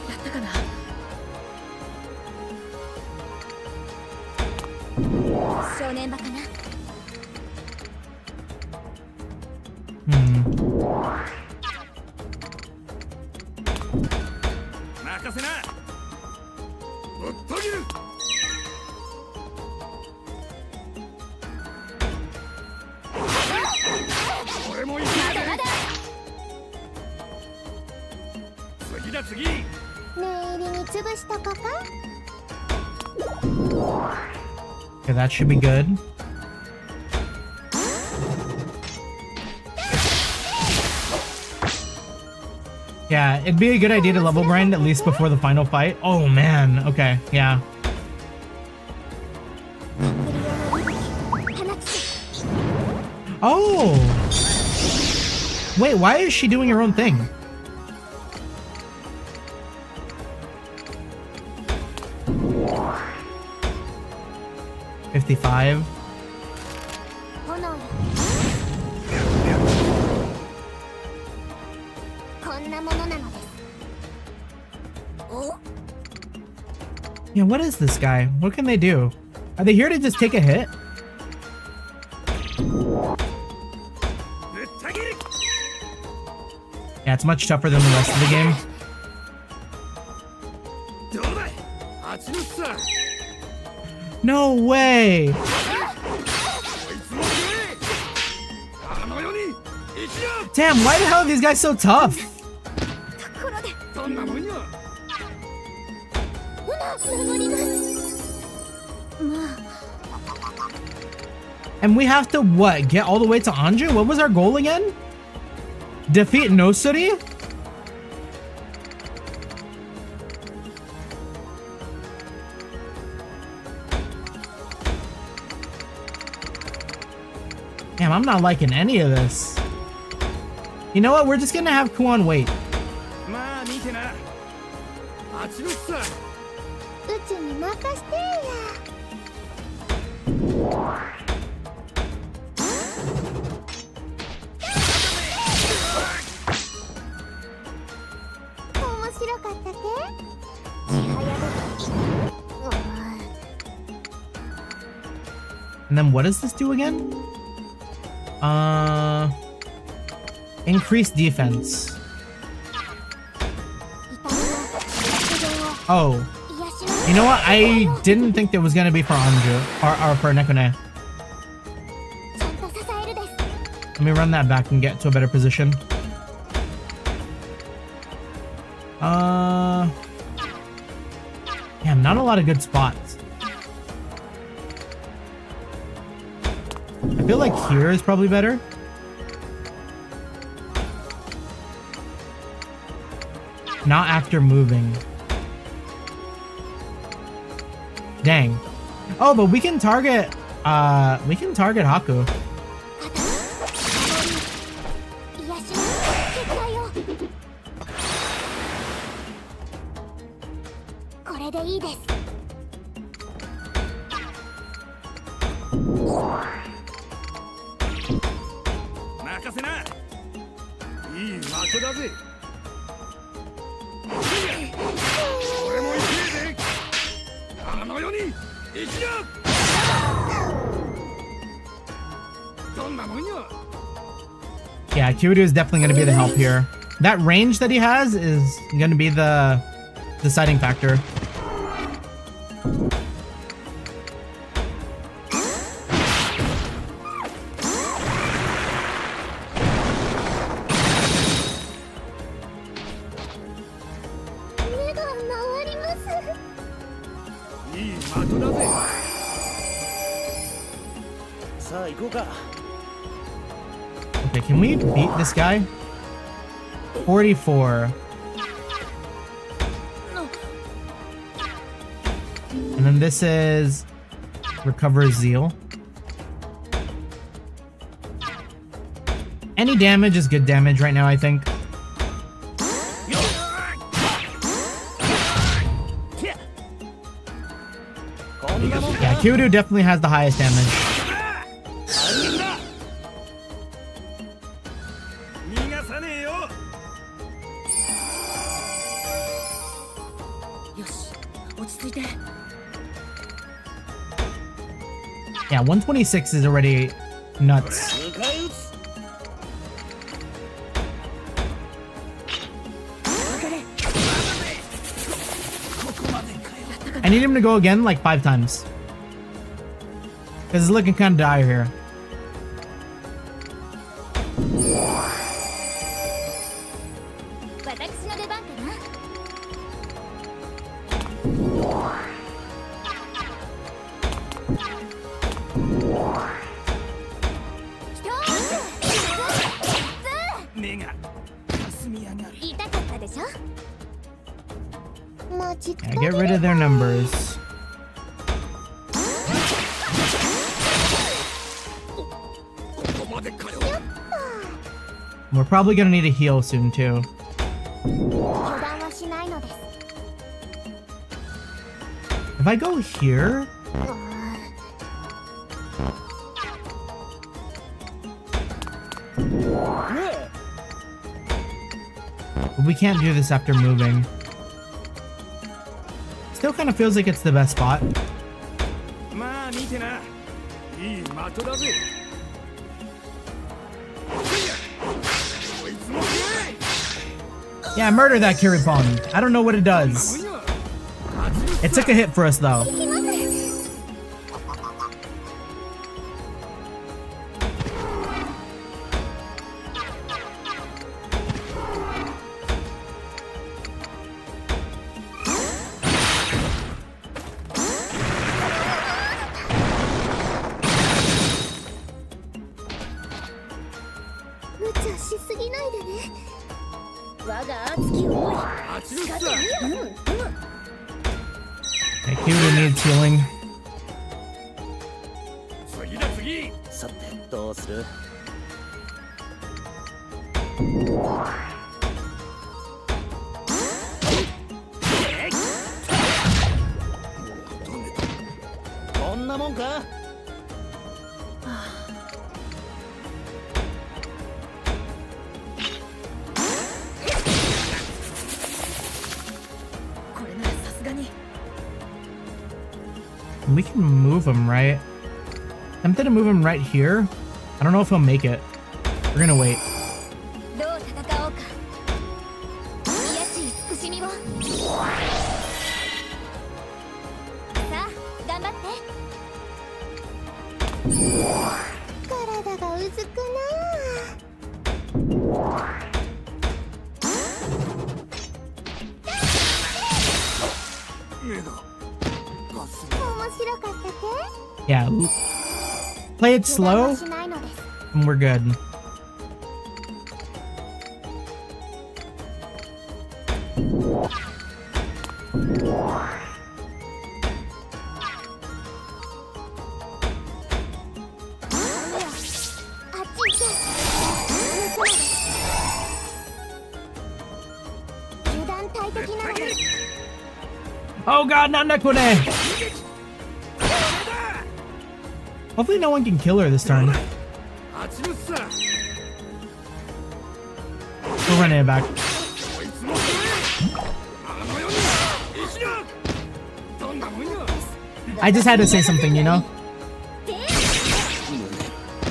Speaker 4: やったかな正念場かな
Speaker 5: 任せなぶっとぎる俺も行く
Speaker 4: まだまだ
Speaker 5: 次だ次
Speaker 3: 念入りに潰したかか。
Speaker 1: Okay, that should be good. Yeah, it'd be a good idea to level grind at least before the final fight. Oh man, okay, yeah. Oh! Wait, why is she doing her own thing? 55.
Speaker 3: 炎よこんなものなのです。お
Speaker 1: Yeah, what is this guy? What can they do? Are they here to just take a hit? Yeah, it's much tougher than the rest of the game. No way! Damn, why the hell are these guys so tough?
Speaker 3: ところで名乗ります。
Speaker 1: And we have to, what, get all the way to Anju? What was our goal again? Defeat Nosuri? Damn, I'm not liking any of this. You know what? We're just gonna have Kuon wait.
Speaker 5: まあ見てな。あっちのさ。
Speaker 3: うちに任してや。面白かったけ？ちはやぶ。
Speaker 1: And then what does this do again? Increase defense. Oh. You know what? I didn't think that was gonna be for Anju. Or for Nekone. Let me run that back and get to a better position. Damn, not a lot of good spots. I feel like here is probably better. Not after moving. Dang. Oh, but we can target Haku. Yeah, Kiryu is definitely going to be the help here. That range that he has is going to be the deciding factor. Okay, can we beat this guy? 44. And then this is recover zeal. Any damage is good damage right now, I think. Yeah, Kiryu definitely has the highest damage. Yeah, 126 is already nuts. I need him to go again like 5 times. Because it's looking kind of dire here. Yeah, get rid of their numbers. We're probably gonna need a heal soon too. If I go here, But we can't do this after moving. Still kind of feels like it's the best spot. Yeah, murder that Kiripon. I don't know what it does. It took a hit for us though. Okay, Kyudo needs healing.
Speaker 2: さてどうする？こんなもんか？We
Speaker 1: can move him, right? I'm tempted to move him right here. I don't know if he'll make it. We're gonna wait. Yeah, play it slow and we're good. Oh god, not Nekune! Hopefully no one can kill her this turn. We're running it back. I just had to say something, you know?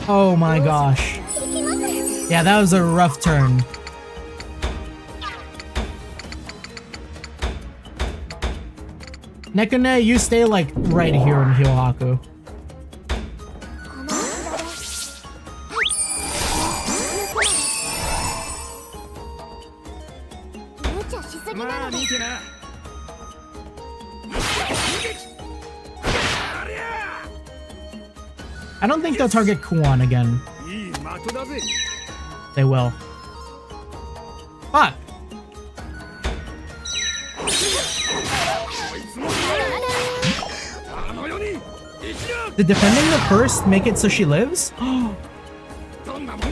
Speaker 1: Oh my gosh. Yeah, that was a rough turn. Nekune, you stay like right here and heal Haku. I don't think they'll target Kuon again. They will. Fuck! Did defending the first make it so she lives?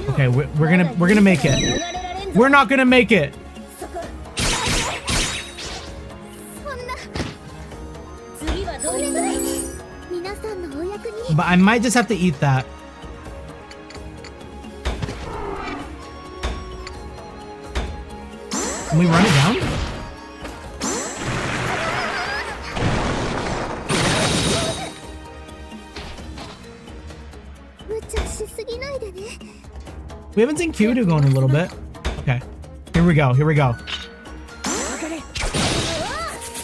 Speaker 1: Okay, we're gonna make it. We're not gonna make it. But I might just have to eat that. Can we run it down? We haven't seen Kyudo go in a little bit. Okay. Here we go. Here we go.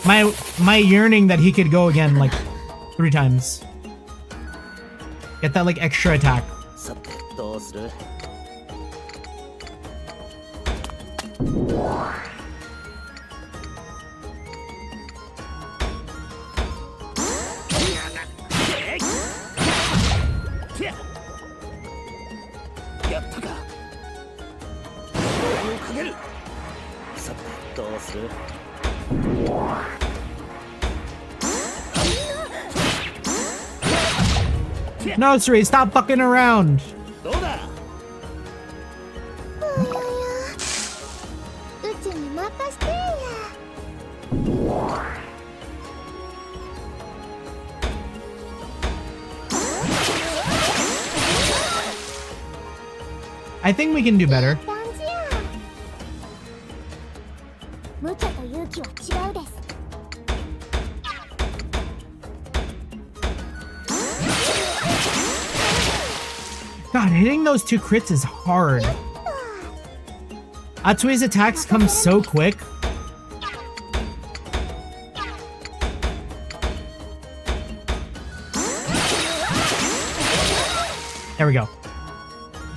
Speaker 1: My yearning that he could go again like 3 times. Get that like extra attack. No, Sri, stop fucking around. I think we can do better.
Speaker 3: 無茶と勇気は違うです。
Speaker 1: God, hitting those 2 crits is hard. Atsui's attacks come so quick. There we go.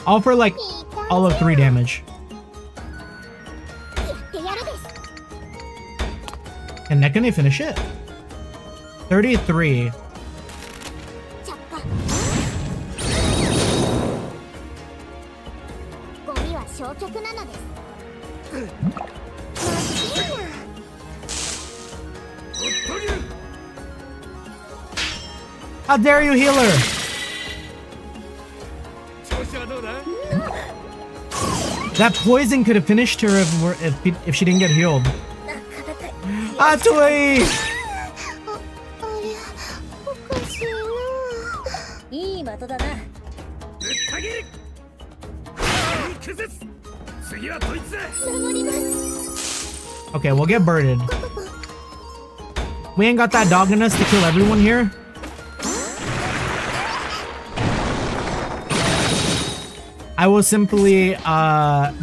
Speaker 1: All for like all of 3 damage. And that gonna finish it. 33. How dare you, healer? That poison could have finished her if she didn't get healed. Atsui!
Speaker 4: いい的だな。
Speaker 1: Okay, we'll get birded. We ain't got that dog in us to kill everyone here. I will simply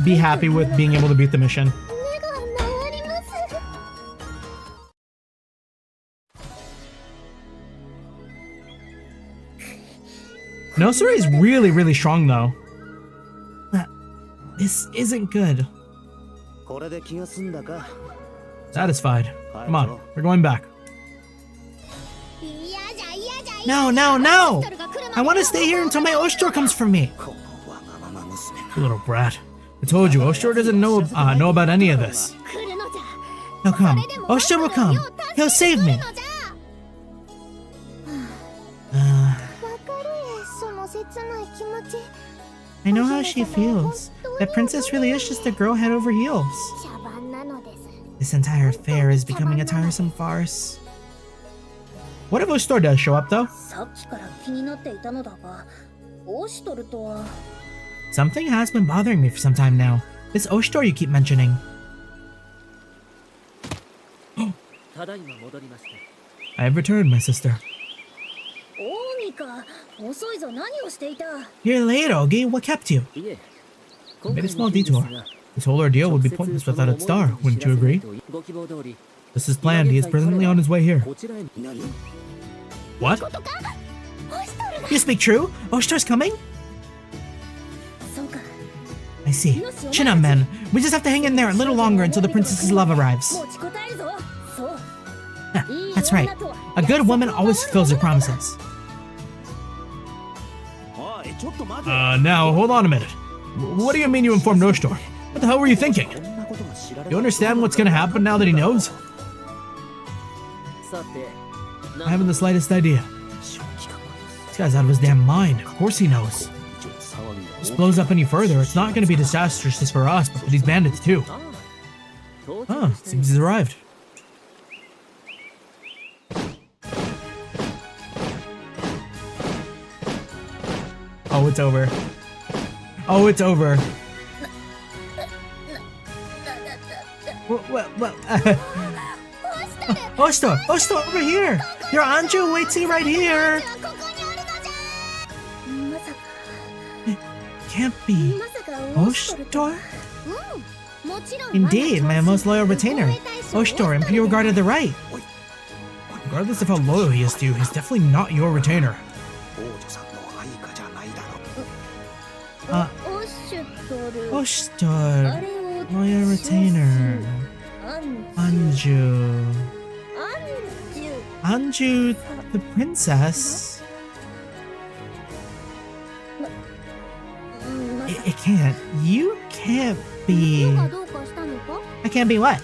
Speaker 1: be happy with being able to beat the mission. Nosuri is really, really strong though. This isn't good. Satisfied. Come on, we're going back. No, no, no! I want to stay here until my Oshtor comes for me. You little brat. I told you, Oshtor doesn't know about any of this. He'll come. Oshtor will come. He'll save me. I know how she feels. That princess really is just a girl head over heels. This entire affair is becoming a tiresome farce. What if Oshtor does show up though? Something has been bothering me for some time now. This Oshtor you keep mentioning. I have returned, my sister. You're late, Ogi. What kept you? I made a small detour. This whole ordeal would be pointless without its star, wouldn't you agree? This is planned. He is presently on his way here. What? You speak true? Oshtor's coming? I see. Chin up, men. We just have to hang in there a little longer until the princess's love arrives. That's right. A good woman always fulfills her promises. Now, hold on a minute. What do you mean you informed Oshtor? What the hell were you thinking? You understand what's gonna happen now that he knows? I haven't the slightest idea. This guy's out of his damn mind. Of course he knows. If this blows up any further, it's not gonna be disastrous just for us, but for these bandits too. Oh, seems he's arrived. Oh, it's over. Oh, it's over. What? Oshtor! Oshtor, over here! Your Anju waits you right here! It can't be Oshtor? Indeed, my most loyal retainer. Oshtor, Imperial Guard of the Right. Regardless of how loyal he is to you, he's definitely not your retainer. Oshtor, loyal retainer. Anju. Anju, the princess. It can't. You can't be. I can't be what?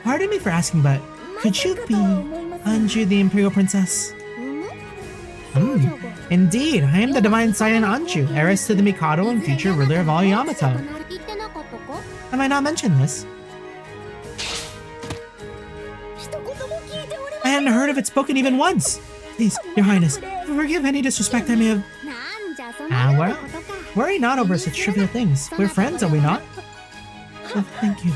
Speaker 1: Pardon me for asking, but could you be Anju, the Imperial Princess? Indeed, I am the Divine Silent Anju, heiress to the Mikado and future ruler of all Yamato. Have I not mentioned this? I hadn't heard of it spoken even once. Please, Your Highness, forgive any disrespect I may have... well, worry not over such trivial things. We're friends, are we not? Oh, thank you.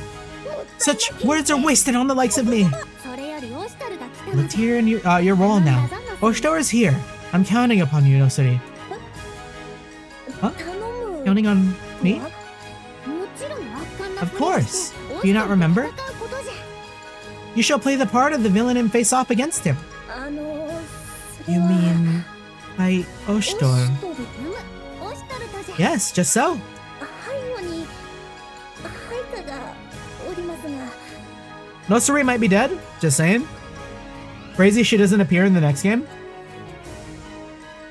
Speaker 1: Such words are wasted on the likes of me.
Speaker 3: それよりオシタルが来た
Speaker 1: Let's hear in your role now. Oshtor is here. I'm counting upon you, Nosuri. Huh?
Speaker 3: 頼む
Speaker 1: Counting on me?
Speaker 3: もちろん圧巻な
Speaker 1: Of
Speaker 3: プレー
Speaker 1: course.
Speaker 3: して
Speaker 1: Do you not remember?
Speaker 3: 戦うことじゃ
Speaker 1: You shall play the part of the villain and face off against him.
Speaker 3: それ
Speaker 1: You
Speaker 3: は
Speaker 1: mean by
Speaker 3: オシ
Speaker 1: Oshtor?
Speaker 3: トルオシトルたじゃ
Speaker 1: Yes, just so.
Speaker 3: 背後に配下がおりますが
Speaker 1: Nosuri might be dead. Just saying. Crazy she doesn't appear in the next game.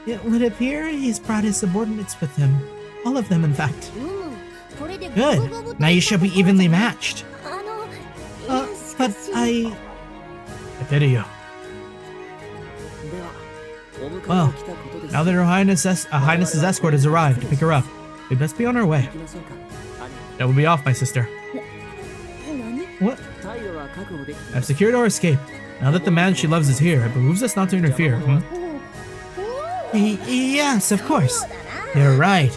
Speaker 1: It would appear he's brought his subordinates with him. All of them, in fact.
Speaker 3: うむこれで
Speaker 1: Good. Now you shall be evenly matched.
Speaker 3: いやしか
Speaker 1: But
Speaker 3: し
Speaker 1: I pity you.
Speaker 5: ではお迎え
Speaker 1: Well,
Speaker 5: が来たことです
Speaker 1: now that Her Highness's escort has arrived to pick her up, we'd best be on our way.
Speaker 5: 行きましょうか兄
Speaker 1: Now we'll be off, my sister.
Speaker 3: 何
Speaker 1: What?
Speaker 5: 退路は確保できて
Speaker 1: I've secured our escape. Now that the man she loves is here, it behooves us not to interfere. Yes, of course. You're right.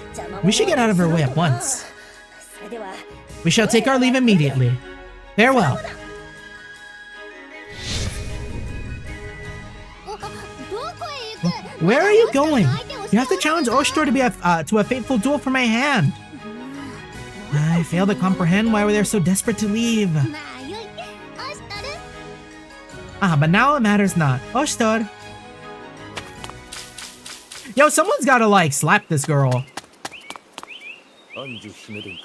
Speaker 1: We should get out of her way at once.
Speaker 3: それでは
Speaker 1: We shall take our leave immediately. Farewell.
Speaker 3: どこへ行く
Speaker 1: Where are you going? You have to challenge Oshtor to be to a fateful duel for my hand. I fail to comprehend why they're so desperate to leave.
Speaker 3: まあよいオシトル
Speaker 1: Ah, but now it matters not. Oshtor. Yo, someone's gotta like slap this girl.
Speaker 2: アンジュ姫殿下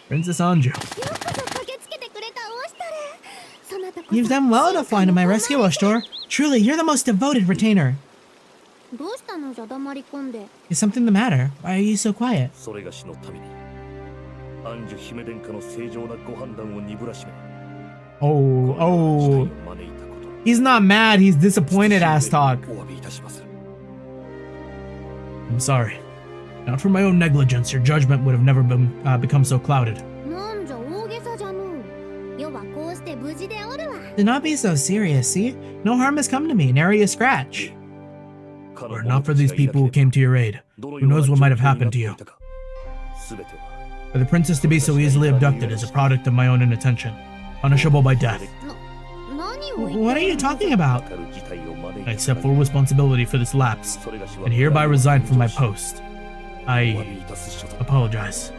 Speaker 1: Princess Anju.
Speaker 3: よくぞ駆けつけてくれたオシトルそなたこそ
Speaker 1: You've done well to fly to my rescue, Oshtor. Truly, you're the most devoted retainer.
Speaker 3: どうしたのじゃ黙り込んで
Speaker 1: Is something the matter? Why are you so quiet?
Speaker 2: それがしのためにアンジュ姫殿下の正常なご判断を鈍らしめ
Speaker 1: Oh,
Speaker 2: この事態
Speaker 1: oh.
Speaker 2: を招いたこと
Speaker 1: He's not mad, he's disappointed, ass talk.
Speaker 2: お詫びいたします
Speaker 1: I'm sorry. Not for my own negligence, your judgment would have never been become so clouded.
Speaker 3: なんじゃ大げさじゃのう世はこうして無事でおるわ
Speaker 1: Do not be so serious, see? No harm has come to me, nary a scratch. Were it not for these people who came to your aid, who knows what might have happened to you? For the princess to be so easily abducted is a product of my own inattention, punishable by death.
Speaker 3: 何を言って
Speaker 1: What are you talking about? I accept full responsibility for this lapse, and hereby resign from my post. I apologize.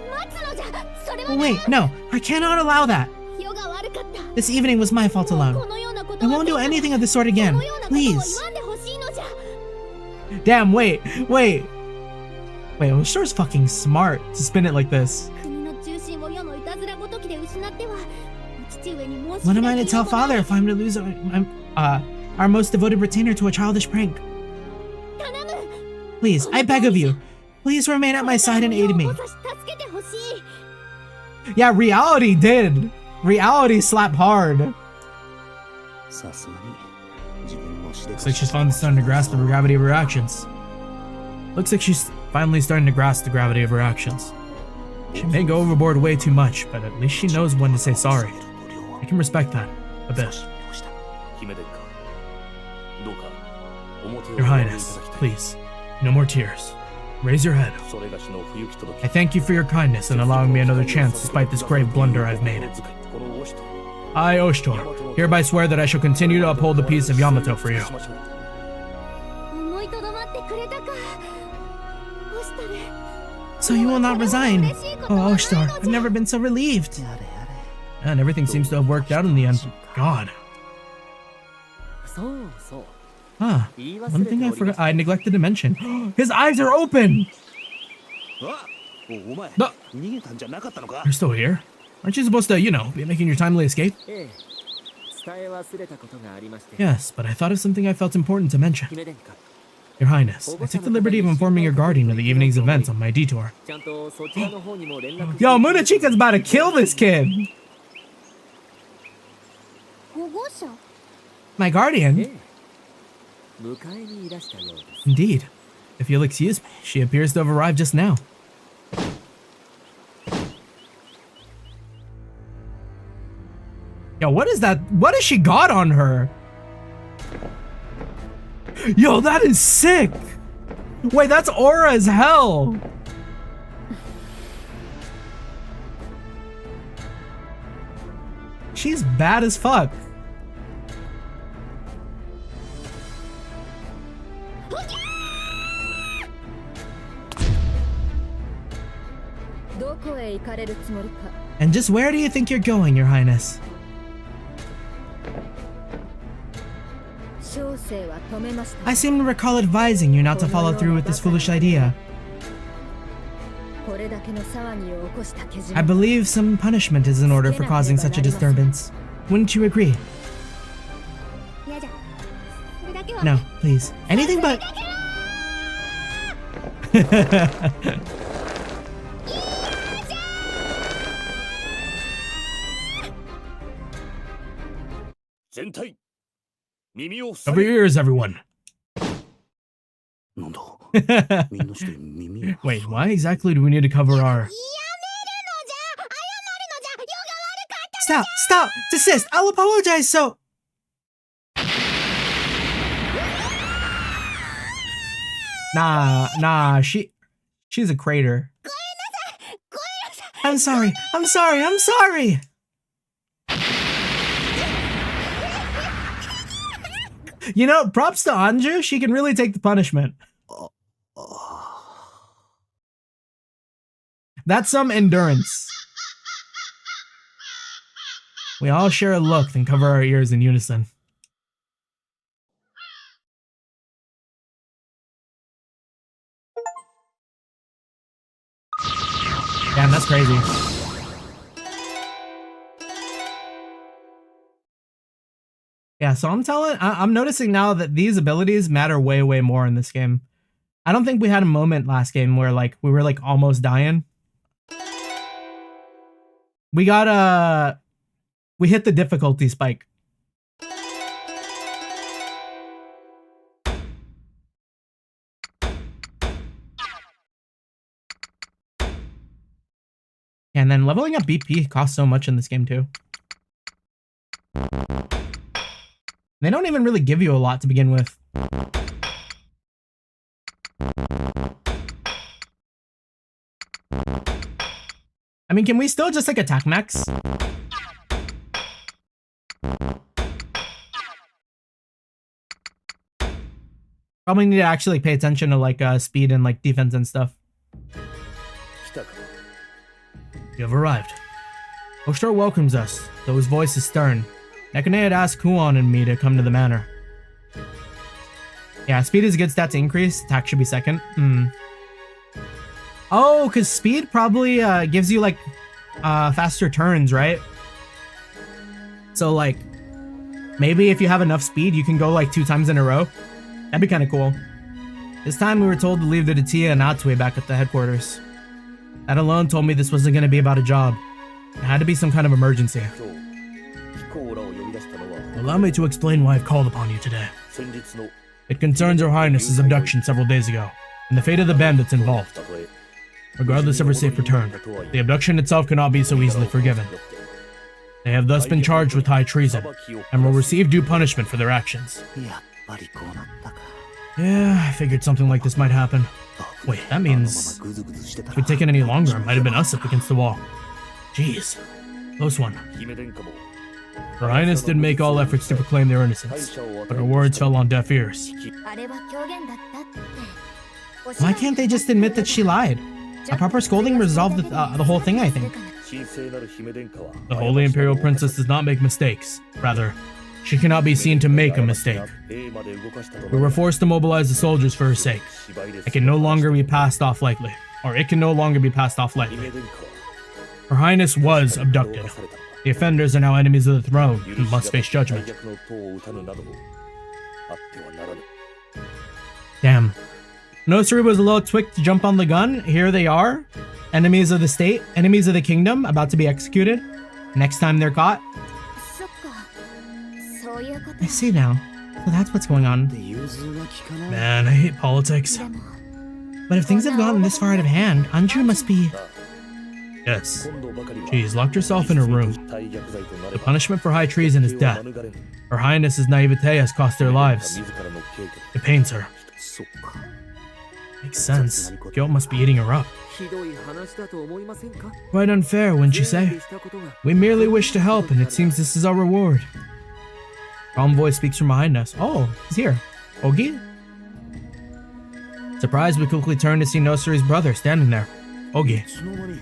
Speaker 3: 待つのじゃそれは
Speaker 1: Oh, wait, no, I cannot allow that.
Speaker 3: 世が悪かった
Speaker 1: This evening was my fault
Speaker 3: こ
Speaker 1: alone.
Speaker 3: のようなこと
Speaker 1: I
Speaker 3: は
Speaker 1: won't do
Speaker 3: 絶対
Speaker 1: anything of the sort
Speaker 3: そ
Speaker 1: again.
Speaker 3: のようなことを
Speaker 1: Please.
Speaker 3: 言わんでほしいのじゃ
Speaker 1: Damn, wait. Wait, Oshtor's fucking smart to spin it like this.
Speaker 3: 国の中心を世のいたずらごときで失ってはお父上に申し
Speaker 1: What am I to
Speaker 3: 訳
Speaker 1: tell
Speaker 3: ない
Speaker 1: father if I'm to lose our most devoted retainer to a childish prank?
Speaker 3: 頼む
Speaker 1: Please, I beg of you. Please remain at my side and aid me.
Speaker 3: 助けてほしい
Speaker 1: Yeah, reality did. Reality slapped hard.
Speaker 2: さすがに自分のしで
Speaker 1: Looks like she's finally starting to grasp the gravity of her actions. Looks like she's finally starting to grasp the gravity of her actions. She may go overboard way too much, but at least she knows when to say sorry. I can respect that a bit.
Speaker 2: 姫殿下どうか表を
Speaker 1: Your Highness, please, no more tears. Raise your head.
Speaker 2: それがしの不行き届き
Speaker 1: I thank you for your kindness in allowing me another chance despite this grave blunder I've made.
Speaker 2: このオシト
Speaker 1: I, Oshtor, hereby swear that I shall continue to uphold the peace of Yamato for you.
Speaker 3: 思いとどまってくれたかオシトル
Speaker 1: So you will not resign? Oh, Oshtor, I've never been so relieved. And everything seems to have worked out in the end. God.
Speaker 5: そうそう
Speaker 1: Huh. One thing I neglected to mention. His eyes are open!
Speaker 2: あお前
Speaker 1: No.
Speaker 2: 逃げたんじゃなかったのか
Speaker 1: You're still here? Aren't you supposed to, be making your timely escape?
Speaker 5: ええ伝え忘れたことがありまして
Speaker 1: Yes, but I thought of something I felt important to mention.
Speaker 5: 姫殿下
Speaker 1: Your Highness, I took the liberty of informing your guardian of the evening's events on my detour.
Speaker 5: ちゃんとそちらの方にも連絡
Speaker 1: Yo, Munachika's about to kill this kid!
Speaker 3: 保護者
Speaker 1: My
Speaker 5: え
Speaker 1: guardian?
Speaker 5: え迎えにいらしたようです
Speaker 1: Indeed. If you'll excuse me, she appears to have arrived just now. Yo, what is that? What has she got on her? Yo, that is sick! Wait, that's aura as hell! She's bad as fuck. And just where do you think you're going, Your Highness? I seem to recall advising you not to follow through with this foolish idea. I believe some punishment is in order for causing such a disturbance. Wouldn't you agree? No, please. Anything but... Cover your ears, everyone. Wait, why exactly do we need to cover our... Stop! Stop! Desist! I'll apologize, so... Nah, she's a crater. I'm sorry! You know, props to Anju, she can really take the punishment. That's some endurance. We all share a look, then cover our ears in unison. Damn, that's crazy. Yeah, so I'm noticing now that these abilities matter way, way more in this game. I don't think we had a moment last game where like we were like almost dying. We hit the difficulty spike. And then leveling up BP costs so much in this game too. They don't even really give you a lot to begin with. I mean, can we still just like attack max? Probably need to actually pay attention to like speed and like defense and stuff. You have arrived. Oshtar welcomes us, though his voice is stern. Nekane had asked Kuon and me to come to the manor. Yeah, speed is a good stat to increase. Attack should be second. Oh, because speed probably gives you like faster turns, right? So like, maybe if you have enough speed, you can go like 2 times in a row. That'd be kind of cool. This time we were told to leave the Datia and Atsue back at the headquarters. That alone told me this wasn't going to be about a job. It had to be some kind of emergency. Allow me to explain why I've called upon you today. It concerns Her Highness's abduction several days ago, and the fate of the bandits involved. Regardless of her safe return, the abduction itself cannot be so easily forgiven. They have thus been charged with high treason, and will receive due punishment for their actions. Yeah, I figured something like this might happen. Wait, that means... if we'd taken any longer, it might have been us up against the wall. Jeez. Close one. Her Highness did make all efforts to proclaim their innocence, but her words fell on deaf ears. Why can't they just admit that she lied? A proper scolding resolved the whole thing, I think. The Holy Imperial Princess does not make mistakes. Rather, she cannot be seen to make a mistake. We were forced to mobilize the soldiers for her sake. It can no longer be passed off lightly. Her Highness was abducted. The offenders are now enemies of the throne and must face judgment. Damn. Nosuri was a little quick to jump on the gun. Here they are. Enemies of the state, enemies of the kingdom, about to be executed. Next time they're caught. I see now. So that's what's going on. Man, I hate politics. But if things have gotten this far out of hand, Anju must be... Yes. She's locked herself in her room. The punishment for high treason is death. Her Highness's naivete has cost their lives. It pains her. Makes sense. Guilt must be eating her up.
Speaker 6: ひどい話だと思いませんか？
Speaker 1: Quite unfair, wouldn't you say?
Speaker 6: 前でしたことが
Speaker 1: We merely wish to help, and it seems this is our reward. Calm voice speaks from behind us. Oh, he's here. Ogi? Surprised, we quickly turn to see Nosuri's brother standing there. Ogi,
Speaker 2: いつの間に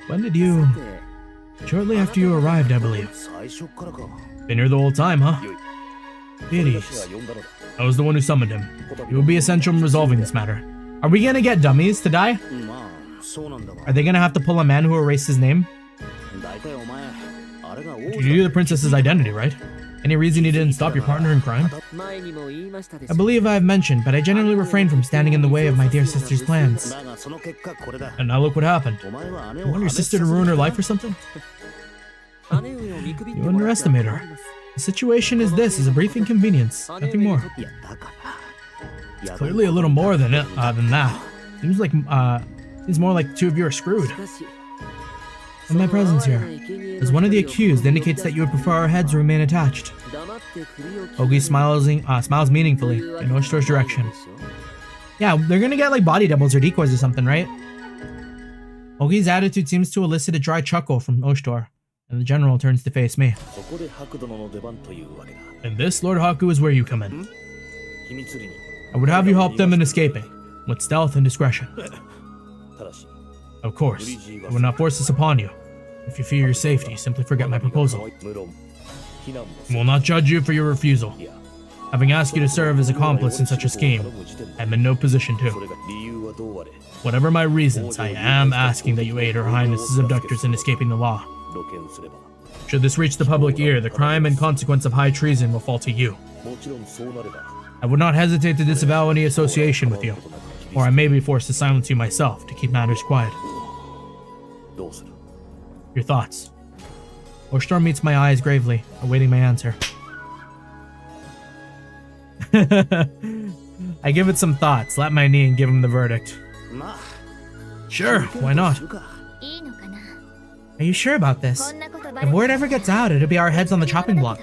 Speaker 1: when did you...
Speaker 6: さて
Speaker 1: Shortly after you arrived, I believe.
Speaker 2: 最初っからか。
Speaker 1: Been here the whole time, huh?
Speaker 2: よい。
Speaker 1: Dubious.
Speaker 2: 私が呼んだのだ。
Speaker 1: I was the one who summoned him. You will be essential in resolving this matter. Are we gonna get dummies to die?
Speaker 2: まあ、そうなんだが。
Speaker 1: Are they gonna have to pull a man who erased his name?
Speaker 2: 大体お前、あれが王
Speaker 1: You knew the princess's identity, right? Any reason you didn't stop your partner in crime?
Speaker 6: 前にも言いましたでし
Speaker 1: I
Speaker 6: ょ。
Speaker 1: believe I have mentioned, but I generally refrain from standing in the way of my dear sister's plans.
Speaker 2: だがその結果これだ。
Speaker 1: And now look what happened.
Speaker 2: お前は姉
Speaker 1: You
Speaker 2: を
Speaker 1: want your sister to ruin her life or something?
Speaker 6: 姉上を見くびって
Speaker 1: You
Speaker 6: もらっては
Speaker 1: underestimate
Speaker 6: 困
Speaker 1: her.
Speaker 6: ります。
Speaker 1: The situation is this is a brief inconvenience,
Speaker 6: 姉
Speaker 1: nothing
Speaker 6: 上に
Speaker 1: more.
Speaker 6: とって
Speaker 2: いやだから。
Speaker 1: Clearly a little more than that. Seems like seems more like the two of you are screwed.
Speaker 6: しかし
Speaker 1: And my presence here, as one of the accused, indicates that you would prefer our heads remain attached.
Speaker 6: 黙って首を
Speaker 1: Ogi smiles meaningfully in Oshtor's direction. Yeah, they're gonna get like body doubles or decoys or something, right? Ogi's attitude seems to elicit a dry chuckle from Oshtor, and the general turns to face me.
Speaker 2: ここで白殿の出番というわけだ。
Speaker 1: And this, Lord Haku, is where you come in.
Speaker 2: 秘密裏に。
Speaker 1: I would have you help them in escaping, with stealth and discretion.
Speaker 2: ただし、
Speaker 1: Of course, I would not force this upon you. If you fear your safety, simply forget my proposal.
Speaker 2: 無論、非難も
Speaker 1: I will not judge you for your refusal.
Speaker 2: いや、
Speaker 1: Having asked you to serve as accomplice in such a scheme, I'm in no position
Speaker 2: そ
Speaker 1: to.
Speaker 2: れが理由はどうあれ、
Speaker 1: Whatever my reasons, I am asking that you aid Her Highness's abductors in escaping the law.
Speaker 2: 露見すれば、
Speaker 1: Should this reach the public ear, the crime and consequence of high treason will fall to you.
Speaker 2: もちろんそうなれば、
Speaker 1: I would not hesitate to disavow any association with you, or I may be forced to silence you myself to keep matters quiet.
Speaker 2: どうする？
Speaker 1: Your thoughts. Oshtor meets my eyes gravely, awaiting my answer. I give it some thought, slap my knee, and give him the verdict.
Speaker 2: まあ、
Speaker 1: Sure, why not?
Speaker 2: するか。
Speaker 3: いいのかな。
Speaker 1: Are you sure about
Speaker 3: こ
Speaker 1: this?
Speaker 3: んなことバ
Speaker 1: If
Speaker 3: レ
Speaker 1: word ever gets out, it'll be our heads on the chopping block.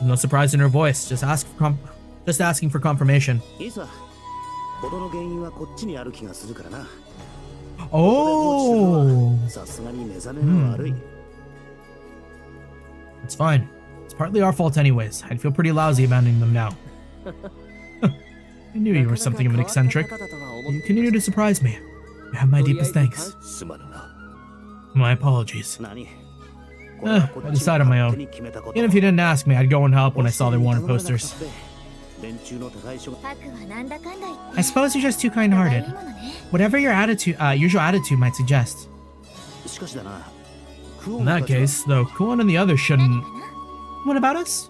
Speaker 1: No surprise in her voice, just asking for confirmation.
Speaker 2: いいさ。事の原因はこっちにある気がするからな。
Speaker 1: Oh,
Speaker 2: さすがに目覚めが悪い。
Speaker 1: it's fine. It's partly our fault anyways. I'd feel pretty lousy abandoning them now. I knew you were something of an eccentric. You continue to surprise me. You have my deepest thanks.
Speaker 2: すまぬな。
Speaker 1: My apologies.
Speaker 2: 何？
Speaker 1: I decided on my own. Even if you didn't ask me, I'd go and help when I saw their wanted posters.
Speaker 2: 連中の手配書が
Speaker 3: パクはなんだかんだ言って
Speaker 1: I suppose you're just too kind-hearted.
Speaker 3: いいものね。
Speaker 1: Whatever your usual attitude might suggest.
Speaker 2: しかしだな。
Speaker 1: In that case, though, Kuon and the others shouldn't... What about us?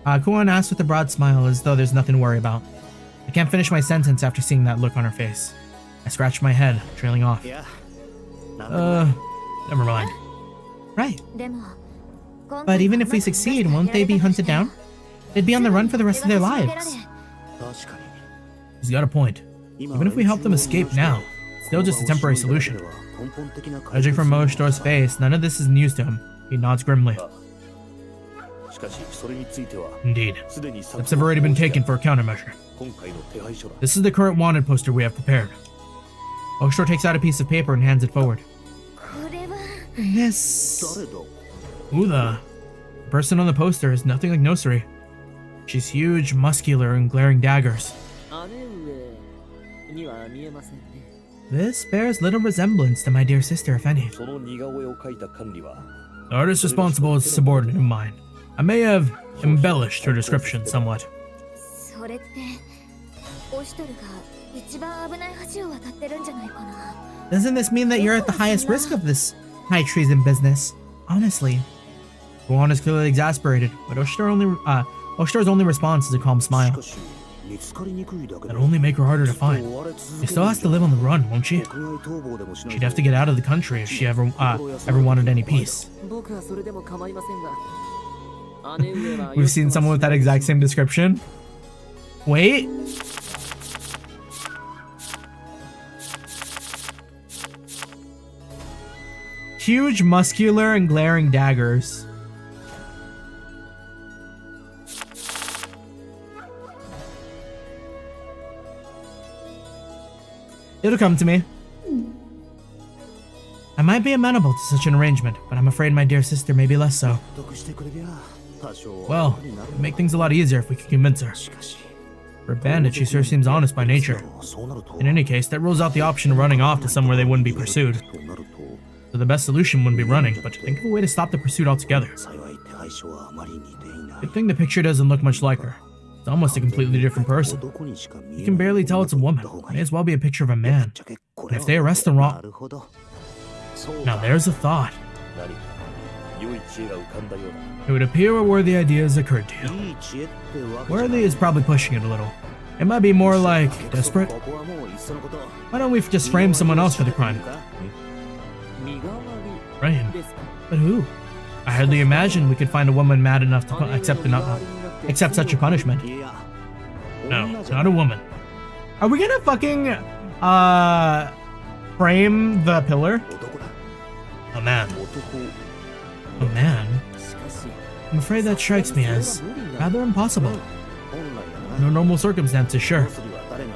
Speaker 1: Kuon asks with a broad smile as though there's nothing to worry about. I can't finish my sentence after seeing that look on her face. I scratch my head, trailing off.
Speaker 2: いや、なんでもない
Speaker 1: Never mind. Right.
Speaker 3: でも、
Speaker 1: But even if we succeed, won't they be hunted down? They'd be on the run for the rest of their lives.
Speaker 2: 確かに。
Speaker 1: He's got a point. Even if we help them escape now, it's still just a temporary solution. Judging from Moshtor's face, none of this is news to him. He nods grimly.
Speaker 2: しかし、それについては、
Speaker 1: Indeed.
Speaker 2: すでに
Speaker 1: Steps have already been taken for a countermeasure.
Speaker 2: 今回の手配書だ。
Speaker 1: This is the current wanted poster we have prepared. Moshtor takes out a piece of paper and hands it forward.
Speaker 3: これは
Speaker 1: This...
Speaker 2: 誰だ？
Speaker 1: Who the person on the poster is nothing like Nosuri. She's huge, muscular, and glaring daggers.
Speaker 6: 姉上には見えませんね。
Speaker 1: This bears little resemblance to my dear sister, if any.
Speaker 2: その似顔絵を描いた管理は、
Speaker 1: The artist responsible is a subordinate of mine. I may have embellished her description somewhat.
Speaker 3: それってオシトルが一番危ない橋を渡ってるんじゃないかな。
Speaker 1: Doesn't this mean that you're at the highest risk of this high treason business? Honestly. Guan is clearly exasperated, but Oshtor's only response is a calm
Speaker 2: し
Speaker 1: smile.
Speaker 2: かし、見つかりにくいだけ
Speaker 1: That'll
Speaker 2: だ。
Speaker 1: only make her harder to find. She still has to live on the run, won't she?
Speaker 2: 国外逃亡でもしない
Speaker 1: She'd have to get out of the country if she ever wanted any peace.
Speaker 6: 僕はそれでも構いませんが。姉上は
Speaker 1: We've seen someone with that exact same description. Wait. Huge, muscular, and glaring daggers. It'll come to me. I might be amenable to such an arrangement, but I'm afraid my dear sister may be less so. Well, it'd make things a lot easier if we could convince her. For a bandit, she sure seems honest by nature. In any case, that rules out the option of running off to somewhere they wouldn't be pursued. So the best solution wouldn't be running, but to think of a way to stop the pursuit altogether. Good thing the picture doesn't look much like her. It's almost a completely different person. You can barely tell it's a woman. It may as well be a picture of a man. And if they arrest the wrong... Now there's a thought. It would appear a worthy idea has occurred to you. Worthy is probably pushing it a little. It might be more like desperate. Why don't we just frame someone else for the crime? Frame? But who? I hardly imagine we could find a woman mad enough to accept such a punishment. No, not a woman. Are we gonna fucking frame the pillar? A man. A man? I'm afraid that strikes me as rather impossible. No normal circumstances, sure.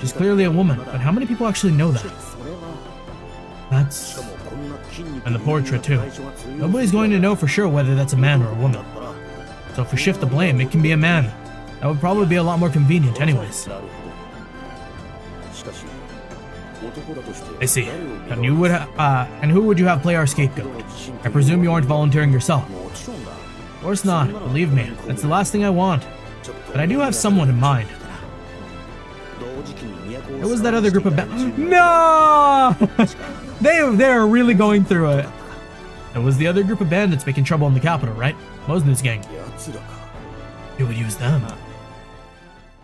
Speaker 1: She's clearly a woman, but how many people actually know that? That's... And the portrait too. Nobody's going to know for sure whether that's a man or a woman. So if we shift the blame, it can be a man. That would probably be a lot more convenient anyways. I see. And you would and who would you have play our scapegoat? I presume you aren't volunteering yourself. Of course not, believe me. That's the last thing I want. But I do have someone in mind. It was that other group of No! They are really going through it. It was the other group of bandits making trouble in the capital, right? Mosnu's gang. You would use them.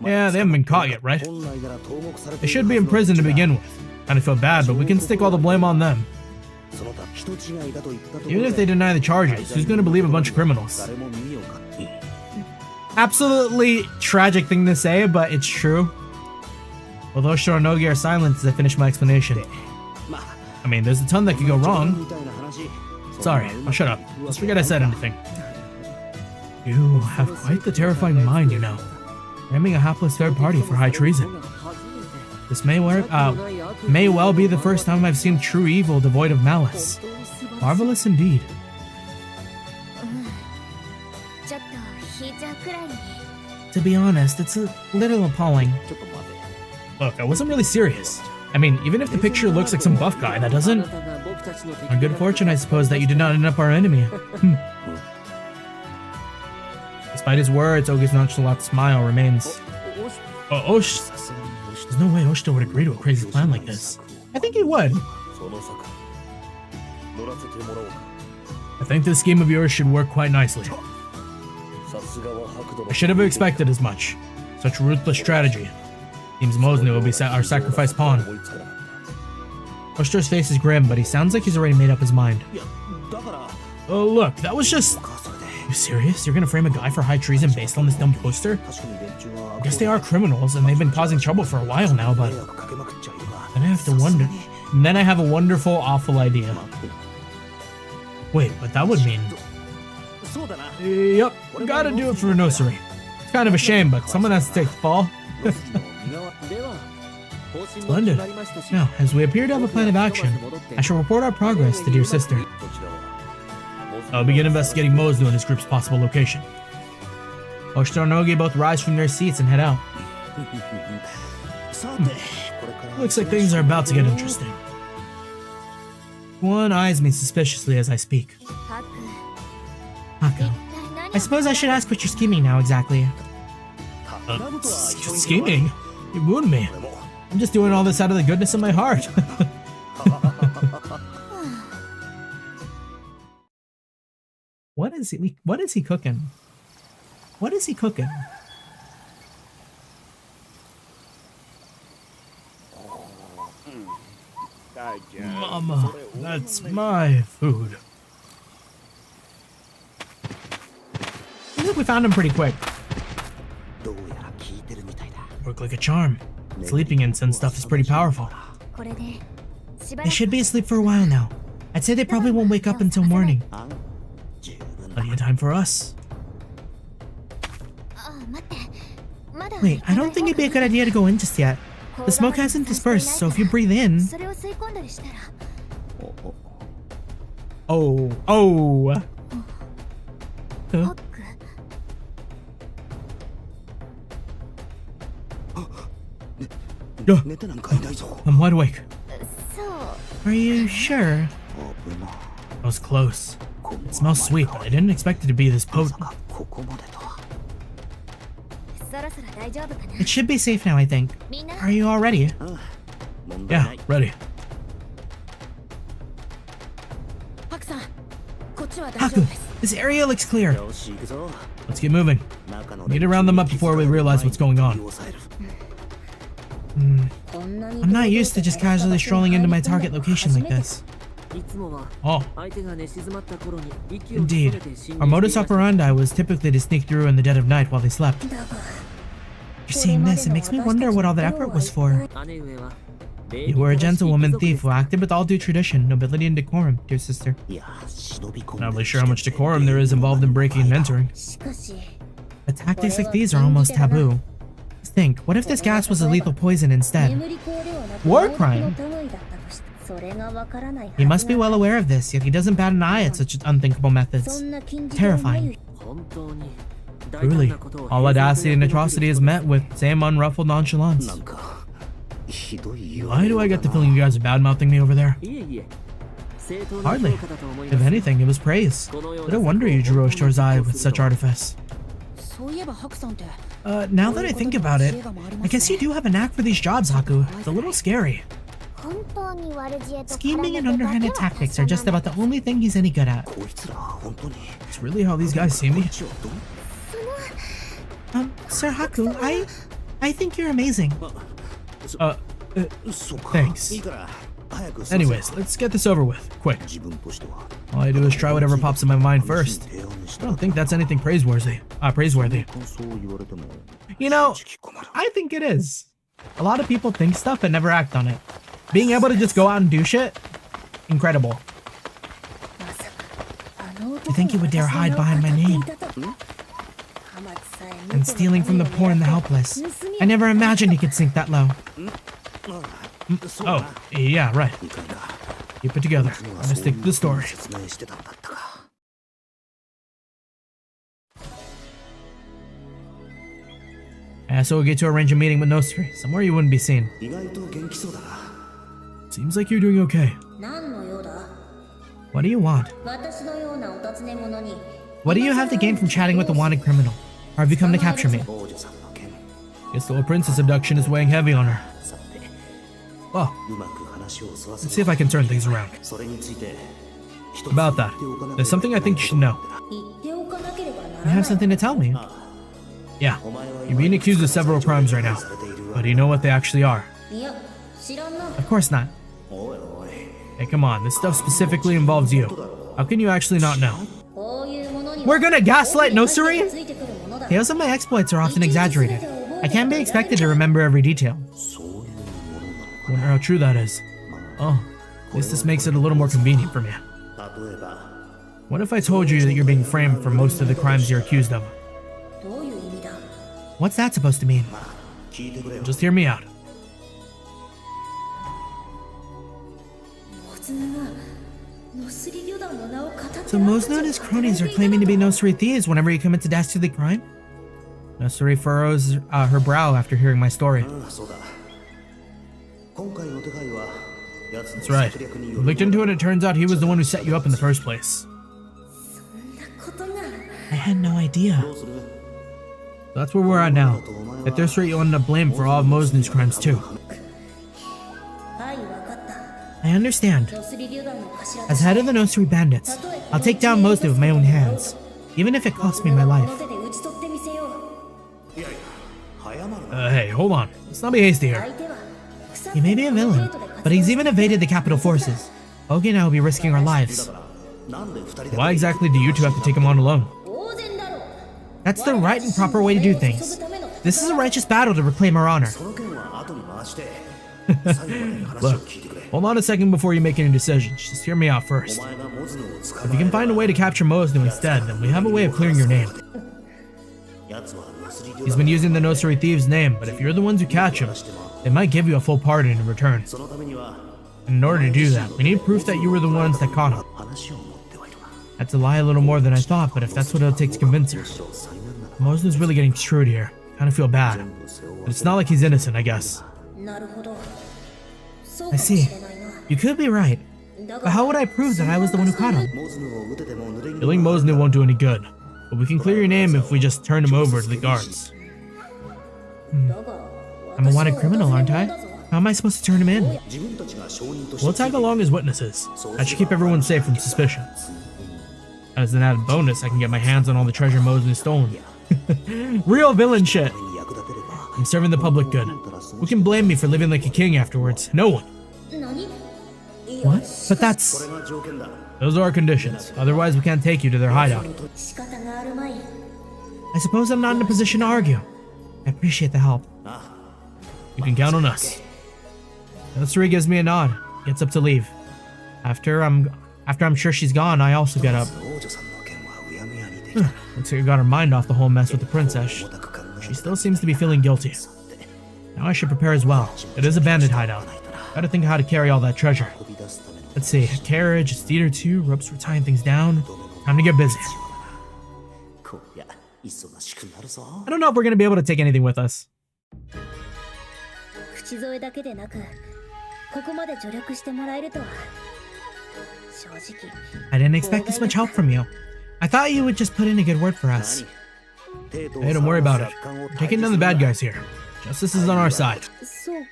Speaker 1: Yeah, they haven't been caught yet, right? They should be in prison to begin with. Kinda feel bad, but we can stick all the blame on them. Even if they deny the charges, who's gonna believe a bunch of criminals? Absolutely tragic thing to say, but it's true. Although Shiranogi are silent as I finish my explanation. I mean, there's a ton that could go wrong. Sorry, I'll shut up. Let's forget I said anything. You have quite the terrifying mind, you know. Framing a hapless third party for high treason. This may well be the first time I've seen true evil devoid of malice. Marvelous indeed. To be honest, it's a little appalling. Look, I wasn't really serious. I mean, even if the picture looks like some buff guy, that doesn't... On good fortune, I suppose, that you did not end up our enemy. Despite his words, Ogi's nonchalant smile remains. Oh, Osh... There's no way Oshita would agree to a crazy plan like this. I think he would. I think this scheme of yours should work quite nicely. I should have expected as much. Such ruthless strategy. Seems Mosnu will be our sacrifice pawn. Oshita's face is grim, but he sounds like he's already made up his mind. Oh look, that was just... You serious? You're gonna frame a guy for high treason based on this dumb poster? I guess they are criminals, and they've been causing trouble for a while now, but... Then I have to wonder... And then I have a wonderful, awful idea. Wait, but that would mean... Yep, gotta do it for a nursery. It's kind of a shame, but someone has to take the fall. Splendid. Now, as we appear to have a plan of action, I shall report our progress to dear sister. I'll begin investigating Mosnu and his group's possible location. Oshita and Ogi both rise from their seats and head out. Looks like things are about to get interesting. One eyes me suspiciously as I speak. Hako. I suppose I should ask what you're scheming now exactly. Scheming? You wound me. I'm just doing all this out of the goodness of my heart. What is he cooking? What is he cooking? Mama, that's my food. I think we found him pretty quick. Work like a charm. Sleeping incense stuff is pretty powerful. They should be asleep for a while now. I'd say they probably won't wake up until morning. Plenty of time for us. Wait, I don't think it'd be a good idea to go in just yet. The smoke hasn't dispersed, so if you breathe in...
Speaker 3: それを吸い込んだりしたら
Speaker 1: Oh. Oh.
Speaker 3: ホ
Speaker 1: Huh?
Speaker 3: ック
Speaker 1: Duh.
Speaker 2: 寝てなんかいないぞ。
Speaker 1: I'm wide awake.
Speaker 3: そう
Speaker 1: Are you sure?
Speaker 2: 危な。
Speaker 1: That was close.
Speaker 2: こ
Speaker 1: It smells sweet, but I didn't expect it to be this
Speaker 2: まさ
Speaker 1: potent.
Speaker 2: かここまでとは。
Speaker 3: そろそろ大丈夫かな
Speaker 1: It should be safe now, I think.
Speaker 3: みんな
Speaker 1: Are you all ready?
Speaker 2: 問題な
Speaker 1: Yeah,
Speaker 2: い。
Speaker 1: ready.
Speaker 4: パクさんこっちは大丈夫
Speaker 1: Haku,
Speaker 4: です
Speaker 1: this area looks clear.
Speaker 2: よし行くぞ。
Speaker 1: Let's get moving.
Speaker 2: 中の
Speaker 1: Need to round them up before we realize what's going on. I'm not used to just casually strolling into my target location like this.
Speaker 6: いつもは
Speaker 1: Oh,
Speaker 6: 相手が寝静まった頃に息を
Speaker 1: indeed.
Speaker 6: 潜めて侵
Speaker 1: Our
Speaker 6: 入
Speaker 1: modus
Speaker 6: していました
Speaker 1: operandi was typically to sneak through in the dead of night while they slept. After seeing this, it makes me wonder what all the effort was for.
Speaker 6: 姉上は
Speaker 1: You were a gentlewoman thief who acted with all due tradition, nobility, and decorum, dear sister.
Speaker 2: いや、忍び込んで
Speaker 1: Not really sure how much decorum there is involved in breaking and entering.
Speaker 3: しかし
Speaker 1: But tactics like these are almost taboo. Just think, what if this gas was a lethal poison instead?
Speaker 3: 眠り口ではなく
Speaker 1: War
Speaker 3: 動
Speaker 1: crime?
Speaker 3: 物の類だったとしてそれがわからないはず
Speaker 1: He must be well aware of this, yet he doesn't bat an eye at such unthinkable
Speaker 3: そ
Speaker 1: methods.
Speaker 3: んな禁じ手を眉
Speaker 1: Terrifying.
Speaker 6: 本当に
Speaker 1: Truly, all audacity and atrocity is met with same unruffled nonchalance.
Speaker 2: なんかひどい言わ
Speaker 1: Why
Speaker 2: れ
Speaker 1: do
Speaker 2: よ
Speaker 1: I
Speaker 2: うだ
Speaker 1: get the
Speaker 2: な
Speaker 1: feeling you guys are bad-mouthing me over there?
Speaker 6: いえいえ正当な
Speaker 1: Hardly.
Speaker 6: 評価だと思い
Speaker 1: If
Speaker 6: ます
Speaker 1: anything, it was praise. No wonder you drew Oshitor's eye with such artifice.
Speaker 4: そういえばハクさんって
Speaker 1: Now that I think about it, I guess you do have a knack for these jobs, Haku. It's a little scary.
Speaker 3: 本当に悪知恵と
Speaker 1: Scheming and underhanded tactics are just about the only thing he's any good at.
Speaker 2: こいつら本当に
Speaker 1: It's really how these guys see me.
Speaker 2: ちょっと
Speaker 1: Sir Haku, I think you're amazing.
Speaker 2: そうか
Speaker 1: Thanks.
Speaker 2: いいから早くさせ
Speaker 1: Anyways, let's get this over with, quick.
Speaker 2: 自分としては
Speaker 1: All I do is try whatever pops in my mind first.
Speaker 2: 提案し
Speaker 1: I
Speaker 2: た
Speaker 1: don't think that's anything praiseworthy. Praiseworthy.
Speaker 2: そう言われても
Speaker 1: You know,
Speaker 2: 正直困る
Speaker 1: I think it is. A lot of people think stuff and never act on it. Being able to just go out and do shit, incredible.
Speaker 3: まさかあの男
Speaker 1: To think you would dare hide behind my name
Speaker 3: が語っていたとはハマチさえ見て
Speaker 1: and stealing from the poor and the helpless. I never imagined he could sink that low.
Speaker 2: そうだ
Speaker 1: Oh, yeah, right.
Speaker 2: 2回だ
Speaker 1: Keep it together.
Speaker 2: には
Speaker 1: I'm gonna
Speaker 2: そう
Speaker 1: stick
Speaker 2: い
Speaker 1: to
Speaker 2: う
Speaker 1: the
Speaker 2: ふうに
Speaker 1: story.
Speaker 2: 説明してたんだったか
Speaker 1: So we'll get to arrange a meeting with Nosri, somewhere you wouldn't be seen.
Speaker 2: 意外と元気そうだな
Speaker 1: Seems like you're doing okay.
Speaker 3: 何の用だ
Speaker 1: What do you want?
Speaker 3: 私のようなお尋ね者に
Speaker 1: What do you have to gain from chatting with the wanted criminal? Or have you come to capture me?
Speaker 2: 王女さんの件
Speaker 1: Guess the old princess abduction is weighing heavy on her.
Speaker 2: さて
Speaker 1: Well,
Speaker 2: うまく話を沿わ
Speaker 1: let's
Speaker 2: せ
Speaker 1: see if I can turn things around.
Speaker 2: それについて
Speaker 1: About that, there's something I think you should know.
Speaker 3: 言っておかなければな
Speaker 1: You
Speaker 3: らな
Speaker 1: have
Speaker 3: い
Speaker 1: something to tell me. Yeah, you're being accused of several crimes right now. But do you know what they actually are?
Speaker 3: いや知らんな
Speaker 1: Of course not.
Speaker 2: おいおい
Speaker 1: Hey, come on, this stuff specifically involves you. How can you actually not know?
Speaker 3: こういうものに
Speaker 1: We're gonna gaslight Nosuri?
Speaker 3: ついてくるものだ
Speaker 1: Tales of my exploits are often exaggerated. I can't be expected to remember every detail.
Speaker 2: そういうものなの
Speaker 1: Wonder how true that is. Oh, at least this makes it a little more convenient for me.
Speaker 2: か例えば
Speaker 1: What if I told you that you're being framed for most of the crimes you're accused of?
Speaker 3: どういう意味だ
Speaker 1: What's that supposed to mean?
Speaker 2: 聞いてくれよ
Speaker 1: Just hear me out.
Speaker 3: モズヌがノスリ旅団の名を語って
Speaker 1: So Mosno and his cronies are claiming to be Nosuri thieves whenever he commits a dastardly crime? Nosuri furrows her brow after hearing my story.
Speaker 2: ああそうだ今回の手配は奴の
Speaker 1: That's right.
Speaker 2: 策略に
Speaker 1: We
Speaker 2: よる
Speaker 1: looked into it and it turns out he was the one who set you up in the first place.
Speaker 3: そんなことが
Speaker 1: I had no idea.
Speaker 2: どうする
Speaker 1: So that's where we're at now. At this rate, you'll end up blamed for all of Mosnu's crimes too.
Speaker 3: はいわかった
Speaker 1: I understand.
Speaker 3: ノスリ旅団の頭
Speaker 1: As head of the Nosuri bandits, I'll take down Mosnu with my own hands, even if it costs me my
Speaker 3: こ
Speaker 1: life.
Speaker 3: の手で打ち取ってみせよう
Speaker 2: いやいや早まるな
Speaker 1: Hey, hold on. Let's not be hasty here.
Speaker 3: 相手は
Speaker 1: He may be a villain, but he's even evaded the capital forces. Ogi and I will be risking our lives.
Speaker 2: なんで二人で
Speaker 1: Why exactly do you two have to take him on alone?
Speaker 3: 当然だろう
Speaker 1: That's the right and proper way to do things. This is a righteous battle to reclaim our honor.
Speaker 2: その件は後に回して最後まで話を
Speaker 1: Look,
Speaker 2: 聞いてくれ
Speaker 1: hold on a second before you make any decisions. Just hear me out
Speaker 2: お
Speaker 1: first.
Speaker 2: 前がモズノを捕
Speaker 1: If
Speaker 2: ま
Speaker 1: you
Speaker 2: え
Speaker 1: can find a way to capture Mosnu instead, then we have a way of clearing your name.
Speaker 2: 奴はノスリ旅
Speaker 1: He's
Speaker 2: 団
Speaker 1: been using the Nosuri thieves' name, but if you're the ones who catch him, They might give you a full pardon in return.
Speaker 2: そのためには
Speaker 1: And in order to do that, we need proof that you were the ones that caught him.
Speaker 2: 話を持ってはいるわ。
Speaker 1: That's a lie a little more than I thought, but if that's what it'll take to convince her.
Speaker 2: むしろ災難なら
Speaker 1: Mosnu's really getting screwed here. Kinda feel bad.
Speaker 2: 全部背負わ
Speaker 1: But
Speaker 2: せ
Speaker 1: it's not like he's innocent, I guess.
Speaker 4: なるほど。そう
Speaker 1: I
Speaker 4: かもし
Speaker 1: see.
Speaker 4: れないな。
Speaker 1: You could be right.
Speaker 4: だ
Speaker 1: But how would I prove that I was the one who caught him?
Speaker 2: モズヌを撃てても濡れ衣
Speaker 1: Killing
Speaker 2: は
Speaker 1: Mosnu won't do any good. But we can clear your name if we just turn him over to the guards.
Speaker 4: だが
Speaker 1: I'm a wanted criminal, aren't I? How am I supposed to turn him in?
Speaker 2: 自分たちが証人として
Speaker 1: We'll tag along as witnesses. That should keep everyone safe from suspicion. As an added bonus, I can get my hands on all the treasure Mosnu stolen. Real villain shit.
Speaker 2: に役立てれば
Speaker 1: I'm serving the public good. Who can blame me for living like a king afterwards? No one.
Speaker 4: 何
Speaker 1: What? But
Speaker 2: こ
Speaker 1: that's...
Speaker 2: れが条件だ。
Speaker 1: Those are our conditions. Otherwise, we can't take you to their hideout.
Speaker 4: 仕方があるまい。
Speaker 1: I suppose I'm not in a position to argue. I appreciate the help. You can count on us. Illustrator gives me a nod. Gets up to leave. After I'm sure she's gone, I also get up.
Speaker 2: 王女さんの件はうやむやにできた。
Speaker 1: Looks like I got her mind off the whole mess with the princess.
Speaker 2: 重たく考え
Speaker 1: She still seems to be feeling guilty. Now I should prepare as well. It is a bandit hideout. Gotta think of how to carry all that treasure.
Speaker 2: 運び出すための
Speaker 1: Let's see, a carriage, a steed or two, ropes for tying things down. Time to get busy.
Speaker 2: こりゃ忙しくなるぞ。
Speaker 1: I don't know if we're gonna be able to take anything with us.
Speaker 4: 口添えだけでなく、ここまで助力してもらえるとは。正直。
Speaker 1: I didn't expect this much help from you. I thought you would just put in a good word for us.
Speaker 2: 何
Speaker 1: Hey, don't worry about it. We're taking down the bad guys here. Justice is on our side.
Speaker 4: そう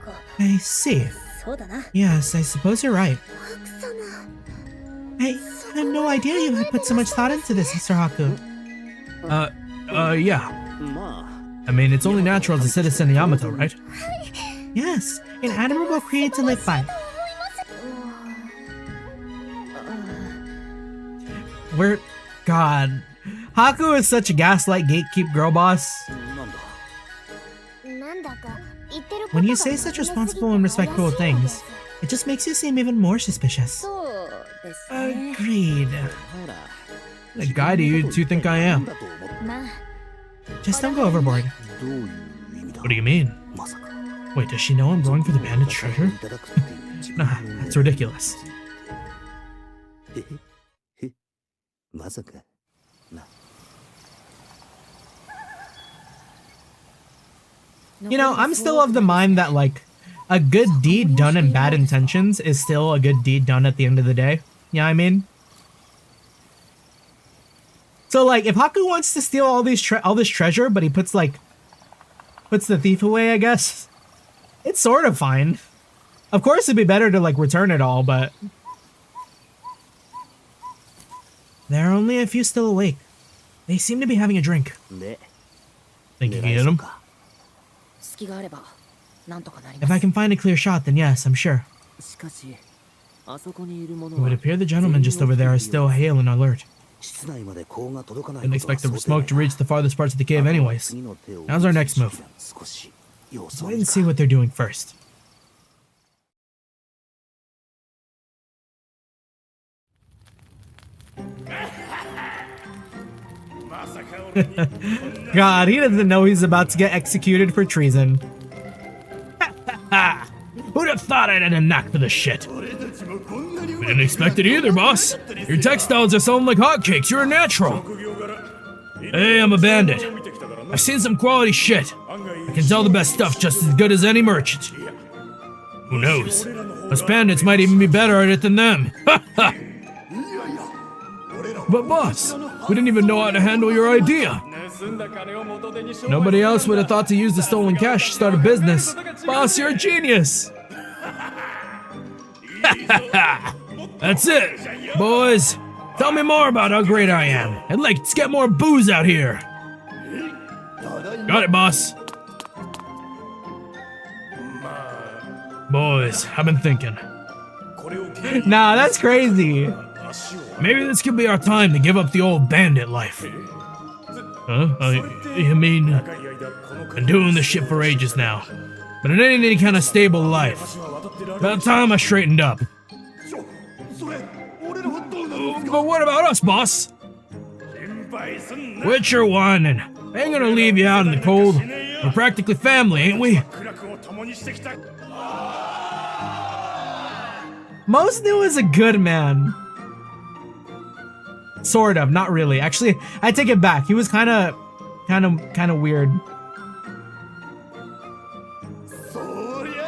Speaker 4: か。
Speaker 1: I see.
Speaker 4: そうだな。
Speaker 1: Yes, I suppose you're right.
Speaker 3: 奥様
Speaker 1: I had no idea you had put so much thought into this, Mr. Haku. Yeah.
Speaker 2: まあ
Speaker 1: I mean, it's only natural as a citizen of Yamato, right? Yes, an admirable creed to live by. We're... God. Haku is such a gaslight gatekeep girl boss.
Speaker 2: なんだ。
Speaker 3: なんだか言ってること
Speaker 1: When
Speaker 3: が
Speaker 1: you say such responsible and respectful things, it just makes you seem even more suspicious.
Speaker 4: そうですね。
Speaker 1: Agreed.
Speaker 2: ほら
Speaker 1: What guy do you two think I am?
Speaker 2: だと思って
Speaker 4: まあ、
Speaker 1: Just don't go overboard.
Speaker 2: どういう意味だ。
Speaker 1: What do you mean?
Speaker 2: まさか
Speaker 1: Wait, does she know I'm going for the bandit treasure?
Speaker 2: いただくっていう自分
Speaker 1: Nah,
Speaker 2: の
Speaker 1: that's ridiculous.
Speaker 2: へへへまさかな。
Speaker 1: You know, I'm still of the mind that, like, a good deed done in bad intentions is still a good deed done at the end of the day. You know what I mean? So, like, if Haku wants to steal all this treasure, but he puts the thief away, I guess, it's sort of fine. Of course, it'd be better to, like, return it all, but... There are only a few still awake. They seem to be having a drink.
Speaker 2: で
Speaker 1: Think you can get them?
Speaker 6: 隙があればなんとかなり
Speaker 1: If
Speaker 6: ま
Speaker 1: I
Speaker 6: す。
Speaker 1: can find a clear shot, then yes, I'm sure.
Speaker 6: しかしあそこにいるも
Speaker 1: It
Speaker 6: の
Speaker 1: would
Speaker 6: は
Speaker 1: appear the gentleman just over there is still hale and alert.
Speaker 2: 室内まで光が届かない
Speaker 1: Didn't
Speaker 2: ことは
Speaker 1: expect the
Speaker 2: 想定内
Speaker 1: smoke to reach the farthest parts of the cave anyways.
Speaker 2: 次の手を
Speaker 1: Now's our next move.
Speaker 2: 少し様子を
Speaker 1: Wait
Speaker 2: 見
Speaker 1: and
Speaker 2: る
Speaker 1: see
Speaker 2: か
Speaker 1: what they're doing first. God, he doesn't know he's about to get executed for treason. Who'd have thought I'd had a knack for this shit? We didn't expect it either, boss. Your textiles are selling like hotcakes. You're a natural. Hey, I'm a bandit. I've seen some quality shit. I can tell the best stuff just as good as any merchant. Who knows? Us bandits might even be better at it than them. But boss, we didn't even know how to handle your idea. Nobody else would have thought to use the stolen cash to start a business. Boss, you're a genius. That's it. Boys, tell me more about how great I am. And let's get more booze out here. Got it, boss. Boys, I've been thinking. Nah, that's crazy. Maybe this could be our time to give up the old bandit life. Huh? I mean, been doing this shit for ages now, but it ain't any kind of stable life. About time I straightened up. But what about us, boss? Quit your whining. I ain't gonna leave you out in the cold. We're practically family, ain't we? Most knew is a good man. Sort of, not really. Actually, I take it back. He was kind of weird.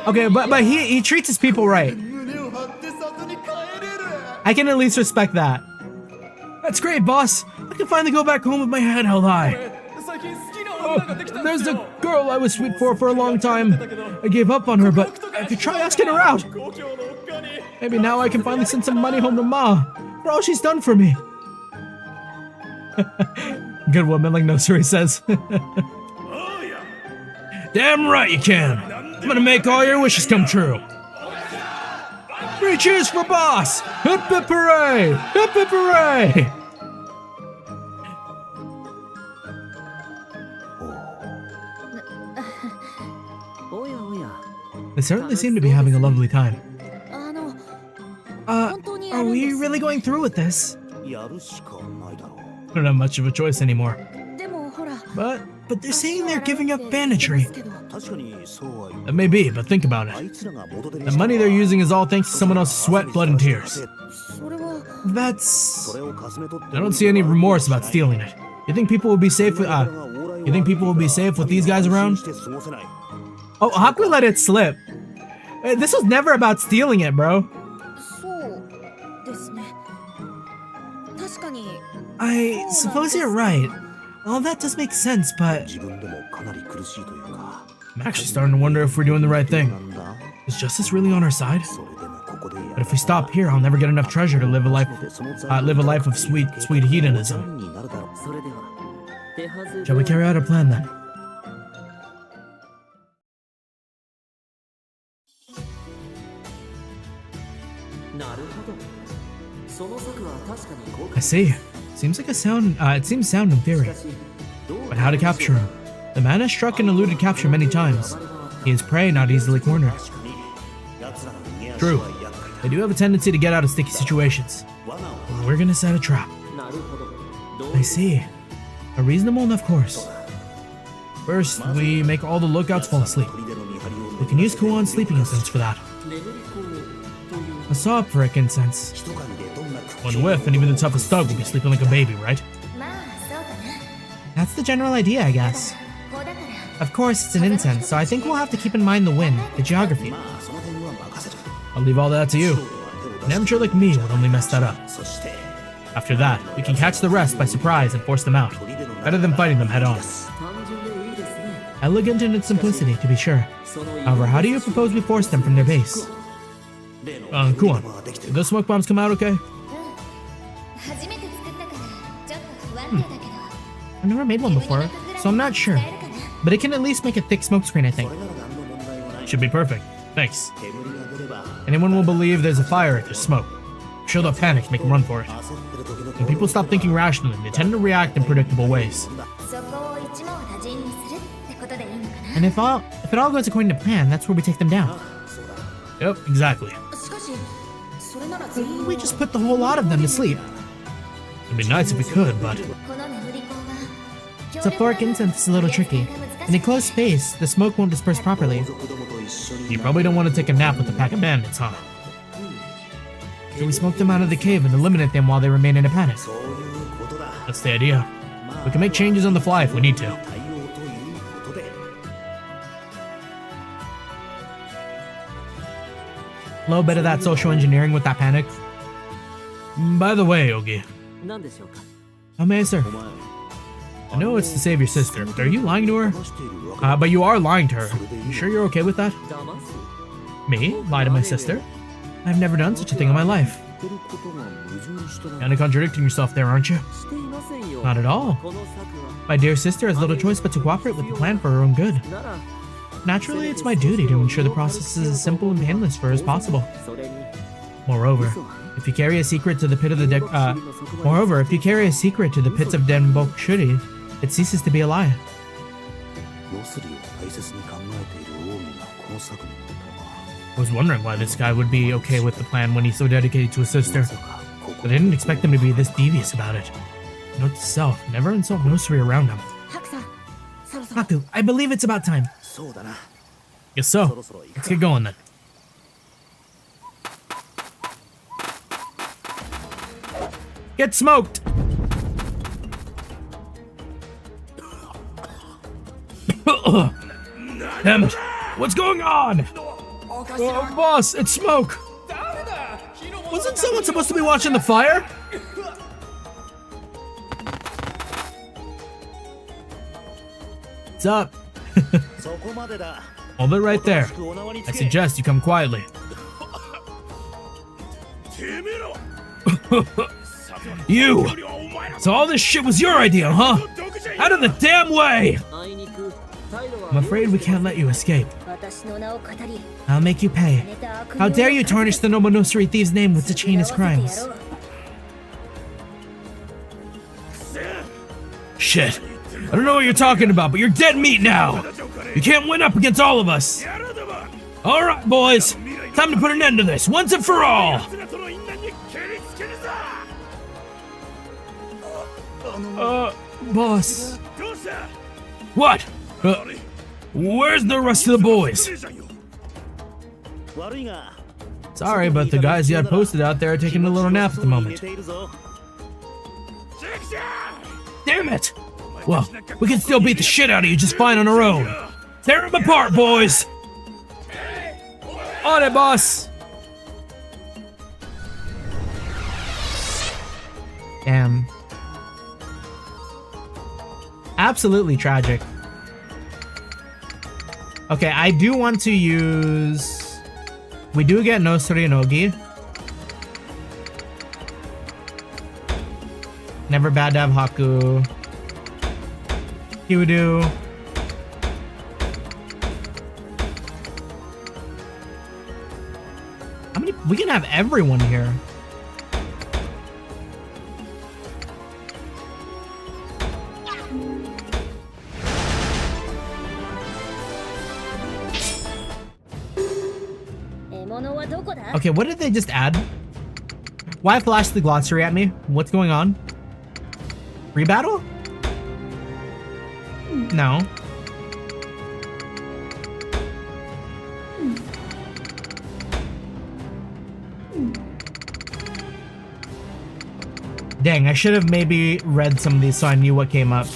Speaker 1: Okay, but he treats his people right. I can at least respect that. That's great, boss. I can finally go back home with my head held high. Oh, there's a girl I was sweet for a long time. I gave up on her, but I could try asking her out. Maybe now I can finally send some money home to Ma for all she's done for me. Good woman, like Nosuri says. Damn right you can. I'm gonna make all your wishes come true. 3 cheers for boss! Hip hip hooray! Hip hip hooray! They certainly seem to be having a lovely time. Are we really going through with this? I don't have much of a choice anymore. But they're saying they're giving up banditry. That may be, but think about it. The money they're using is all thanks to someone else's sweat, blood, and tears. That's... I don't see any remorse about stealing it. You think people will be safe with... you think people will be safe with these guys around? Oh, Haku let it slip. This was never about stealing it, bro. I suppose you're right. All that does make sense, but... I'm actually starting to wonder if we're doing the right thing. Is justice really on our side? But if we stop here, I'll never get enough treasure to live a life of sweet hedonism. Shall we carry out our plan then? I see. Seems like a sound. It seems sound in theory. But how to capture him? The man has struck and eluded capture many times. He is prey, not easily cornered. True. They do have a tendency to get out of sticky situations. But we're gonna set a trap. I see. A reasonable enough course. First, we make all the lookouts fall asleep. We can use Kuon's sleeping incense for that. A sob for Rick incense. One whiff and even the toughest thug will be sleeping like a baby, right? That's the general idea, I guess. Of course, it's an incense, so I think we'll have to keep in mind the wind, the geography. I'll leave all that to you. An amateur like me would only mess that up. After that, we can catch the rest by surprise and force them out, better than fighting them head on. Elegant in its simplicity, to be sure. However, how do you propose we force them from their base? Kuon, did those smoke bombs come out okay? I've never made one before, so I'm not sure. But it can at least make a thick smoke screen, I think. Should be perfect. Thanks. Anyone will believe there's a fire if there's smoke. Show the panic, make them run for it. When people stop thinking rationally, they tend to react in predictable ways. And if it all goes according to plan, that's where we take them down. Yep, exactly. We just put the whole lot of them to sleep. It'd be nice if we could, but... Sulfuric incense is a little tricky. In a closed space, the smoke won't disperse properly. You probably don't want to take a nap with a pack of bandits, huh? So we smoke them out of the cave and eliminate them while they remain in a panic. That's the idea. We can make changes on the fly if we need to. A little bit of that social engineering with that panic. By the way, Ogi. How may I serve? I know it's to save your sister, but are you lying to her? But you are lying to her. You sure you're okay with that? Me? Lie to my sister? I've never done such a thing in my life. Kinda contradicting yourself there, aren't you? Not at all. My dear sister has little choice but to cooperate with the plan for her own good. Naturally, it's my duty to ensure the process is as simple and painless for her as possible. Moreover, if you carry a secret to the pit of the pits of Denbokushuri, it ceases to be a lie. I was wondering why this guy would be okay with the plan when he's so dedicated to his sister. But I didn't expect him to be this devious about it. Note to self, never insult Nosuri around him. Haku, I believe it's about time. Guess so. Let's get going then. Get smoked! Damn it! What's going on? Oh, boss, it's smoke! Wasn't someone supposed to be watching the fire? What's up? Hold it right there. I suggest you come quietly. You! So all this shit was your idea, huh? Out of the damn way! I'm afraid we can't let you escape. I'll make you pay. How dare you tarnish the Nomonosuri thief's name with such heinous crimes? Shit. I don't know what you're talking about, but you're dead meat now! You can't win up against all of us! Alright, boys! Time to put an end to this, once and for all! Boss. What? Where's the rest of the boys? Sorry, but the guys you had posted out there are taking a little nap at the moment. Damn it! Well, we can still beat the shit out of you just fine on our own. Tear them apart, boys! On it, boss! Damn. Absolutely tragic. Okay, I do want to use... We do get no Surinogi. Never bad to have Haku. Kyudu. How many? We can have everyone here. Okay, what did they just add? Why flash the glossary at me? What's going on? Rebattle? No. Dang, I should have maybe read some of these so I knew what came up.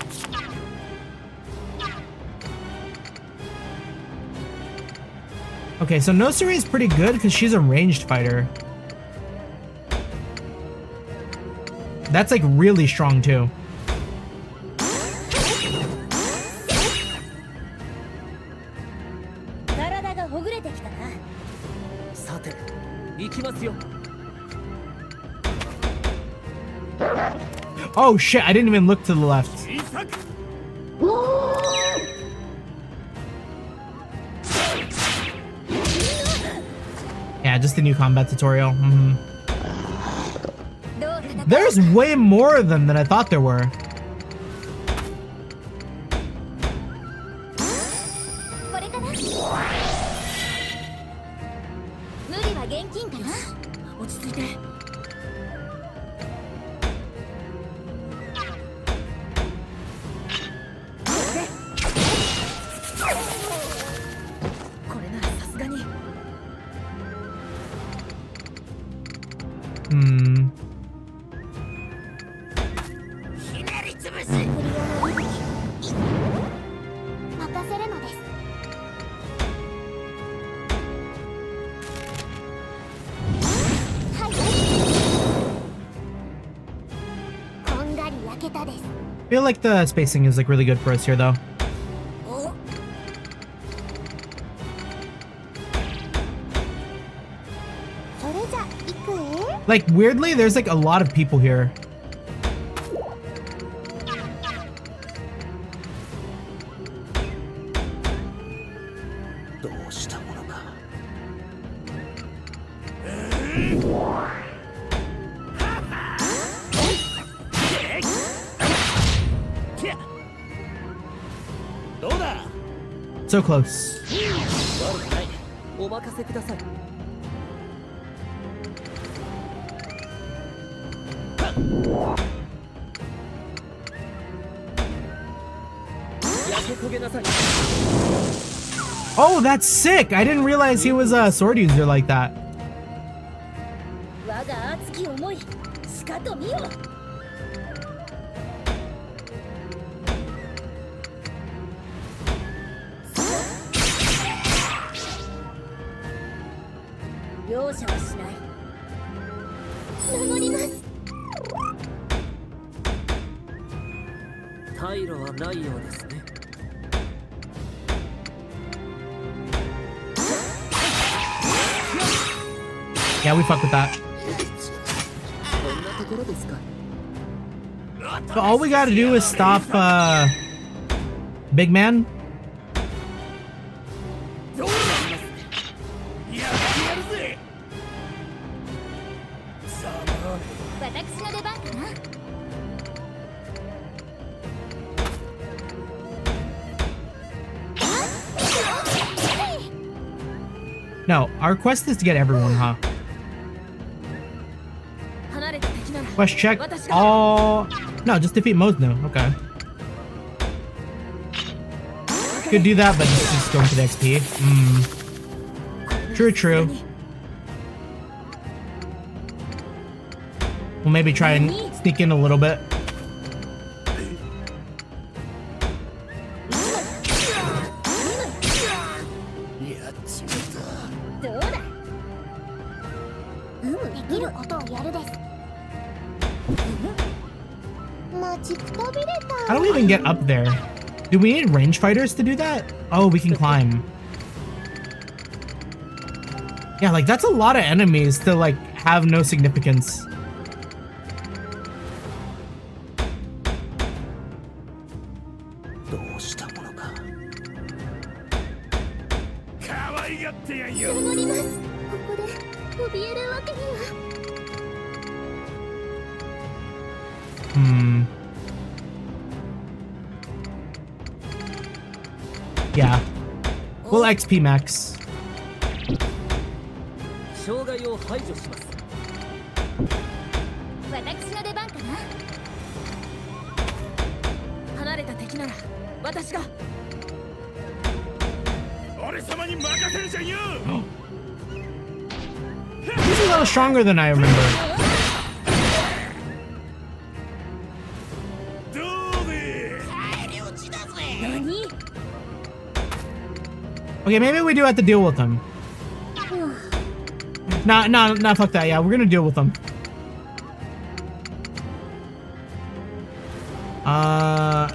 Speaker 1: Okay, so Nosuri is pretty good because she's a ranged fighter. That's like really strong too. Oh shit, I didn't even look to the left. Yeah, just a new combat tutorial. There's way more of them than I thought there were. I feel like the spacing is like really good for us here though. Like weirdly, there's like a lot of people here. So close. Oh, that's sick! I didn't realize he was a sword user like that.
Speaker 4: 我が熱き思いしかと見よ。容赦はしない。
Speaker 3: 守ります。
Speaker 6: 退路はないようですね。
Speaker 1: Yeah, we fuck with that.
Speaker 6: こんなところですか。
Speaker 1: So all we gotta do is stop, Big Man.
Speaker 3: 私の出番かな。
Speaker 1: No, our quest is to get everyone, huh?
Speaker 6: 離れた敵なら
Speaker 1: Quest check all... No, just defeat Mosno. Okay. Could do that, but just going for the XP. True, true. We'll maybe try and sneak in a little bit. I don't even get up there. Do we need range fighters to do that? Oh, we can climb. Yeah, like that's a lot of enemies to like have no significance. Yeah. We'll XP max.
Speaker 6: 障害を排除します。
Speaker 3: 私の出番かな。
Speaker 6: 離れた敵なら私が。
Speaker 5: 俺様に任せるじゃんよ。
Speaker 1: He's a little stronger than I remember. Okay, maybe we do have to deal with them. Nah, fuck that. Yeah, we're gonna deal with them. How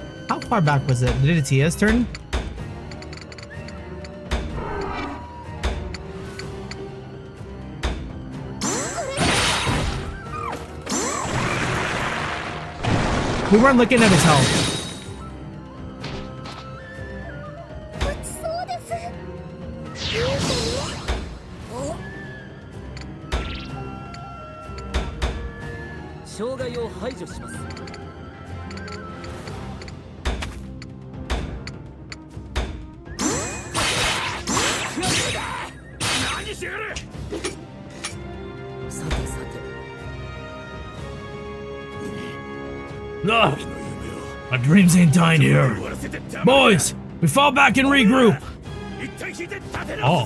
Speaker 1: far back was it? Did it Tia's turn? We weren't looking at his health.
Speaker 6: 障害を排除します。
Speaker 5: 何しやがる。
Speaker 6: さてさて。
Speaker 1: Ugh, my dreams ain't dying here. Boys, we fall back and regroup. Oh.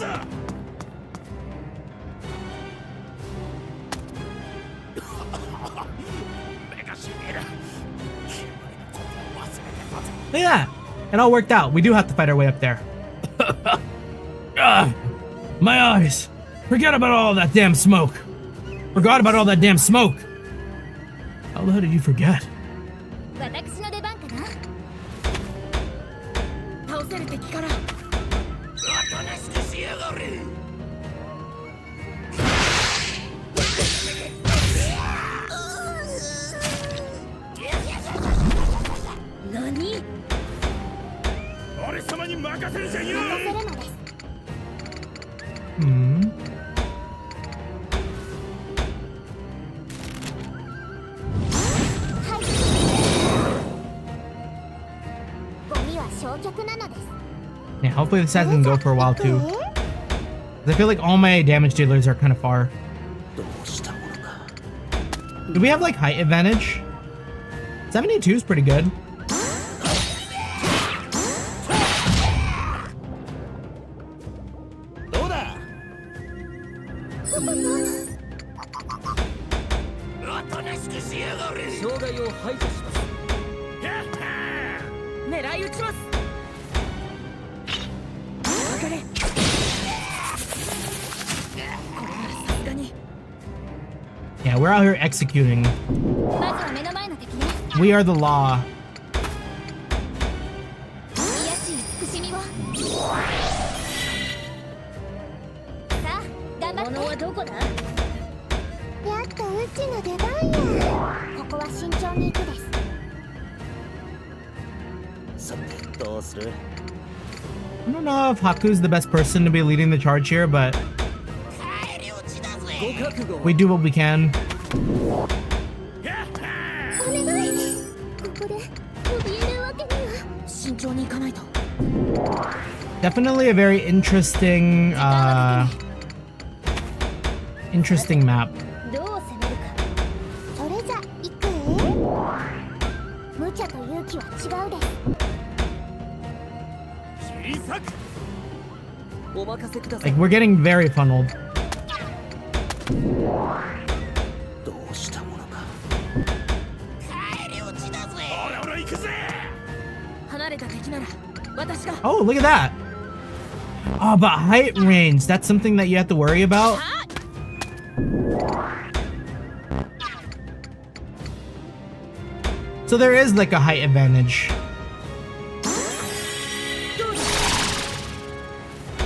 Speaker 1: Look at that. It all worked out. We do have to fight our way up there. My eyes. Forget about all that damn smoke. Forgot about all that damn smoke. How the hell did you forget?
Speaker 3: 私の出番かな。
Speaker 6: 倒せる敵から。
Speaker 5: おとなしくしやがれ。
Speaker 6: 何？
Speaker 5: 俺様に任せるじゃんよ。
Speaker 3: 任せるのです。
Speaker 1: Yeah, hopefully this hasn't go for a while too. 'Cause I feel like all my damage dealers are kind of far. Do we have like height advantage? 72 is pretty good.
Speaker 6: 障害を排除します。狙い撃ちます。かかれ。これならさすがに。
Speaker 1: Yeah, we're out here executing.
Speaker 3: まずは目の前の敵ね。
Speaker 1: We are the law.
Speaker 3: 癒し慈しみを。さあ、頑張って。
Speaker 4: 物はどこだ？
Speaker 3: やっとうちの出番や。ここは慎重に行くです。
Speaker 2: さてどうする？
Speaker 1: I don't know if Haku's the best person to be leading the charge here, but
Speaker 6: ご覚悟を。
Speaker 1: we do what we can.
Speaker 3: お願い。ここで怯えるわけには。
Speaker 6: 慎重に行かないと。
Speaker 1: Definitely a very interesting, interesting map.
Speaker 4: どう攻めるか。
Speaker 3: それじゃ行く。無茶と勇気は違うです。
Speaker 6: お任せください。
Speaker 1: Like, we're getting very funneled.
Speaker 2: どうしたものか。
Speaker 6: 離れた敵なら私が。
Speaker 1: Oh, look at that. Oh, but height range, that's something that you have to worry about. So there is like a height advantage.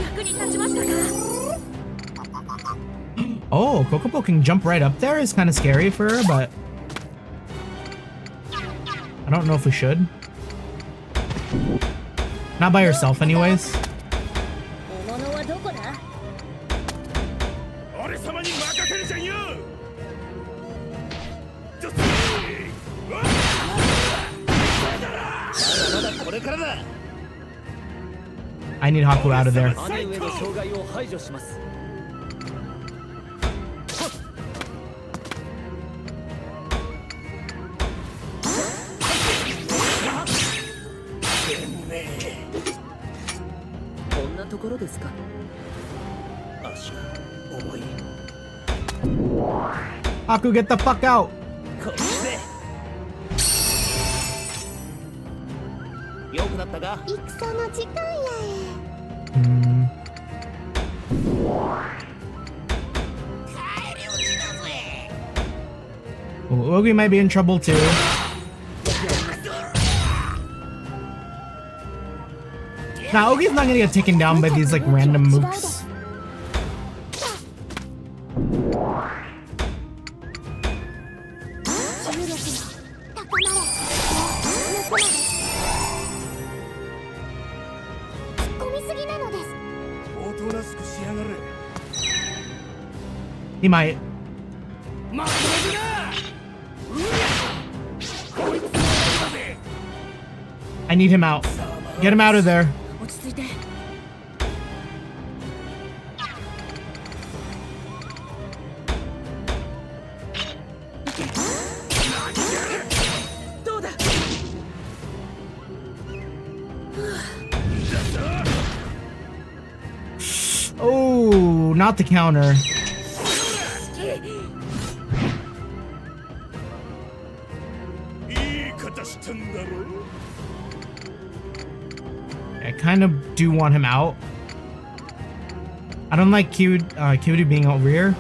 Speaker 6: 役に立ちましたか。
Speaker 1: Oh, Kokopo can jump right up there is kind of scary for her, but I don't know if we should. Not by herself anyways.
Speaker 4: 獲物はどこだ？
Speaker 5: 俺様に任せるじゃんよ。
Speaker 2: まだこれからだ。
Speaker 1: I need Haku out of there.
Speaker 6: 姉上の障害を排除します。 こんなところですか。
Speaker 2: 足が重い。
Speaker 1: Haku, get the fuck out!
Speaker 2: こっちで。よくなったか。
Speaker 3: 戦の時間やえ。
Speaker 1: Hmm. Ooh, Ogi might be in trouble too. Now, Ogi's not gonna get taken down by these like random mooks. He might. I need him out. Get him out of there.
Speaker 6: 落ち着いて。 どうだ。
Speaker 1: Oh, not the counter. I kind of do want him out. I don't like Kyudu being over here,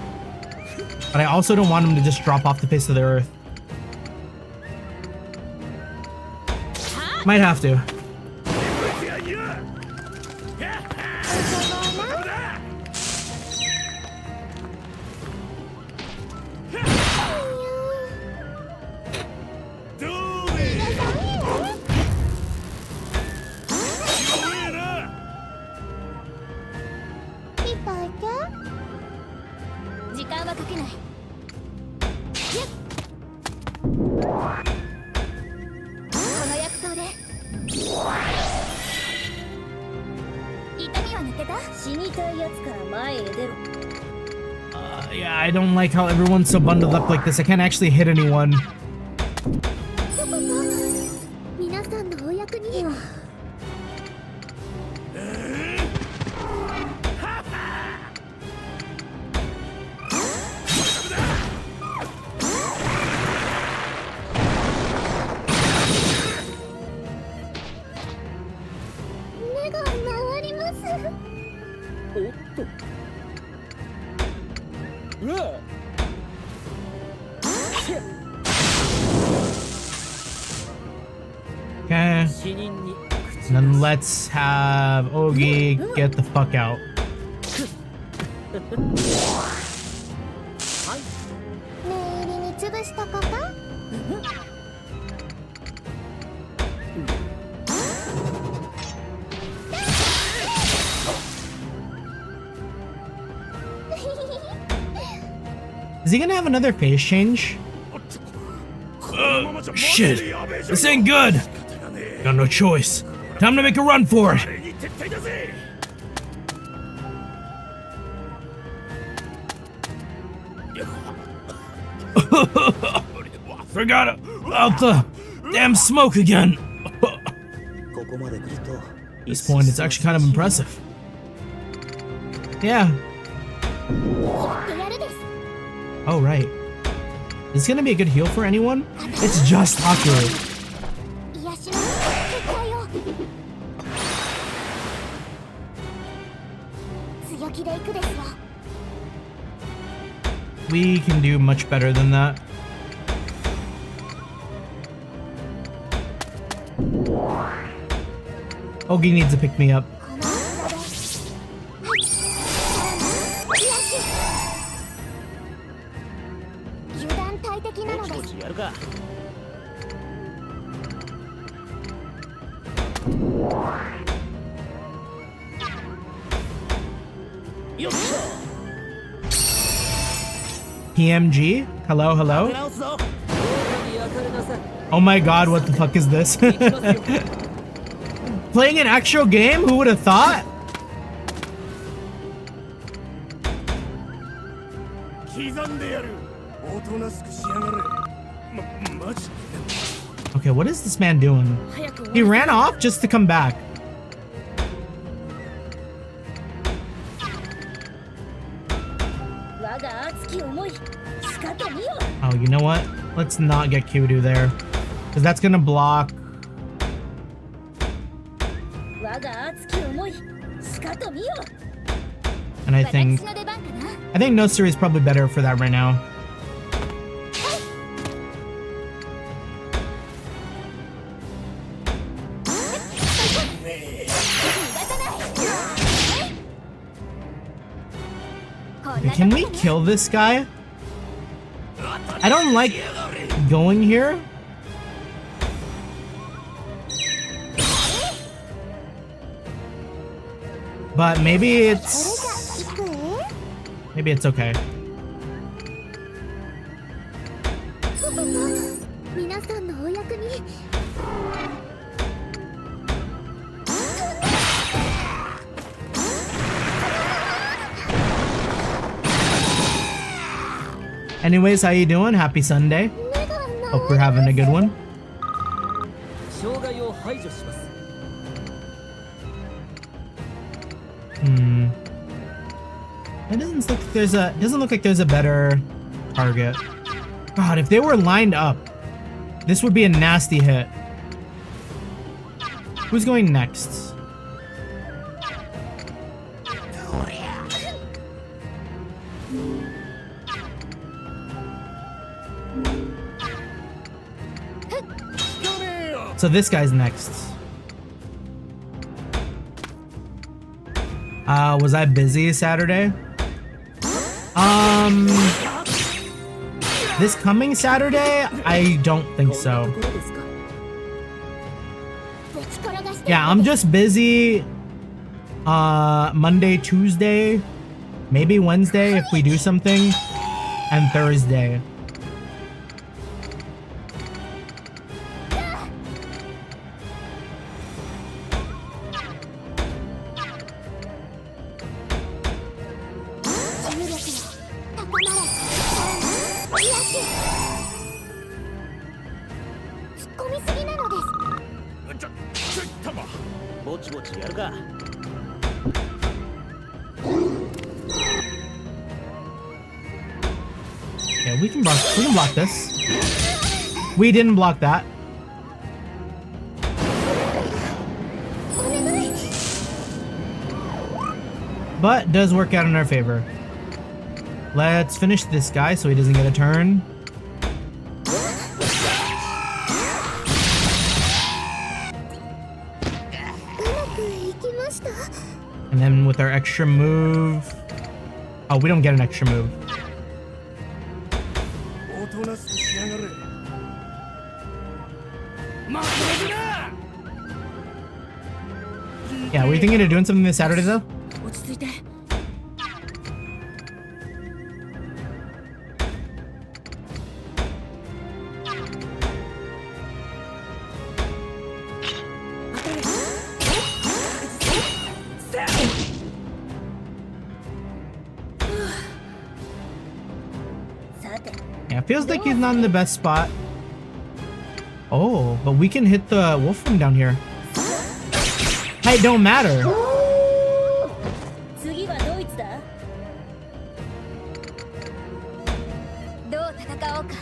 Speaker 1: but I also don't want him to just drop off the face of the earth. Might have to. Yeah, I don't like how everyone's so bundled up like this. I can't actually hit anyone.
Speaker 3: 皆さんのお役に。
Speaker 1: Oh,
Speaker 6: 死人に
Speaker 1: And then let's have Ogi get the fuck out.
Speaker 3: 念入りに潰したかか？
Speaker 1: Is he gonna have another face change? Shit. This ain't good. Got no choice. Time to make a run for it. Forgot about the damn smoke again.
Speaker 2: ここまで来ると
Speaker 1: At this point, it's actually kind of impressive. Yeah.
Speaker 3: やってやるです。
Speaker 1: Oh, right. Is this gonna be a good heal for anyone? It's just Haku.
Speaker 3: 癒しの結界を。強気で行くですよ。
Speaker 1: We can do much better than that. Ogi needs to pick me up.
Speaker 3: この力で。はい。さらに癒し。油断大敵なのです。
Speaker 6: ぼちぼちやるか よっし
Speaker 1: PMG? Hello,
Speaker 6: ゃ
Speaker 1: hello?
Speaker 6: 直すぞに焼かれなさい
Speaker 1: Oh my god, what the fuck is this? Playing an actual game? Who would have thought?
Speaker 5: 刻んでやるおとなしくしやがれマジ
Speaker 1: Okay, what is this man doing?
Speaker 4: 早く
Speaker 1: He ran off just to come back.
Speaker 4: 我が熱き思いしかと見よ
Speaker 1: Oh, you know what? Let's not get Kudu there. Because that's gonna block.
Speaker 4: 我が熱き思いしかと見よ
Speaker 1: And I think
Speaker 3: 私の出番かな。
Speaker 1: I think Nosuri is probably better for that right now. Okay, can we kill this guy? I don't like going here. But maybe
Speaker 3: それじゃ
Speaker 1: it's
Speaker 3: 行くえ？
Speaker 1: maybe it's okay.
Speaker 3: 皆さんのお役に。
Speaker 1: Anyways, how you doing? Happy Sunday.
Speaker 3: 目がない。
Speaker 1: Hope we're having a good one.
Speaker 6: 障害を排除します
Speaker 1: It doesn't look like there's a better target. God, if they were lined up, this would be a nasty hit. Who's going next? So this guy's next. Was I busy Saturday? This coming Saturday? I don't think so.
Speaker 6: ところですか
Speaker 1: Yeah, I'm just busy Monday, Tuesday, maybe Wednesday if we do something, and Thursday. Okay, we can block this. We didn't block that. But does work out in our favor. Let's finish this guy so he doesn't get a turn. And then with our extra move... Oh, we don't get an extra move.
Speaker 5: おとなしくしやがれ。負けなくな。
Speaker 1: Yeah, were you thinking of doing something this Saturday though?
Speaker 6: 落ち着いて。
Speaker 1: Yeah, feels like he's not in the best spot. Oh, but we can hit the wolf from down here. Hey, it don't matter.
Speaker 4: 次はドイツだ。どう戦おうか。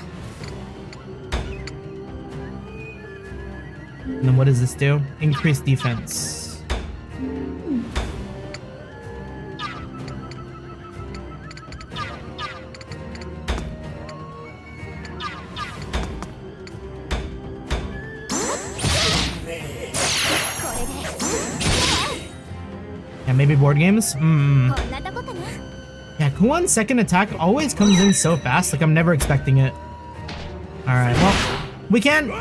Speaker 1: And then what does this do? Increase defense. Yeah, maybe board games? Hmm.
Speaker 3: こんなとこかな。
Speaker 1: Yeah, Kuan's second attack always comes in so fast, like I'm never expecting it. Alright, well, we can't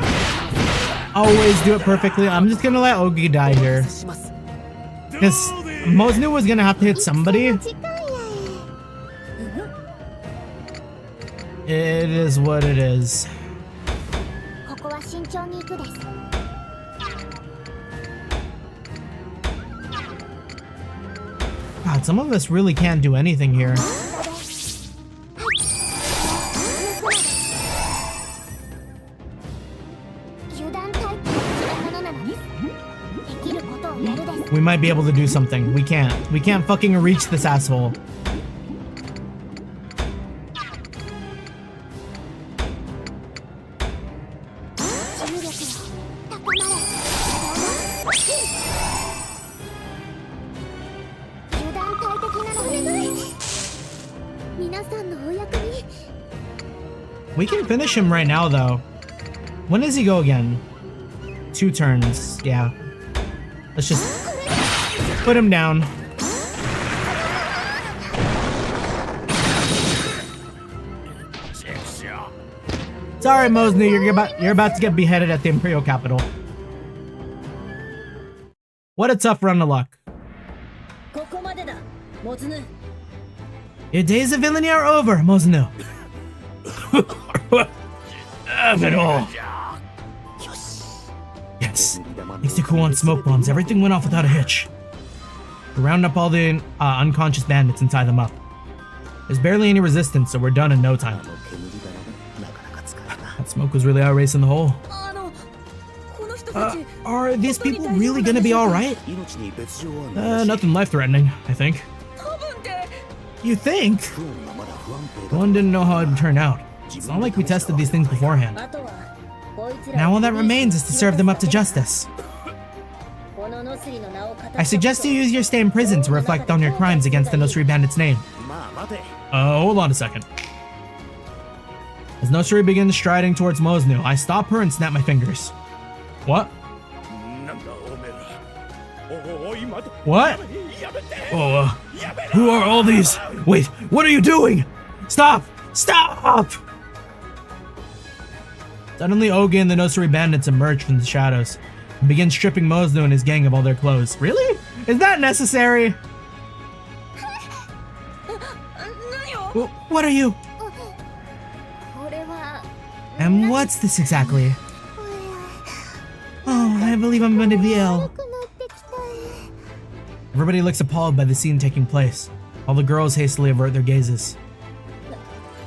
Speaker 1: always do it perfectly. I'm just gonna let Ogi die here.
Speaker 6: します。
Speaker 1: Because Mosnu was gonna have to hit somebody.
Speaker 3: 時間や
Speaker 1: It is what it is.
Speaker 3: ここは慎重に行くです。
Speaker 1: God, some of us really can't do anything here.
Speaker 3: 油断大敵のものなのです。できることをやるです。
Speaker 1: We might be able to do something. We can't. We can't fucking reach this asshole. We can finish him right now, though. When does he go again? 2 turns. Yeah. Let's just put him down. Sorry, Mosnu, you're about to get beheaded at the Imperial capital. What a tough run of luck.
Speaker 4: ここまでだ、モズヌ。
Speaker 1: Your days of villainy are over, Mosnu. Have it all. Yes. Thanks to Kuan's smoke bombs, everything went off without a hitch. We round up all the unconscious bandits and tie them up. There's barely any resistance, so we're done in no time. That smoke was really outracing the hole.
Speaker 4: この人たち。
Speaker 1: Are these people really gonna be alright? Nothing life-threatening, I think.
Speaker 4: 多分って。
Speaker 1: You think? One didn't know how it would turn out. It's not like we tested these things beforehand.
Speaker 4: あとはこいつら。
Speaker 1: Now all that remains is to serve them up to justice.
Speaker 4: このノスリの名を語る。
Speaker 1: I suggest you use your stay in prison to reflect on your crimes against the Nosri bandit's name.
Speaker 5: まあ待て。
Speaker 1: Hold on a second. As Nosri begins striding towards Mosnu, I stop her and snap my fingers. What?
Speaker 5: なんだおめえら。おい待て。
Speaker 1: What?
Speaker 5: やめて。
Speaker 1: Oh, who are all these? Wait, what are you doing? Stop! Stop! Suddenly, Ogi and the Nosri bandits emerge from the shadows and begin stripping Mosnu and his gang of all their clothes. Really? Is that necessary? What are you?
Speaker 3: これは
Speaker 1: And what's this exactly? Oh, I believe I'm going to be ill.
Speaker 3: くなってきた。
Speaker 1: Everybody looks appalled by the scene taking place, while the girls hastily avert their gazes.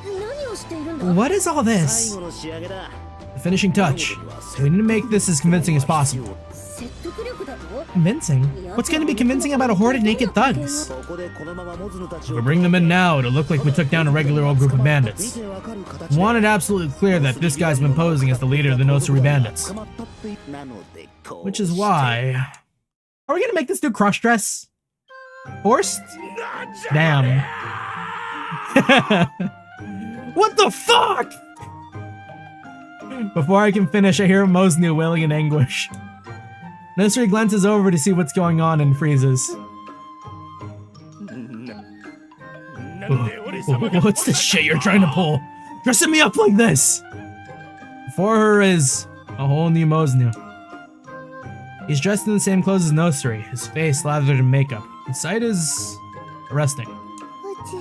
Speaker 4: 何をしているんだ。
Speaker 1: What is all
Speaker 2: 最
Speaker 1: this?
Speaker 2: 後の仕上げだ。
Speaker 1: The finishing touch. We need to make this as convincing as possible.
Speaker 4: 説得力だぞ。
Speaker 1: Convincing? What's going to be convincing about a horde of naked thugs?
Speaker 2: ここでこのままモズヌたち
Speaker 1: If
Speaker 2: を
Speaker 1: we bring them in now, it'll look like we took down a regular old group of
Speaker 2: 見
Speaker 1: bandits.
Speaker 2: てわかる形
Speaker 1: We
Speaker 2: で
Speaker 1: want it absolutely clear that this guy's been posing as the leader of the Nosri bandits.
Speaker 2: 捕まったってなのでこう
Speaker 1: Which is why... Are we gonna make this dude cross-dress? Forced? Damn. What the fuck? Before I can finish, I hear Mosnu wailing in anguish. Nosri glances over to see what's going on and freezes. What's the shit you're trying to pull? Dressing me up like this! Before her is a whole new Mosnu. He's dressed in the same clothes as Nosuri, his face lathered in makeup. The sight is arresting.
Speaker 3: うちい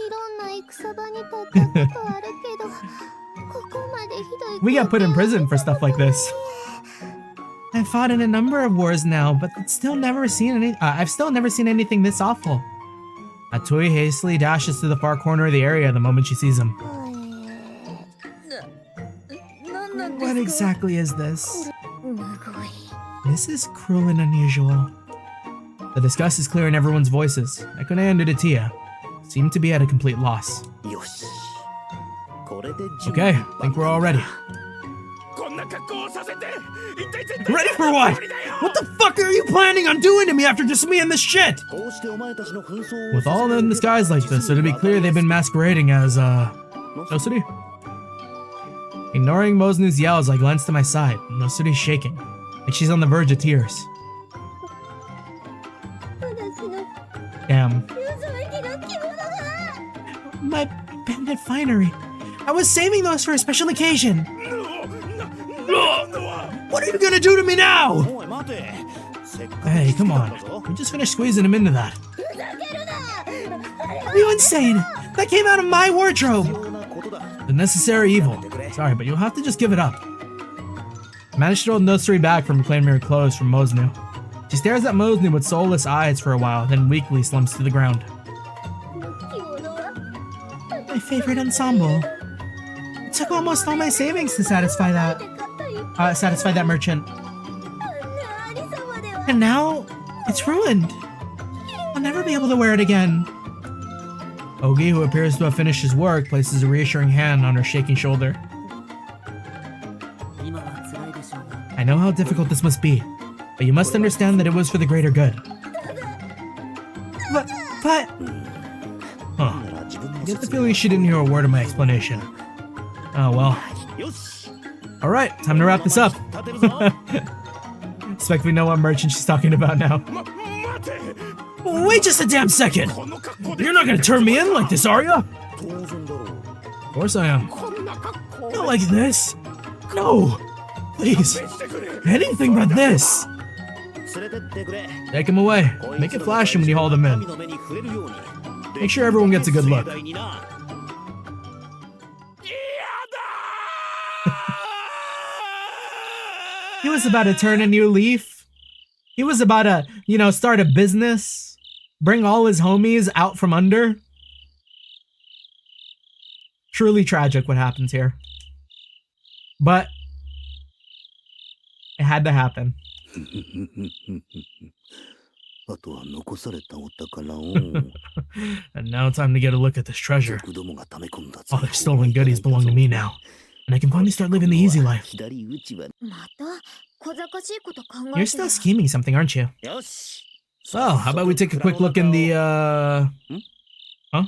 Speaker 3: ろんな戦場に立ったことあるけどここまでひどい
Speaker 1: We got put in prison for stuff like this. I've fought in a number of wars now, but I've still never seen anything this awful. Atui hastily dashes to the far corner of the area the moment she sees him. What exactly is this? This is cruel and unusual. The disgust is clear in everyone's voices. Ekune and Udatia seem to be at a complete loss. Okay, I think we're all ready. Ready for what? What the fuck are you planning on doing to me after just me and this shit? With all of them disguised like this, it'd be clear they've been masquerading as, Nosuri? Ignoring Mosnu's yells, I glance to my side. Nosuri's shaking, like she's on the verge of tears. Damn. My bandit finery. I was saving those for a special occasion. What are you gonna do to me now? Hey, come on. We just finished squeezing him into that. Are you insane? That came out of my wardrobe. The necessary evil. Sorry, but you'll have to just give it up. I managed to hold Nosuri back from claiming her clothes from Mosnu. She stares at Mosnu with soulless eyes for a while, then weakly slumps to the ground. My favorite ensemble. It took almost all my savings to satisfy that merchant. And now, it's ruined. I'll never be able to wear it again. Ogi, who appears to have finished his work, places a reassuring hand on her shaking shoulder. I know how difficult this must be, but you must understand that it was for the greater good. But... Huh. I get the feeling she didn't hear a word of my explanation. Oh well. Alright, time to wrap this up. Expect we know what merchant she's talking about now. Wait just a damn second! You're not gonna turn me in like this, are ya? Of course I am. Not like this. No! Please. Anything but this! Take him away. Make it flashy when you haul them in. Make sure everyone gets a good look. He was about to turn a new leaf. He was about to, start a business. Bring all his homies out from under. Truly tragic what happens here. But it had to happen. And now time to get a look at this treasure. All their stolen goodies belong to me now. And I can finally start living the easy life. You're still scheming something, aren't you? So, how about we take a quick look in the, Huh?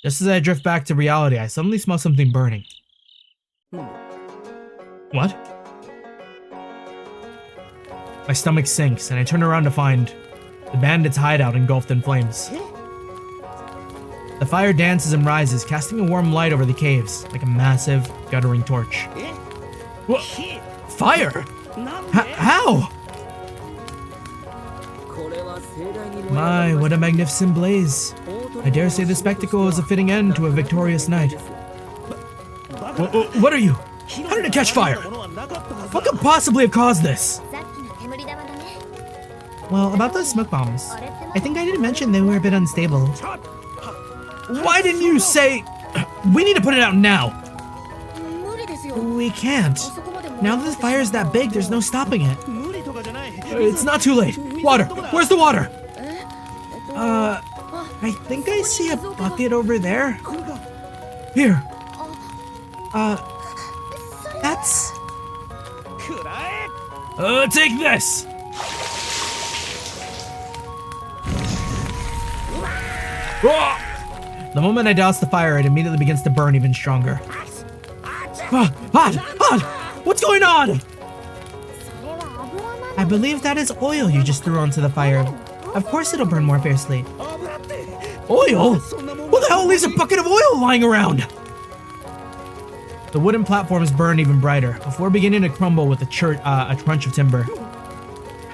Speaker 1: Just as I drift back to reality, I suddenly smell something burning. What? My stomach sinks, and I turn around to find the bandits' hideout engulfed in flames. The fire dances and rises, casting a warm light over the caves, like a massive, guttering torch. What? Fire? How? My, what a magnificent blaze. I dare say the spectacle is a fitting end to a victorious night. What are you? How did it catch fire? What could possibly have caused this? Well, about those smoke bombs, I think I didn't mention they were a bit unstable. Why didn't you say... We need to put it out now. We can't. Now that the fire's that big, there's no stopping it. It's not too late. Water! Where's the water? I think I see a bucket over there. Here. That's... take this! The moment I douse the fire, it immediately begins to burn even stronger. Hot! What's going on? I believe that is oil you just threw onto the fire. Of course it'll burn more fiercely. Oil? Who the hell leaves a bucket of oil lying around? The wooden platforms burn even brighter, before beginning to crumble with a crunch of timber.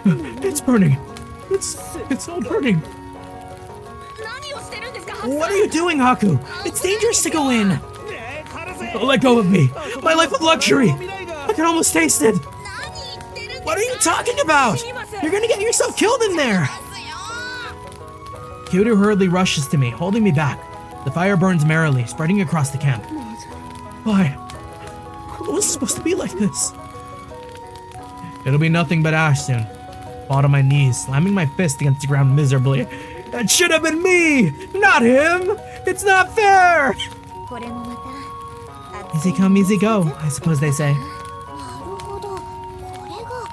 Speaker 1: It's burning. It's all burning. What are you doing, Haku? It's dangerous to go in. Let go of me. My life of luxury. I can almost taste it. What are you talking about? You're gonna get yourself killed in there. Kyoto hurriedly rushes to me, holding me back. The fire burns merrily, spreading across the camp. Why? It was supposed to be like this. It'll be nothing but ash soon. Fall to my knees, slamming my fist against the ground miserably. That should have been me, not him. It's not fair. Easy come, easy go, I suppose they say.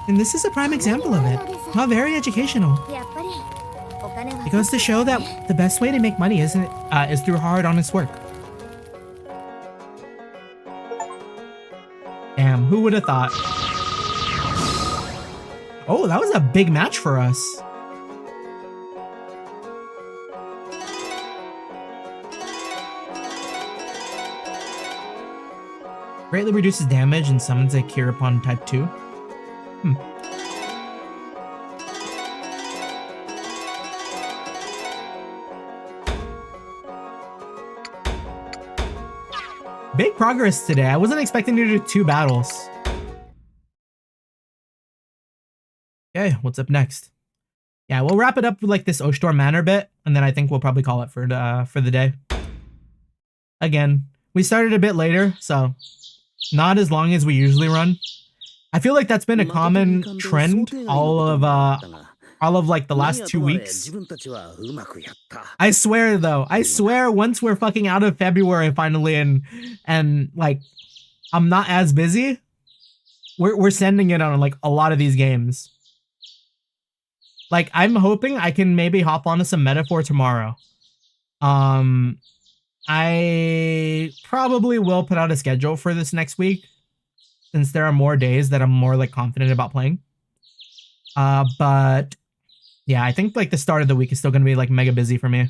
Speaker 1: And this is a prime example of it. How very educational. It goes to show that the best way to make money is through hard, honest work. Damn, who would have thought? Oh, that was a big match for us. Greatly reduces damage and summons a cure upon type 2. Big progress today. I wasn't expecting to do 2 battles. Okay, what's up next? Yeah, we'll wrap it up with like this Oshtor Manor bit, and then I think we'll probably call it for the day. Again, we started a bit later, so not as long as we usually run. I feel like that's been a common trend all of like the last 2 weeks. I swear though, once we're fucking out of February finally and like I'm not as busy, we're sending it on like a lot of these games. Like I'm hoping I can maybe hop onto some Metaphor tomorrow. I probably will put out a schedule for this next week since there are more days that I'm more like confident about playing. But yeah, I think like the start of the week is still going to be like mega busy for me.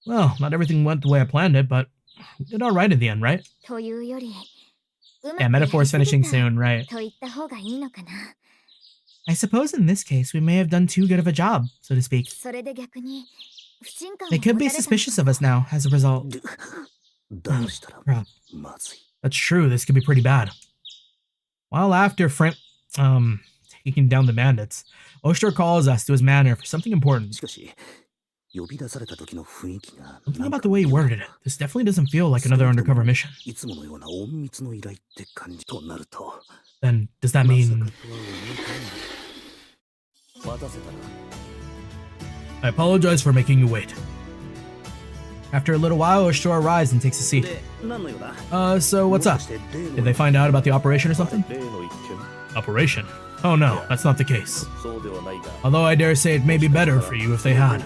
Speaker 1: Well, not everything went the way I planned it, but we did all right in the end, right? Yeah, Metaphor's finishing soon, right? I suppose in this case, we may have done too good of a job, so to speak. They could be suspicious of us now, as a result. Crap. That's true, this could be pretty bad. While after taking down the bandits, Oshtor calls us to his manor for something important. Something about the way he worded it. This definitely doesn't feel like another undercover mission. Then, does that mean... I apologize for making you wait. After a little while, Oshtor arrives and takes a seat. So what's up? Did they find out about the operation or something? Operation? Oh no, that's not the case. Although I dare say it may be better for you if they had.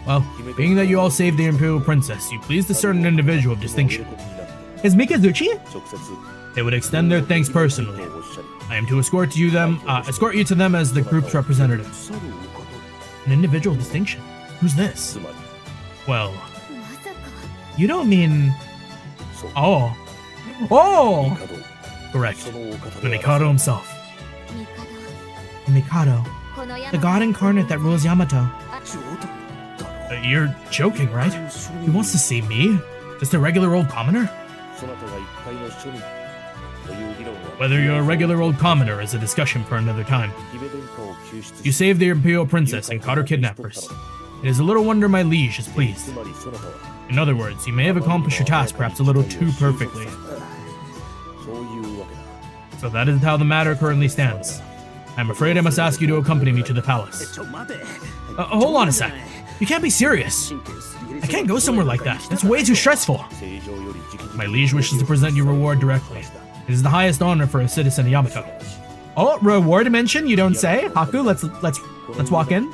Speaker 1: Well, being that you all saved the Imperial Princess, you pleased a certain individual of distinction. Is Mikazuchi? They would extend their thanks personally. I am to escort you to them as the group's representative. An individual distinction? Who's this? Well, you don't mean... Oh. Correct. The Mikado himself. The Mikado. The god incarnate that rules Yamato. You're joking, right? He wants to see me? Just a regular old commoner? Whether you're a regular old commoner is a discussion for another time. You saved the Imperial Princess and caught her kidnappers. It is a little wonder my liege is pleased. In other words, you may have accomplished your task perhaps a little too perfectly. So that is how the matter currently stands. I'm afraid I must ask you to accompany me to the palace. Hold on a sec. You can't be serious. I can't go somewhere like that. That's way too stressful. My liege wishes to present your reward directly. It is the highest honor for a citizen of Yamato. Oh, reward mention? You don't say? Haku, let's walk in.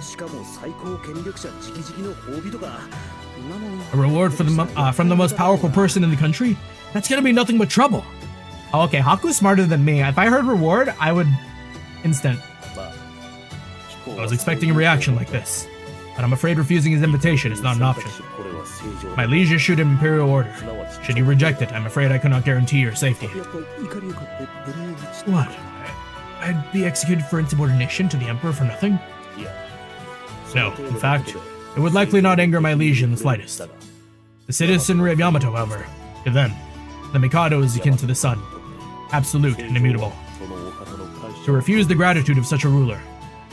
Speaker 1: A reward for from the most powerful person in the country? That's gonna be nothing but trouble. Oh, okay, Haku's smarter than me. If I heard reward, I would instant. I was expecting a reaction like this. but I'm afraid refusing his invitation is not an option. My liege issued an imperial order. Should you reject it, I'm afraid I cannot guarantee your safety. What? I'd be executed for insubordination to the Emperor for nothing? No, in fact, it would likely not anger my liege in the slightest. The citizenry of Yamato, however, to them, the Mikado is akin to the sun, absolute and immutable. To refuse the gratitude of such a ruler,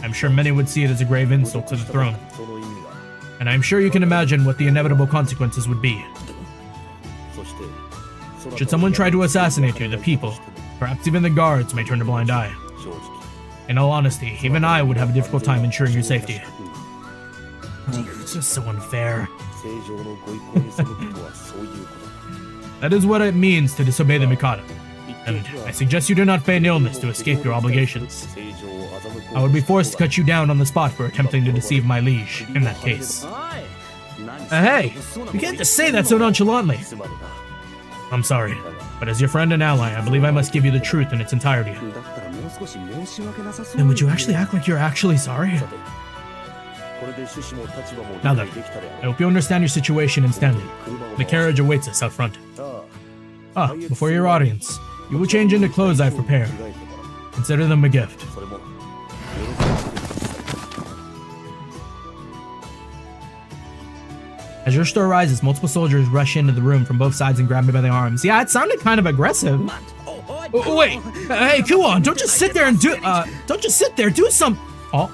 Speaker 1: I'm sure many would see it as a grave insult to the throne. And I'm sure you can imagine what the inevitable consequences would be. Should someone try to assassinate you, the people, perhaps even the guards, may turn a blind eye. In all honesty, even I would have a difficult time ensuring your safety. It's just so unfair. That is what it means to disobey the Mikado. And I suggest you do not feign illness to escape your obligations. I would be forced to cut you down on the spot for attempting to deceive my liege, in that case. Hey, you can't just say that so nonchalantly. I'm sorry, but as your friend and ally, I believe I must give you the truth in its entirety. Then would you actually act like you're actually sorry? Now then, I hope you understand your situation and standing. The carriage awaits us out front. Before your audience, you will change into clothes I've prepared. Consider them a gift. As your store rises, multiple soldiers rush into the room from both sides and grab me by the arms. Yeah, it sounded kind of aggressive. Wait, hey, Kuon, don't just sit there and do some. Oh.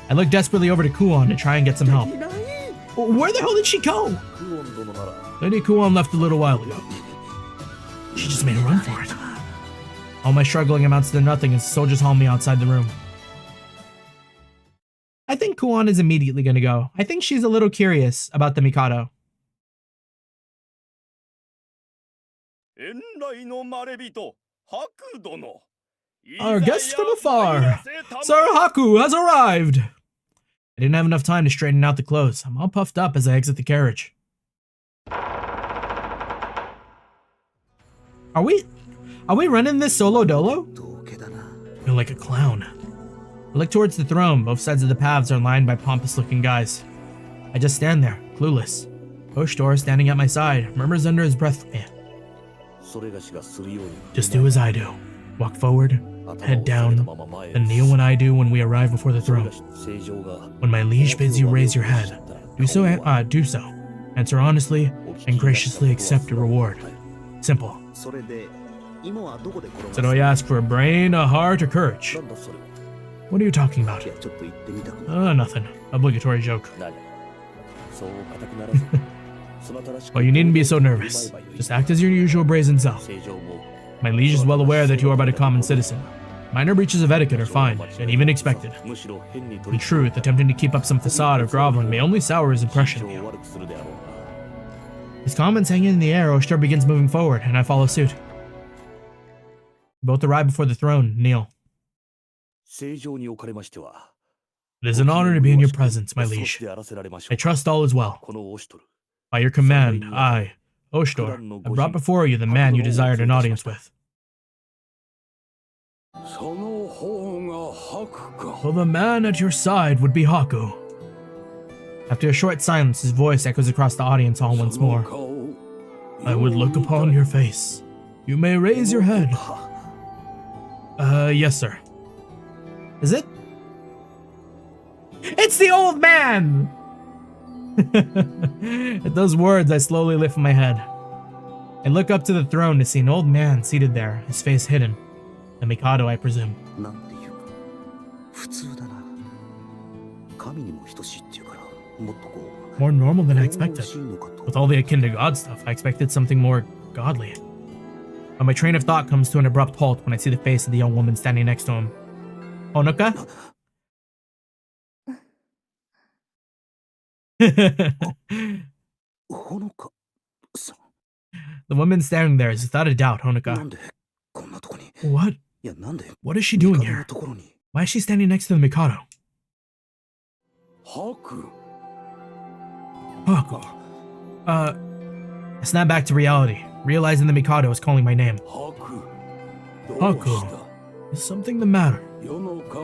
Speaker 1: I look desperately over to Kuon to try and get some help. Where the hell did she go? Lady Kuon left a little while ago. She just made a run for it. All my struggling amounts to nothing as soldiers haul me outside the room. I think Kuon is immediately going to go. I think she's a little curious about the Mikado. Our guest from afar, Sir Haku has arrived. I didn't have enough time to straighten out the clothes. I'm all puffed up as I exit the carriage. Are we running this solo dolo? I feel like a clown. I look towards the throne. Both sides of the paths are lined by pompous-looking guys. I just stand there, clueless. Oshtor, standing at my side, murmurs under his breath, just do as I do. Walk forward, head down, then kneel when I do when we arrive before the throne. When my liege bids you raise your head, do so. Answer honestly, and graciously accept your reward. Simple. So do I ask for a brain, a heart, or courage? What are you talking about? Nothing. Obligatory joke. Well, you needn't be so nervous. Just act as your usual brazen self. My liege is well aware that you are but a common citizen. Minor breaches of etiquette are fine, and even expected. In truth, attempting to keep up some facade of groveling may only sour his impression of you. His comments hanging in the air, Oshtar begins moving forward, and I follow suit. We both arrive before the throne, kneel. It is an honor to be in your presence, my liege. I trust all is well. By your command, I, Oshtar, have brought before you the man you desired an audience with. Well, the man at your side would be Haku. After a short silence, his voice echoes across the audience hall once more. I would look upon your face. You may raise your head. Yes, sir. Is it? It's the old man! At those words, I slowly lift my head. I look up to the throne to see an old man seated there, his face hidden. The Mikado, I presume. More normal than I expected. With all the akin to God stuff, I expected something more godly. But my train of thought comes to an abrupt halt when I see the face of the young woman standing next to him. Honoka? The woman standing there is without a doubt Honoka. What? What is she doing here? Why is she standing next to the Mikado? Haku. I snap back to reality, realizing the Mikado is calling my name. Haku. Is something the matter?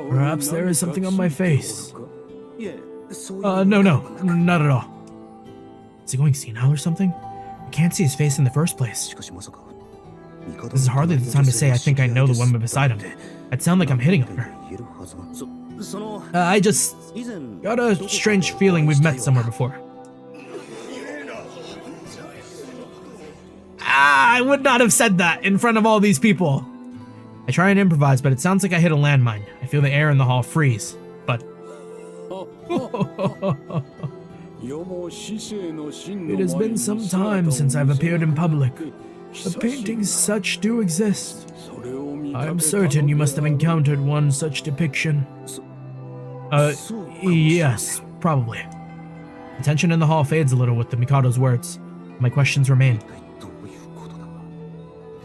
Speaker 1: Perhaps there is something on my face. No, not at all. Is he going senile or something? I can't see his face in the first place. This is hardly the time to say I think I know the woman beside him. I'd sound like I'm hitting on her. I just got a strange feeling we've met somewhere before. I would not have said that in front of all these people. I try and improvise, but it sounds like I hit a landmine. I feel the air in the hall freeze, but... It has been some time since I've appeared in public. But paintings such do exist. I am certain you must have encountered one such depiction. Yes, probably. The tension in the hall fades a little with the Mikado's words. My questions remain.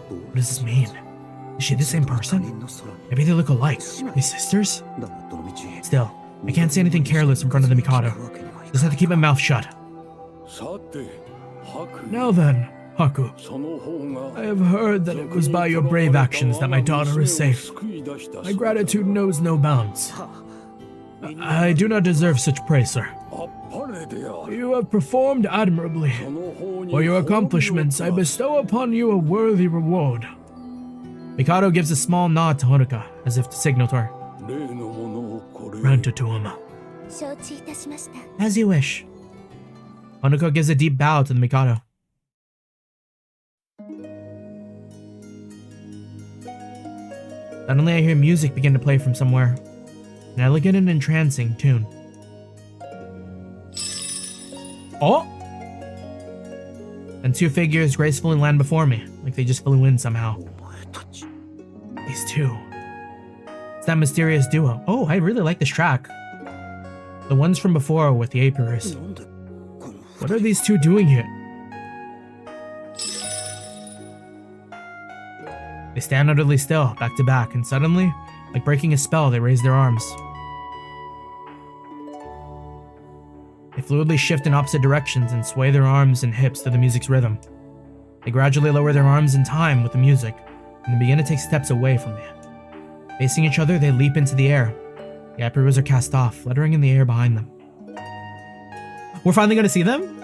Speaker 1: What does this mean? Is she the same person? Maybe they look alike. Are they sisters? Still, I can't say anything careless in front of the Mikado. Just have to keep my mouth shut. Now then, Haku. I have heard that it was by your brave actions that my daughter is safe. My gratitude knows no bounds. I do not deserve such praise, sir. You have performed admirably. For your accomplishments, I bestow upon you a worthy reward. Mikado gives a small nod to Honoka, as if to signal to her. Grant it to him. As you wish. Honoka gives a deep bow to the Mikado. Suddenly I hear music begin to play from somewhere. An elegant and entrancing tune. Oh! And two figures gracefully land before me, like they just flew in somehow. These two. It's that mysterious duo. Oh, I really like this track. The ones from before with the apiaries. What are these two doing here? They stand utterly still, back to back, and suddenly, like breaking a spell, they raise their arms. They fluidly shift in opposite directions and sway their arms and hips to the music's rhythm. They gradually lower their arms in time with the music, and they begin to take steps away from me. Facing each other, they leap into the air. The apiaries are cast off, fluttering in the air behind them. We're finally gonna see them?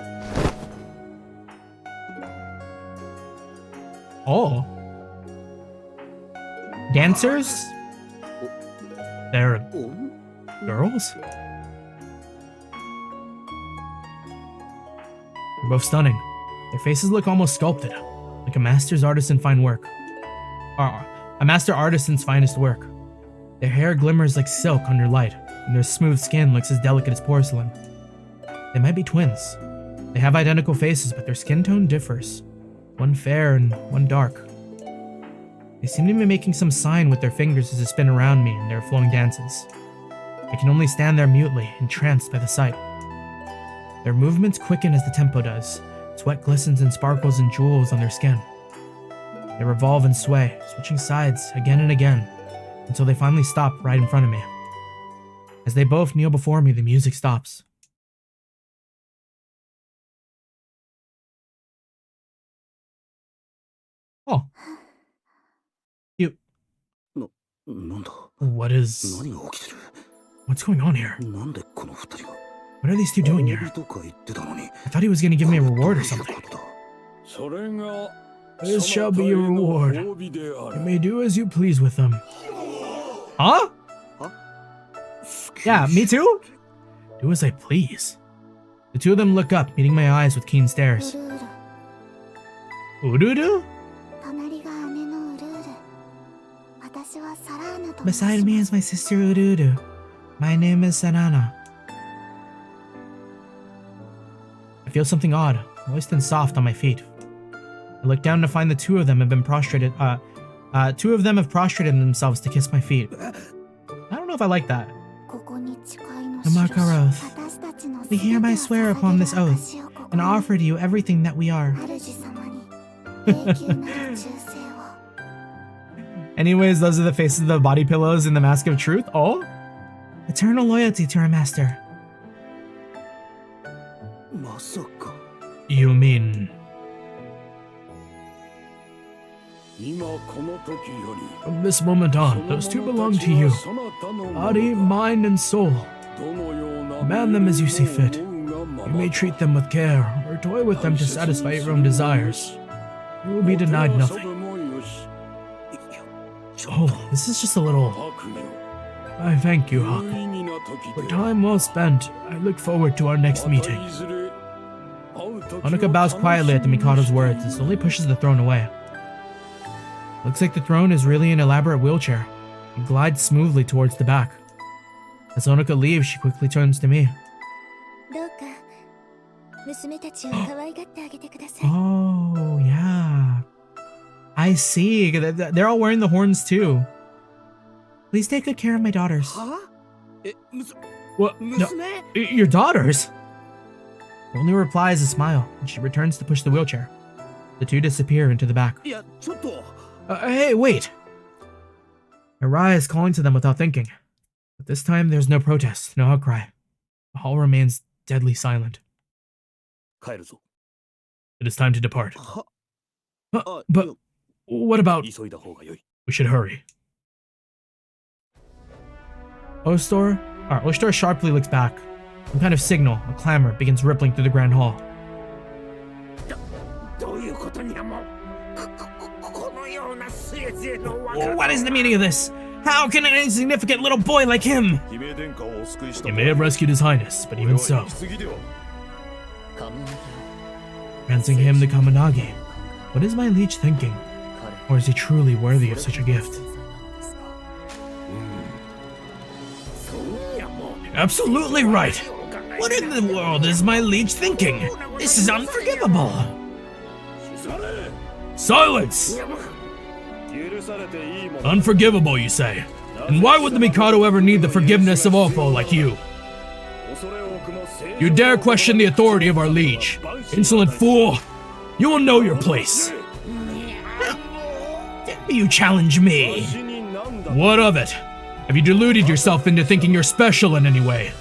Speaker 1: Oh. Dancers? They're girls? They're both stunning. Their faces look almost sculpted, like a master's artisan fine work. A master artisan's finest work. Their hair glimmers like silk under light, and their smooth skin looks as delicate as porcelain. They might be twins. They have identical faces, but their skin tone differs. One fair and one dark. They seem to be making some sign with their fingers as they spin around me in their flowing dances. I can only stand there mutely, entranced by the sight. Their movements quicken as the tempo does. Sweat glistens and sparkles and jewels on their skin. They revolve and sway, switching sides again and again, until they finally stop right in front of me. As they both kneel before me, the music stops. Oh. You... What's going on here? What are these two doing here? I thought he was going to give me a reward or something. This shall be your reward. You may do as you please with them. Huh? Yeah, me too? Do as I please. The two of them look up, meeting my eyes with keen stares. Urudu? Beside me is my sister Urudu. My name is Sarana. I feel something odd, moist and soft on my feet. I look down to find the two of them have been prostrated. Two of them have prostrated themselves to kiss my feet. I don't know if I like that. I mark our oath. We hereby swear upon this oath and offer to you everything that we are. Anyways, those are the faces of the body pillows in the Mask of Truth. Oh, eternal loyalty to our master. You mean? From this moment on, those two belong to you. Body, mind, and soul. Command them as you see fit. You may treat them with care, or toy with them to satisfy your own desires. You will be denied nothing. Oh, this is just a little... I thank you, Haku. For time well spent, I look forward to our next meeting. Honoka bows quietly at the Mikado's words and slowly pushes the throne away. Looks like the throne is really an elaborate wheelchair, and glides smoothly towards the back. As Honoka leaves, she quickly turns to me. Oh, yeah. I see. They're all wearing the horns too. Please take good care of my daughters. What? No, your daughters? Her only reply is a smile, and she returns to push the wheelchair. The two disappear into the back. Hey, wait! I rise, calling to them without thinking. But this time, there's no protest, no outcry. The hall remains deadly silent. It is time to depart. But what about... We should hurry. Ostor sharply looks back. Some kind of signal, a clamor, begins rippling through the grand hall. What is the meaning of this? How can an insignificant little boy like him? You may have rescued His Highness, but even so. Granting him the Kaminagi. What is my liege thinking? Or is he truly worthy of such a gift? Absolutely right! What in the world is my liege thinking? This is unforgivable! Silence! Unforgivable, you say? And why would the Mikado ever need the forgiveness of Oppo like you? You dare question the authority of our liege? Insolent fool! You will know your place! You challenge me! What of it? Have you deluded yourself into thinking you're special in any way?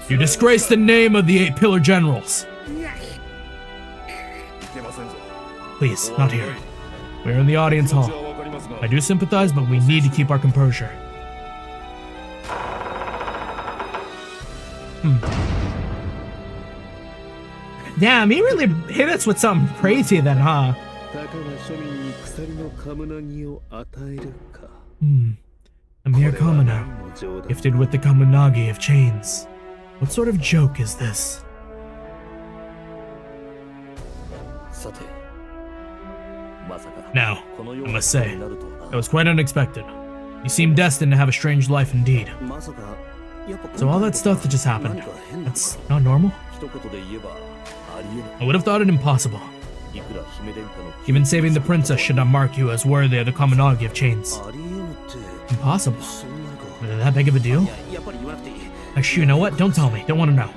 Speaker 1: You disgrace the name of the 8 Pillar Generals. Please, not here. We're in the audience hall. I do sympathize, but we need to keep our composure. Damn, he really hit us with something crazy then, huh? A mere commoner, gifted with the Kaminagi of chains. What sort of joke is this? Now, I must say, that was quite unexpected. You seem destined to have a strange life indeed. So all that stuff that just happened, that's not normal? I would have thought it impossible. Even saving the princess should not mark you as worthy of the Kaminagi of chains. Impossible? Is it that big of a deal? Actually, you know what? Don't tell me. Don't want to know.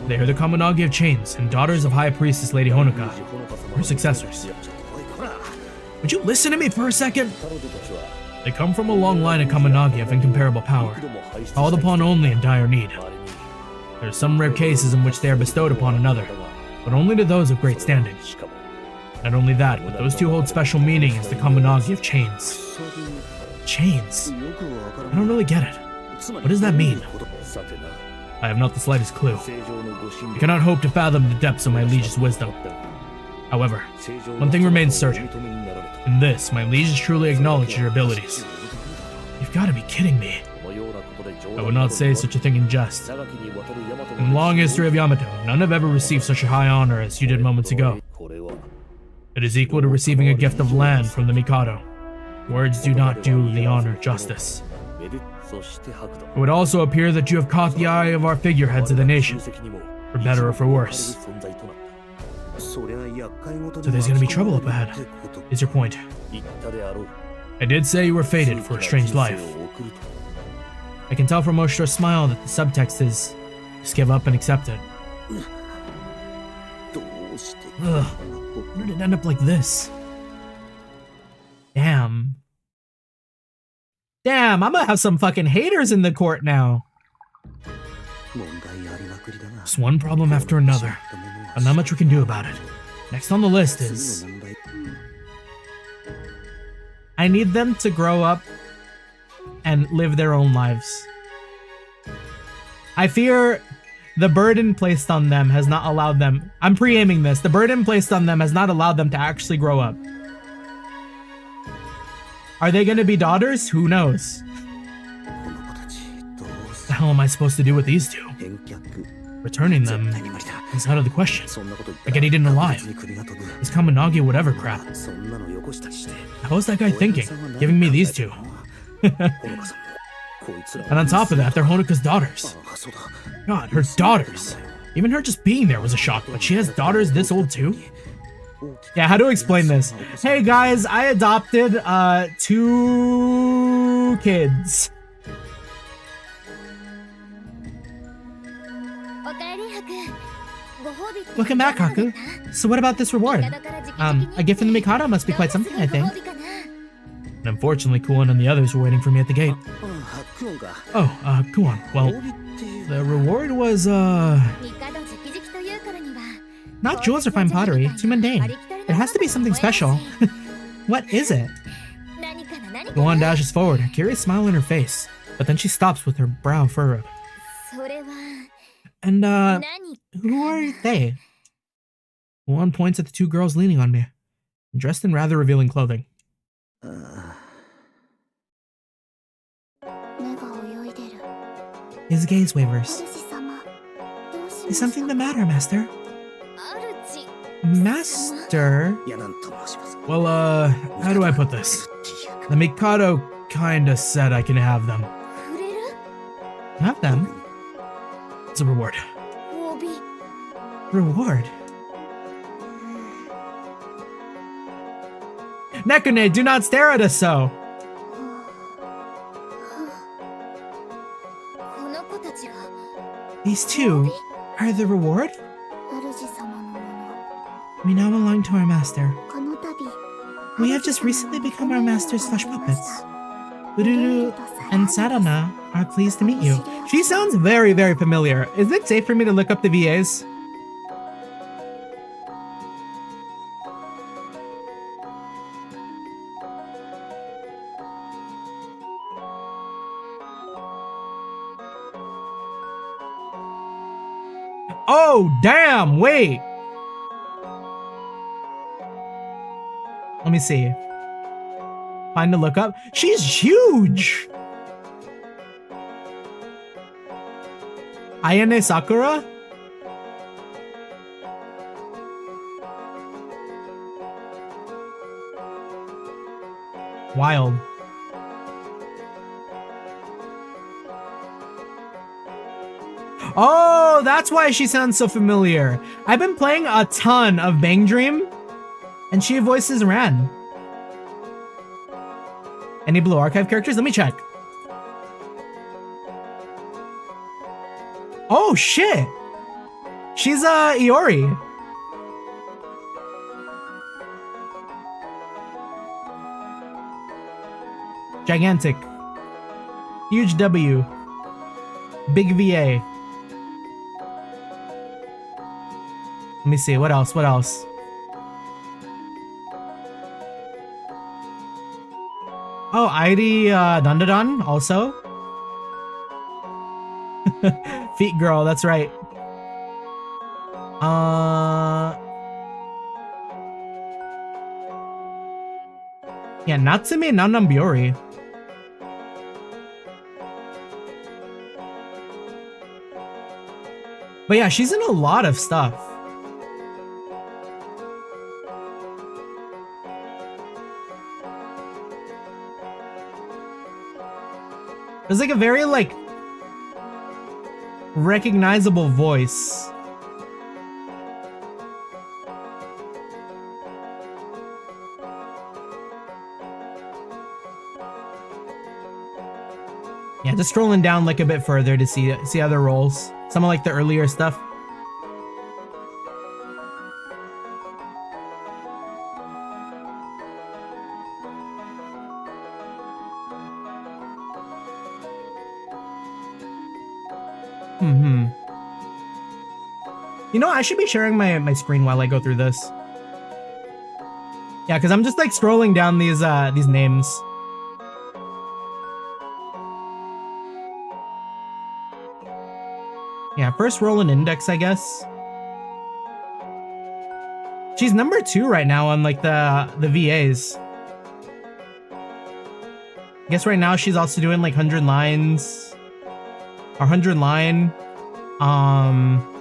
Speaker 1: They are the Kaminagi of chains and daughters of High Priestess Lady Honoka, her successors. Would you listen to me for a second? They come from a long line of Kaminagi of incomparable power, called upon only in dire need. There are some rare cases in which they are bestowed upon another, but only to those of great standing. Not only that, but those two hold special meaning as the Kaminagi of chains. Chains? I don't really get it. What does that mean? I have not the slightest clue. I cannot hope to fathom the depths of my liege's wisdom. However, one thing remains certain. In this, my liege has truly acknowledged your abilities. You've got to be kidding me. I would not say such a thing in jest. In the long history of Yamato, none have ever received such a high honor as you did moments ago. It is equal to receiving a gift of land from the Mikado. Words do not do the honor justice. It would also appear that you have caught the eye of our figureheads of the nation, for better or for worse. So there's gonna be trouble up ahead, is your point. I did say you were fated for a strange life. I can tell from Oshiro's smile that the subtext is, just give up and accept it. Ugh, where did it end up like this? Damn. Damn, I'm gonna have some fucking haters in the court now. Just one problem after another, and not much we can do about it. Next on the list is... I need them to grow up and live their own lives. I fear the burden placed on them has not allowed them. I'm pre-aiming this. The burden placed on them has not allowed them to actually grow up. Are they going to be daughters? Who knows?
Speaker 2: この子たちどうす
Speaker 1: The hell am I supposed to do with these two?
Speaker 2: 返却
Speaker 1: Returning
Speaker 2: 絶
Speaker 1: them
Speaker 2: 対に無理だ
Speaker 1: is out of the question.
Speaker 2: そんなこと言った
Speaker 1: I get eaten
Speaker 2: ら
Speaker 1: alive.
Speaker 2: 確実に首が飛ぶ
Speaker 1: This Kaminagi whatever crap.
Speaker 2: そんなのよこしたりして
Speaker 1: How's that guy thinking? Giving me these two.
Speaker 2: ほのかさんもこいつら
Speaker 1: And on top of that, they're Honoka's daughters.
Speaker 2: ああそうだ
Speaker 1: God, her daughters. Even her just being there was a shock, but she has daughters this old too? Yeah, how to explain this? Hey guys, I adopted 2 kids.
Speaker 3: おかえりハク。ご褒美って
Speaker 1: Welcome back, Haku. So what about this reward? A gift from the Mikado must be quite something, I think. And unfortunately, Kuon and the others were waiting for me at the gate.
Speaker 2: ああクオンか
Speaker 1: Oh, Kuon. Well,
Speaker 2: 褒美っていう
Speaker 1: the reward was, not jewels or fine pottery. Too mundane. It has to be something special. What is it? Kuon dashes forward, a curious smile on her face. But then she stops with her brow furrowed.
Speaker 3: それは
Speaker 1: And,
Speaker 3: 何
Speaker 1: who are they? Kuon points at the 2 girls leaning on me, dressed in rather revealing clothing.
Speaker 2: あ
Speaker 3: 目が泳いでる。
Speaker 1: His gaze wavers.
Speaker 3: 主様、どうしま
Speaker 1: Is
Speaker 3: した
Speaker 1: something the matter, Master?
Speaker 3: 主
Speaker 1: Master?
Speaker 2: いやなんと申します
Speaker 1: Well, how do I put this?
Speaker 2: っていうか
Speaker 1: The Mikado kinda said I can have them.
Speaker 3: くれる
Speaker 1: Have them? It's a reward.
Speaker 3: 褒美
Speaker 1: Reward? Nekune, do not stare at us so!
Speaker 3: この子たちが
Speaker 1: These two are the reward?
Speaker 3: 主様のもの
Speaker 1: We now belong to our master.
Speaker 3: この度
Speaker 1: We have just recently become our master's flesh puppets. Ururu and Sarana are pleased to meet you. She sounds very, very familiar. Is it safe for me to look up the VAs? Oh, damn, wait. Let me see. Find to look up. She's huge. Ayane Sakura? Wild. Oh, that's why she sounds so familiar. I've been playing a ton of Bang Dream, and she voices Ran. Any Blue Archive characters? Let me check. Oh, shit. She's, Iori. Gigantic. Huge W. Big VA. Let me see. What else? What else? Oh, Airi Dandadan also. Feet girl, that's right. Yeah, Natsume Nanambiori. But yeah, she's in a lot of stuff. There's like a very like recognizable voice. Yeah, just scrolling down like a bit further to see other roles. Some of like the earlier stuff. You know, I should be sharing my screen while I go through this. Yeah, because I'm just like scrolling down these names. Yeah, first roll an index, I guess. She's number 2 right now on like the VAs. I guess right now she's also doing like 100 lines. Or 100 line.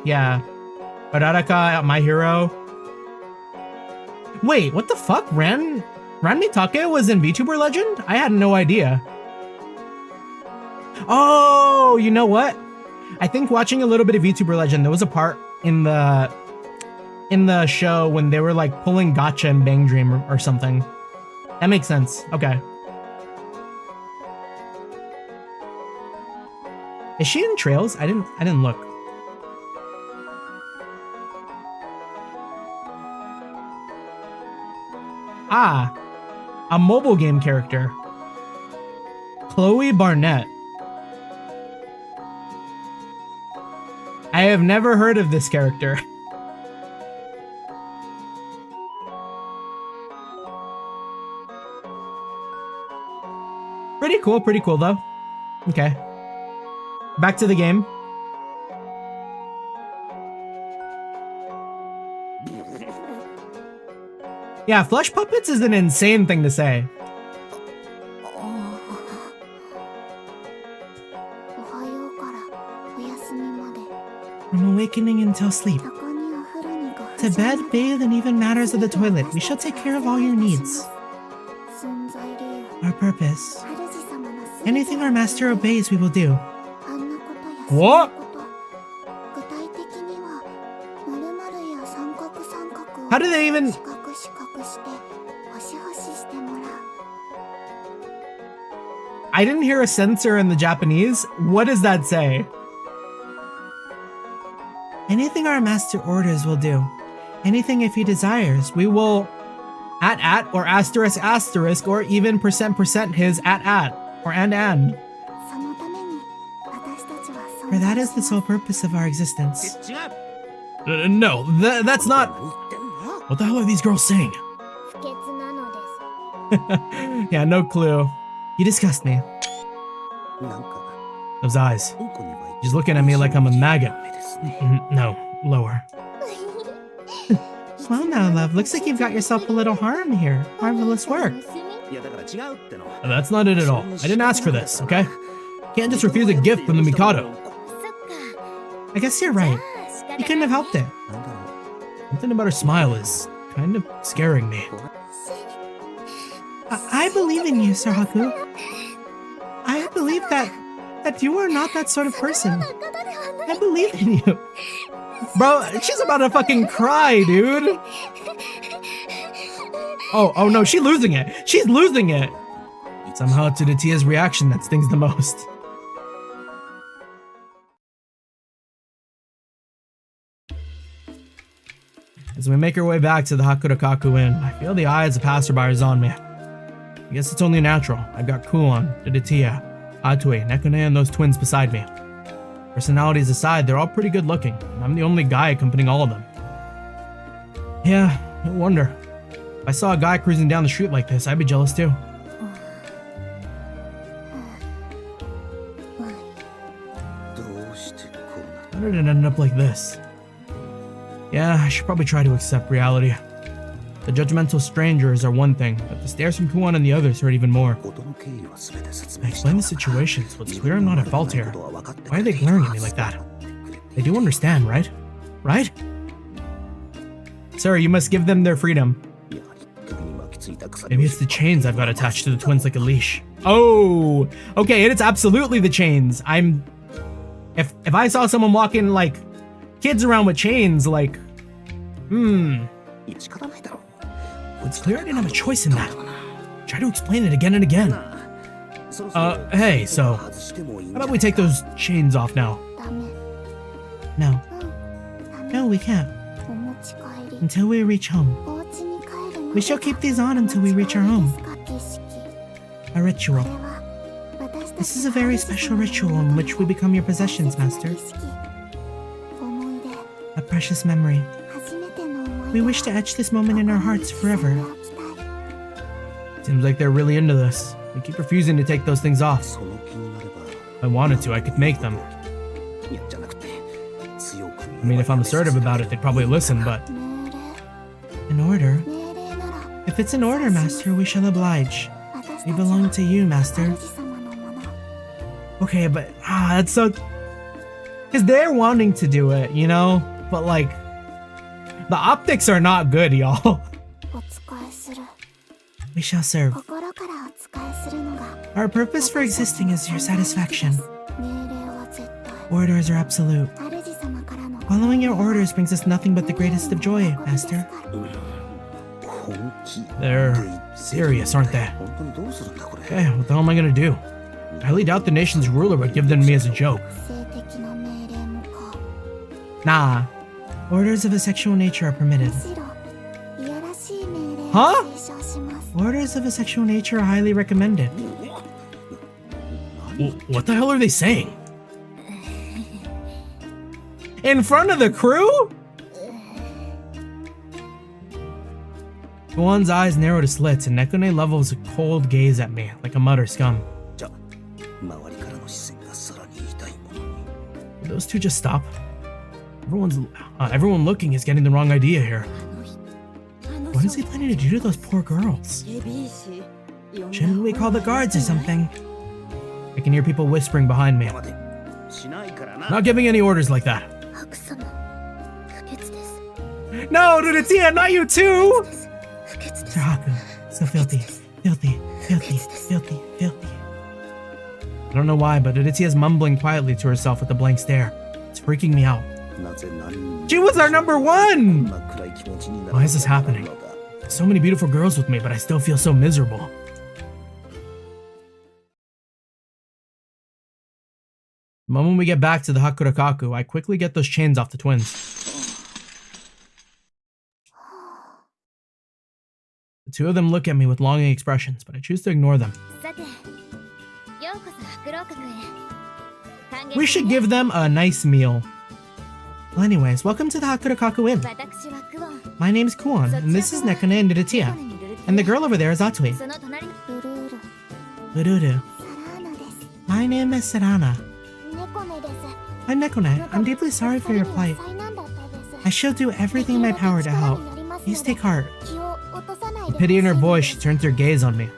Speaker 1: Yeah. Araraka, My Hero. Wait, what the fuck? Ran Mitake was in VTuber Legend? I had no idea. Oh, you know what? I think watching a little bit of VTuber Legend, there was a part in the show when they were like pulling Gotcha and Bang Dream or something. That makes sense. Okay. Is she in Trails? I didn't look. Ah, a mobile game character. Chloe Barnett. I have never heard of this character. Pretty cool though. Okay. Back to the game. Yeah, flesh puppets is an insane thing to say. From awakening until sleep. To bed, bathe, and even matters of the toilet. We shall take care of all your needs. Our purpose. Anything our master obeys, we will do. What? How do they even... I didn't hear a censor in the Japanese. What does that say? Anything our master orders will do. Anything if he desires. We will at or asterisk or even percent his at or and. For that is the sole purpose of our existence. No, that's not... What the hell are these girls saying? Yeah, no clue. You disgust me. Those eyes. She's looking at me like I'm a maggot. No, lower. Well now, love, looks like you've got yourself a little harm here. Marvelous work. That's not it at all. I didn't ask for this, okay? Can't just refuse a gift from the Mikado. I guess you're right. You couldn't have helped it. Something about her smile is kind of scaring me. I believe in you, Sir Haku. I believe that you are not that sort of person. I believe in you. Bro, she's about to fucking cry, dude. Oh no, she's losing it. She's losing it. Somehow it's Udetia's reaction that stings the most. As we make our way back to the Hakurakaku Inn, I feel the eyes of passerbyers on me. I guess it's only natural. I've got Kuon, Udetia, Atue, Nekone, and those twins beside me. Personalities aside, they're all pretty good looking, and I'm the only guy accompanying all of them. Yeah, no wonder. If I saw a guy cruising down the street like this, I'd be jealous too. How did it end up like this? Yeah, I should probably try to accept reality. The judgmental strangers are one thing, but the stares from Kuon and the others hurt even more. I explain the situation, so it's clear I'm not at fault here. Why are they glaring at me like that? They do understand, right? Right? Sir, you must give them their freedom. Maybe it's the chains I've got attached to the twins like a leash. Oh! Okay, it's absolutely the chains. If I saw someone walking, like, kids around with chains, like... It's clear I didn't have a choice in that. Try to explain it again and again. Hey, so... How about we take those chains off now? No. No, we can't. Until we reach home. We shall keep these on until we reach our home. A ritual. This is a very special ritual in which we become your possessions, Master. A precious memory. We wish to etch this moment in our hearts forever. Seems like they're really into this. They keep refusing to take those things off. If I wanted to, I could make them. I mean, if I'm assertive about it, they'd probably listen, but...
Speaker 3: 命令
Speaker 1: An order?
Speaker 3: 命令なら
Speaker 1: If it's an order, Master, we shall oblige.
Speaker 3: 私
Speaker 1: We
Speaker 3: たち
Speaker 1: belong
Speaker 3: は
Speaker 1: to you, Master.
Speaker 3: 主様のもの
Speaker 1: Okay, but... that's so... Because they're wanting to do it, you know? But, like... The optics are not good, y'all.
Speaker 3: お仕えする
Speaker 1: We shall serve.
Speaker 3: 心からお仕えするのが
Speaker 1: Our purpose for existing is your satisfaction.
Speaker 3: 命令は絶対
Speaker 1: Orders are absolute.
Speaker 3: 主様からの
Speaker 1: Following your orders brings us nothing but the greatest of joy, Master.
Speaker 2: 本気
Speaker 1: They're serious, aren't they?
Speaker 2: 本当にどうするんだこれ
Speaker 1: Okay, what the hell am I gonna do? I highly doubt the nation's ruler would give them to me as a joke.
Speaker 3: 性的な命令もか
Speaker 1: Nah. Orders of a sexual nature are permitted.
Speaker 3: むしろいやらしい命令を
Speaker 1: Huh?
Speaker 3: 推奨します
Speaker 1: Orders of a sexual nature are highly recommended. What the hell are they saying? In front of the crew? Goan's eyes narrow to slits, and Nekone levels a cold gaze at me, like a mud or scum.
Speaker 2: じゃ周りからの視線がさらに痛いものに
Speaker 1: Will those two just stop? Everyone looking is getting the wrong idea here. What is he planning to do to those poor girls? Shouldn't we call the guards or something? I can hear people whispering behind me.
Speaker 2: 待てしないからな
Speaker 1: Not giving any orders like that.
Speaker 3: 白様不潔です
Speaker 1: No, Duditia, not you too!
Speaker 3: 不潔です
Speaker 1: Sir Haku, so filthy, filthy, filthy, filthy, filthy. I don't know why, but Duditia's mumbling quietly to herself with a blank stare. It's freaking me out.
Speaker 2: なぜ何人
Speaker 1: She was our number
Speaker 2: こ
Speaker 1: one!
Speaker 2: んな暗い気持ちになる
Speaker 1: Why is this happening?
Speaker 2: のだ
Speaker 1: So many beautiful girls with me, but I still feel so miserable. The moment we get back to the Hakurakaku, I quickly get those chains off the twins. The two of them look at me with longing expressions, but I choose to ignore them.
Speaker 4: さてようこそ白老閣へ歓迎
Speaker 1: We should give them a nice meal. Well, anyways, welcome to the Hakurakaku Inn.
Speaker 4: 私はクオン
Speaker 1: My name's Kuon, and this is Nekone and Duditia. And the girl over there is Atsui.
Speaker 4: その隣の
Speaker 3: ルルール
Speaker 1: Ururu.
Speaker 3: サラーナです
Speaker 1: My name is Sarana.
Speaker 3: 猫目です
Speaker 1: I'm Nekone. I'm deeply sorry for your plight.
Speaker 3: 災難だったです
Speaker 1: I shall do everything in my power to help. Please take heart.
Speaker 3: 気を落とさないで
Speaker 1: Pity in her voice, she turns her gaze on me.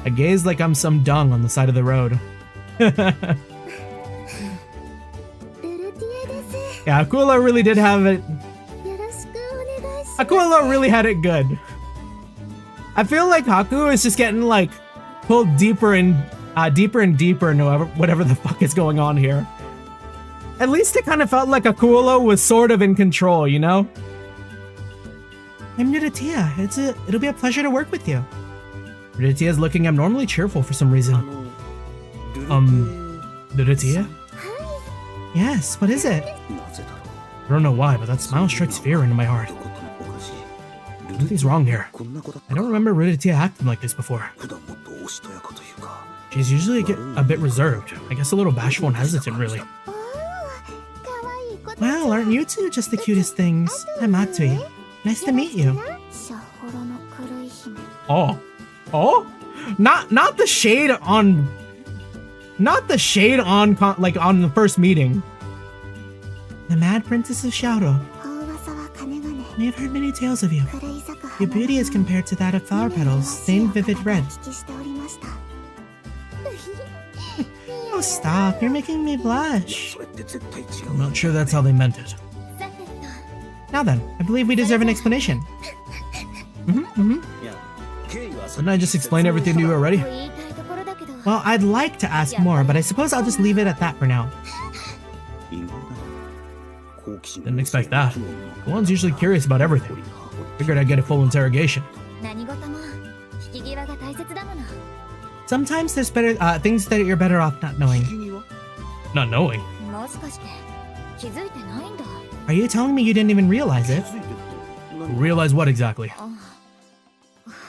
Speaker 1: A gaze like I'm some dung on the side of the road.
Speaker 3: ルルティエです
Speaker 1: Yeah, Akula really did have it.
Speaker 3: よろしくお願いします
Speaker 1: Akula really had it good. I feel like Haku is just getting like pulled deeper and deeper into whatever the fuck is going on here. At least it kind of felt like Akula was sort of in control, you know? I'm Nudatia. It'll be a pleasure to work with you. Nudatia is looking abnormally cheerful for some
Speaker 2: あ
Speaker 1: reason.
Speaker 2: のルルテ
Speaker 1: Nudatia? Yes, what is it?
Speaker 2: なぜだろ
Speaker 1: I don't know why, but that smile strikes fear into my
Speaker 2: う
Speaker 1: heart.
Speaker 2: どこともおかしい
Speaker 1: Something's wrong here.
Speaker 2: こんな子だっ
Speaker 1: I
Speaker 2: た
Speaker 1: don't remember Rudatia acting like this before.
Speaker 2: 普段もっとおしとやかというか
Speaker 1: She's usually a bit reserved. I guess a little bashful and hesitant, really.
Speaker 3: おーかわいい子たち
Speaker 1: Well, aren't you two just the cutest things? I'm Atsui. Nice to meet you.
Speaker 3: シャホロの狂い姫
Speaker 1: Oh. Oh? Not the shade on... Not the shade on, like, on the first meeting. The Mad Princess of Shaoro.
Speaker 3: 大噂は金がね
Speaker 1: We have heard many tales of you.
Speaker 3: 狂い咲く
Speaker 1: Your beauty is compared to that of flower petals, stained vivid red.
Speaker 3: お聞きしておりました
Speaker 1: Oh, stop. You're making me blush.
Speaker 2: それって絶対違
Speaker 1: I'm
Speaker 2: う
Speaker 1: not sure that's how they meant it.
Speaker 4: さてと
Speaker 1: Now then, I believe we deserve an explanation. Mm-hmm.
Speaker 2: いや経緯は
Speaker 1: Didn't I just explain everything to you already?
Speaker 4: 言いたいところだけど
Speaker 1: Well, I'd like to ask more, but I suppose I'll just leave it at that for now.
Speaker 2: 意外だな好奇心
Speaker 1: Didn't expect that. One's usually curious about everything. Figured I'd get a full interrogation.
Speaker 4: 何事も引き際が大切だもの
Speaker 1: Sometimes there's things that you're better off not knowing.
Speaker 2: 君は
Speaker 1: Not knowing?
Speaker 4: もしかして気づいてないんだ
Speaker 1: Are you telling me you didn't even realize
Speaker 2: 気
Speaker 1: it?
Speaker 2: づいてって何
Speaker 1: Realize what exactly?
Speaker 4: あ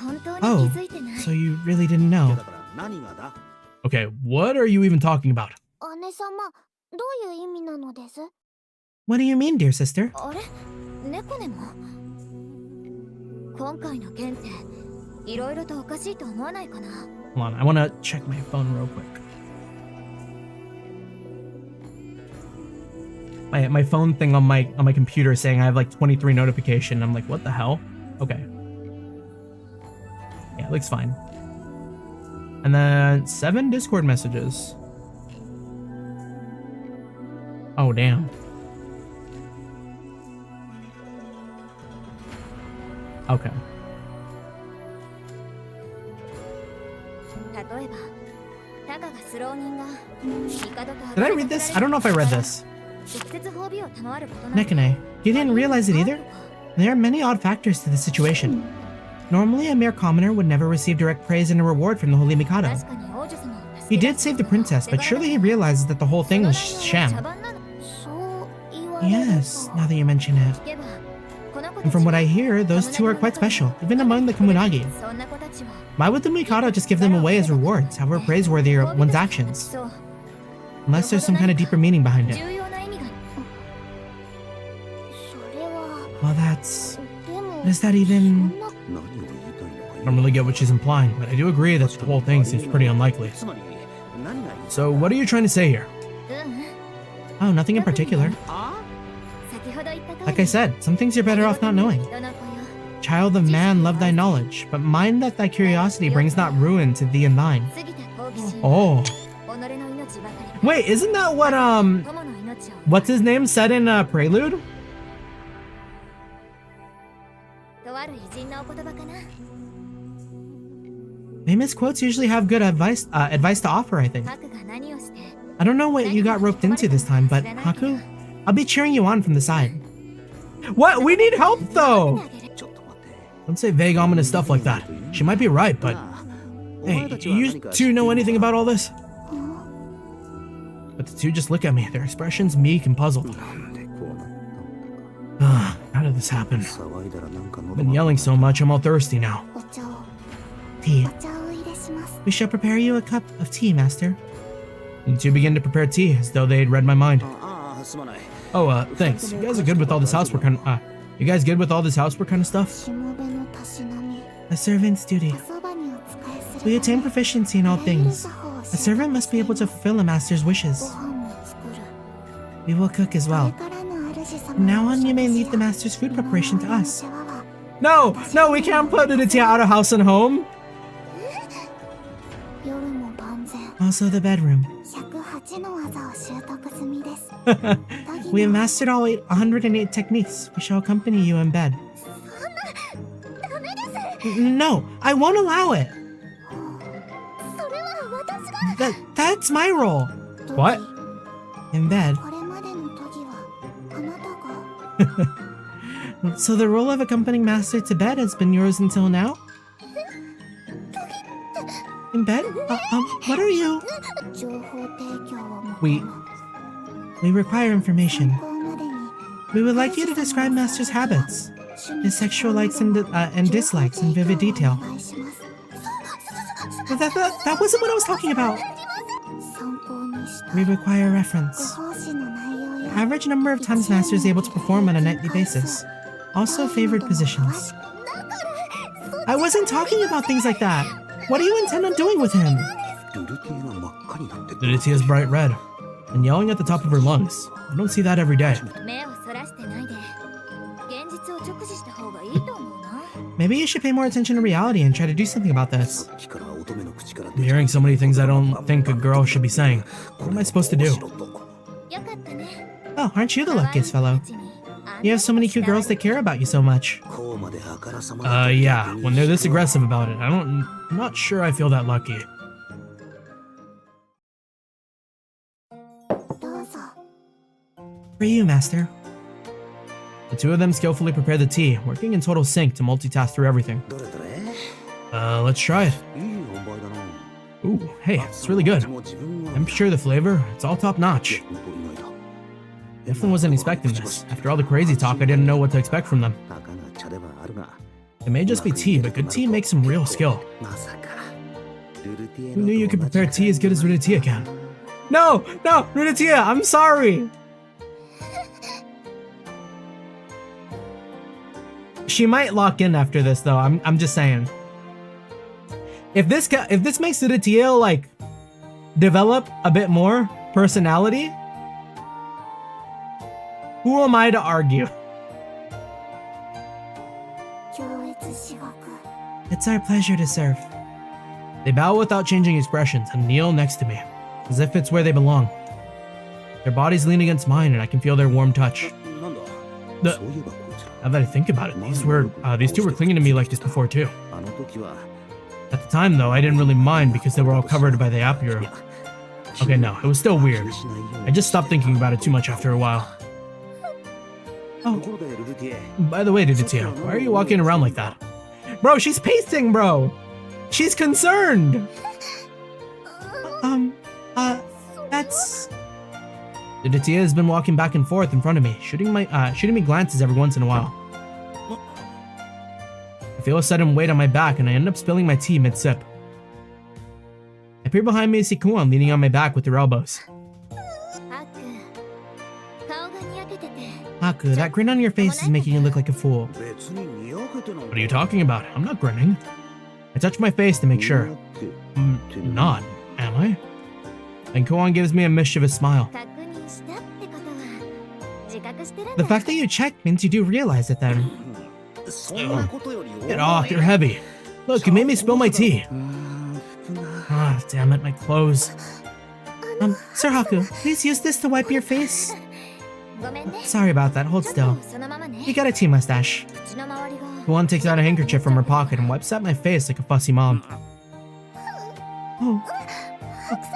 Speaker 4: 本当
Speaker 1: Oh,
Speaker 4: に気づいてない
Speaker 1: so you really didn't
Speaker 2: いや
Speaker 1: know.
Speaker 2: だから何がだ
Speaker 1: Okay, what are you even talking about?
Speaker 3: 姉様どういう意味なのです
Speaker 1: What do you mean, dear sister?
Speaker 4: あれ猫ねも今回の件っていろいろとおかしいと思わないかな
Speaker 1: Hold on, I want to check my phone real quick. My phone thing on my computer saying I have like 23 notification. I'm like, what the hell? Okay. Yeah, it looks fine. And then 7 Discord messages. Oh, damn. Okay. Did I read this? I don't know if I read this. Nekane, you didn't realize it either? There are many odd factors to the situation. Normally, a mere commoner would never receive direct praise and a reward from the Holy Mikado. He did save the princess, but surely he realizes that the whole thing was sham. Yes, now that you mention it. And from what I hear, those two are quite special, even among the Komunagi. Why would the Mikado just give them away as rewards, however praiseworthy are one's actions? Unless there's some kind of deeper meaning behind it. Well, that's... Is that even... I don't really get what she's implying, but I do agree that the whole thing seems pretty unlikely. So, what are you trying to say here? Oh, nothing in particular. Like I said, some things you're better off not knowing. Child of man, love thy knowledge, but mind that thy curiosity brings not ruin to thee and thine. Oh. Wait, isn't that what, what's his name said in, Prelude? Famous quotes usually have good advice to offer, I think. I don't know what you got roped into this time, but Haku, I'll be cheering you on from the side. What? We need help, though! Don't say vague, ominous stuff like that. She might be right, but... Hey, you two know anything about all this? But the two just look at me, their expressions meek and puzzled. How did this happen? I've been yelling so much, I'm all thirsty now. Tea. We shall prepare you a cup of tea, master. The two begin to prepare tea, as though they'd read my mind. Oh, thanks. You guys are good with all this housework you guys good with all this housework kind of stuff? A servant's duty. We attain proficiency in all things. A servant must be able to fulfill a master's wishes. We will cook as well. From now on, you may leave the master's food preparation to us. No! No, we can't put Utawarerumono out of house and home! Also the bedroom. We have mastered all 108 techniques. We shall accompany you in bed. No, I won't allow it. That's my role. What? In bed. So the role of accompanying master to bed has been yours until now? In bed? What are you? We require information. We would like you to describe Master's habits, his sexual likes and dislikes in vivid detail. But that wasn't what I was talking about. We require reference. The average number of times Master is able to perform on a nightly basis. Also favored positions. I wasn't talking about things like that. What do you intend on doing with him? Duritia's bright red and yelling at the top of her lungs. I don't see that every day. Maybe you should pay more attention to reality and try to do something about this. I'm hearing so many things I don't think a girl should be saying. What am I supposed to do? Oh, aren't you the luckiest fellow? You have so many cute girls that care about you so much. Yeah, when they're this aggressive about it, I'm not sure I feel that lucky. For you, Master. The two of them skillfully prepare the tea, working in total sync to multitask through everything. Let's try it. Ooh, hey, it's really good. I'm sure the flavor, it's all top notch. Definitely wasn't expecting this. After all the crazy talk, I didn't know what to expect from them. It may just be tea, but good tea makes some real skill. Who knew you could prepare tea as good as Rudatia can? No! No! Rudatia, I'm sorry! She might lock in after this, though. I'm just saying. If this makes Rudatia, like, develop a bit more personality, Who am I to argue?
Speaker 3: 強越至極
Speaker 1: It's our pleasure to serve. They bow without changing expressions and kneel next to me, as if it's where they belong. Their bodies lean against mine and I can feel their warm touch.
Speaker 2: なんだ
Speaker 1: The-
Speaker 2: そういえばこいつら
Speaker 1: Now that I think about it, these two were clinging to me like this before too.
Speaker 2: あの時は
Speaker 1: At the time though, I didn't really mind because they were all covered by the apuro. Okay, no, it was still weird. I just stopped thinking about it too much after a while.
Speaker 2: ところでルルティエ
Speaker 1: By the way, Dubious, why are you walking around like that? Bro, she's pacing, bro! She's concerned! That's... Dubious has been walking back and forth in front of me, shooting me glances every once in a while. I feel a sudden weight on my back and I end up spilling my tea mid-sip. I peer behind me and see Kuon leaning on my back with her elbows.
Speaker 3: あっくん顔がにやけてて
Speaker 1: Haku, that grin on your face is making you look like a fool.
Speaker 2: 別ににやけてなんか
Speaker 1: What are you talking about? I'm not grinning. I touch my face to make sure. Not, am I? And Kuon gives me a mischievous smile.
Speaker 3: 確認したってことは自覚してるん
Speaker 1: The
Speaker 3: だ
Speaker 1: fact that you checked means you do realize it then.
Speaker 2: そんなことより
Speaker 1: Get off, you're heavy. Look, you made me spill my tea. Ah, damn it, my clothes. Sir Haku, please use this to wipe your face.
Speaker 3: ごめんね
Speaker 1: Sorry about that, hold
Speaker 3: ちょっと
Speaker 1: still.
Speaker 3: そのままね
Speaker 1: You got a tea mustache.
Speaker 3: 口の周りが
Speaker 1: Kuon takes out a handkerchief from her pocket and wipes at my face like a fussy mom. Oh.